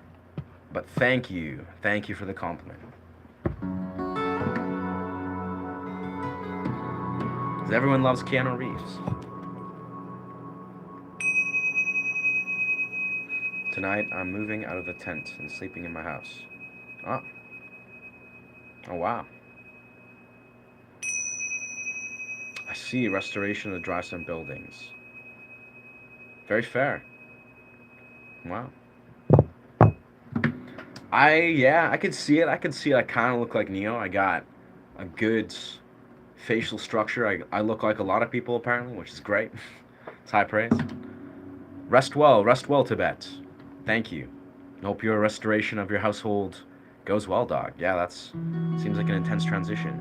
But thank you. Thank you for the compliment. Because everyone loves Keanu Reeves. Tonight, I'm moving out of the tent and sleeping in my house. Oh. Oh, wow. I see restoration of the dry stone buildings. Very fair. Wow. I could see it. I could see it. I kind of look like Neo. I got a good facial structure. I look like a lot of people, apparently, which is great. It's high praise. Rest well, Tibet. Thank you. Hope your restoration of your household goes well, dog. Yeah, that's seems like an intense transition.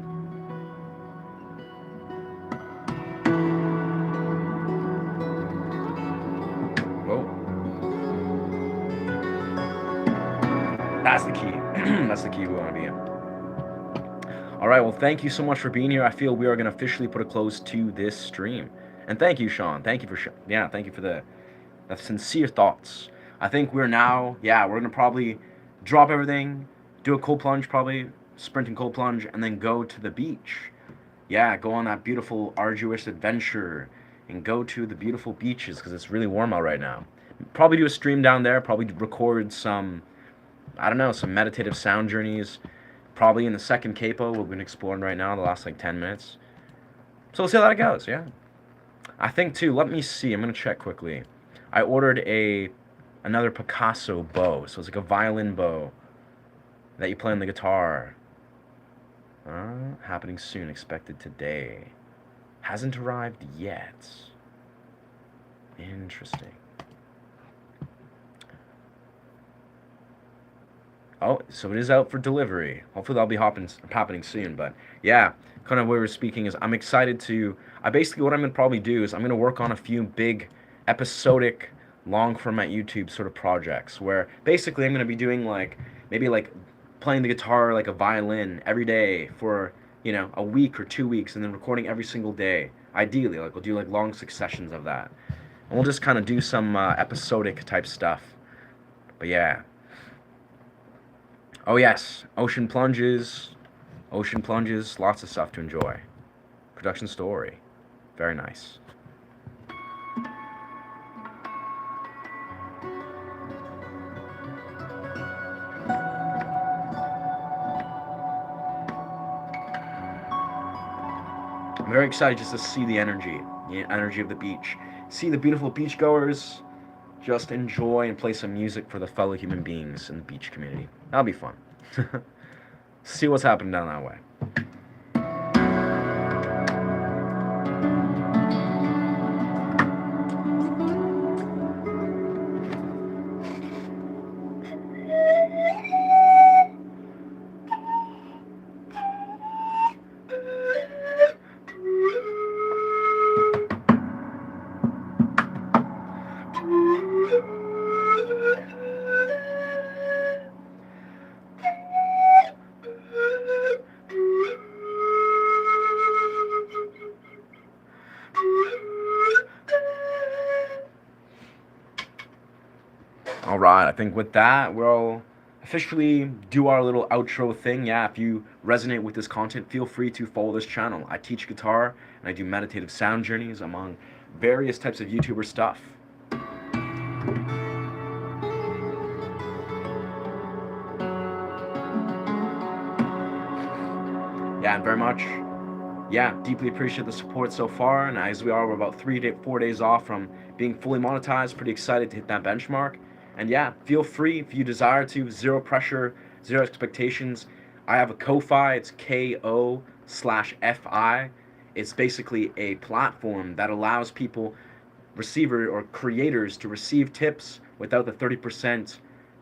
Whoa. That's the key. That's the key we want to be in. All right, well, thank you so much for being here. I feel we are going to officially put a close to this stream. And thank you, Sean. Thank you for thank you for the sincere thoughts. I think we're now, we're going to probably drop everything, do a cold plunge, probably sprinting cold plunge, and then go to the beach. Yeah, go on that beautiful, arduous adventure and go to the beautiful beaches because it's really warm out right now. Probably do a stream down there, probably record some, I don't know, some meditative sound journeys. Probably in the second capo we've been exploring right now, the last like 10 minutes. So we'll see how that goes, yeah. I think too, let me see, I'm going to check quickly. I ordered another Picasso bow, so it's like a violin bow that you play on the guitar. Happening soon, expected today. Hasn't arrived yet. Interesting. Oh, so it is out for delivery. Hopefully that'll be happening soon. But yeah, kind of where we're speaking is I'm excited to. I basically what I'm gonna probably do is I'm gonna work on a few big episodic long format YouTube sort of projects where basically I'm gonna be doing like maybe like playing the guitar like a violin every day for a week or 2 weeks and then recording every single day. Ideally, like we'll do like long successions of that, and we'll just kind of do some episodic type stuff. But yeah. Oh yes, ocean plunges, lots of stuff to enjoy. Production story, very nice. I'm very excited just to see the energy of the beach, see the beautiful beachgoers, just enjoy and play some music for the fellow human beings in the beach community. That'll be fun. See what's happening down that way. All right, I think with that, we'll officially do our little outro thing. Yeah, if you resonate with this content, feel free to follow this channel. I teach guitar and I do meditative sound journeys among various types of YouTuber stuff. Yeah, and very much. Yeah, deeply appreciate the support so far. And as we're about 4 days off from being fully monetized. Pretty excited to hit that benchmark. And yeah, feel free if you desire to. Zero pressure, zero expectations. I have a Ko-Fi. It's KO/FI. It's basically a platform that allows people, receiver or creators, to receive tips without the 30%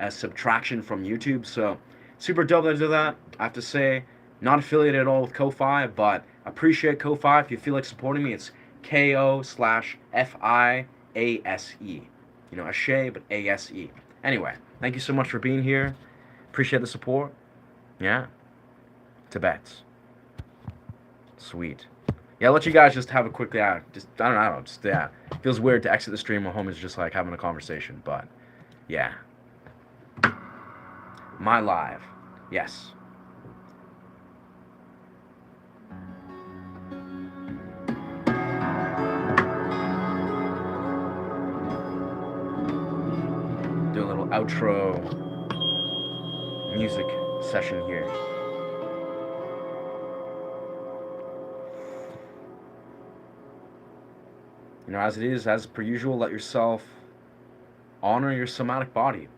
subtraction from YouTube. So super dope to do that. I have to say, not affiliated at all with Ko-Fi, but appreciate Ko-Fi. If you feel like supporting me, it's KO/FIASE. Ashe, but ASE. Anyway, thank you so much for being here. Appreciate the support. Yeah. Tibet. Sweet. Yeah, I'll let you guys just have a quick, I don't know, it feels weird to exit the stream while homies just like having a conversation, but yeah. My live. Yes. Do a little outro music session here. As it is, as per usual, let yourself honor your somatic body.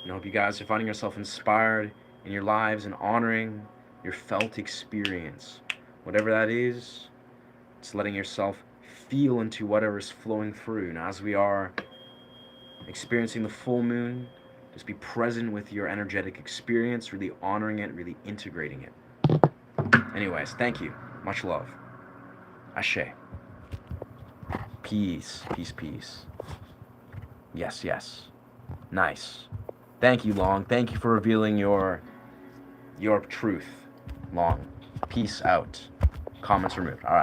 Hope you guys are finding yourself inspired in your lives and honoring your felt experience. Whatever that is, it's letting yourself feel into whatever is flowing through. Now, as we are experiencing the full moon, just be present with your energetic experience, really honoring it, really integrating it. Anyways, thank you. Much love. Ashe. Peace, peace, peace. Yes, yes. Nice. Thank you, Long. Thank you for revealing your truth, Long. Peace out. Comments removed. All right.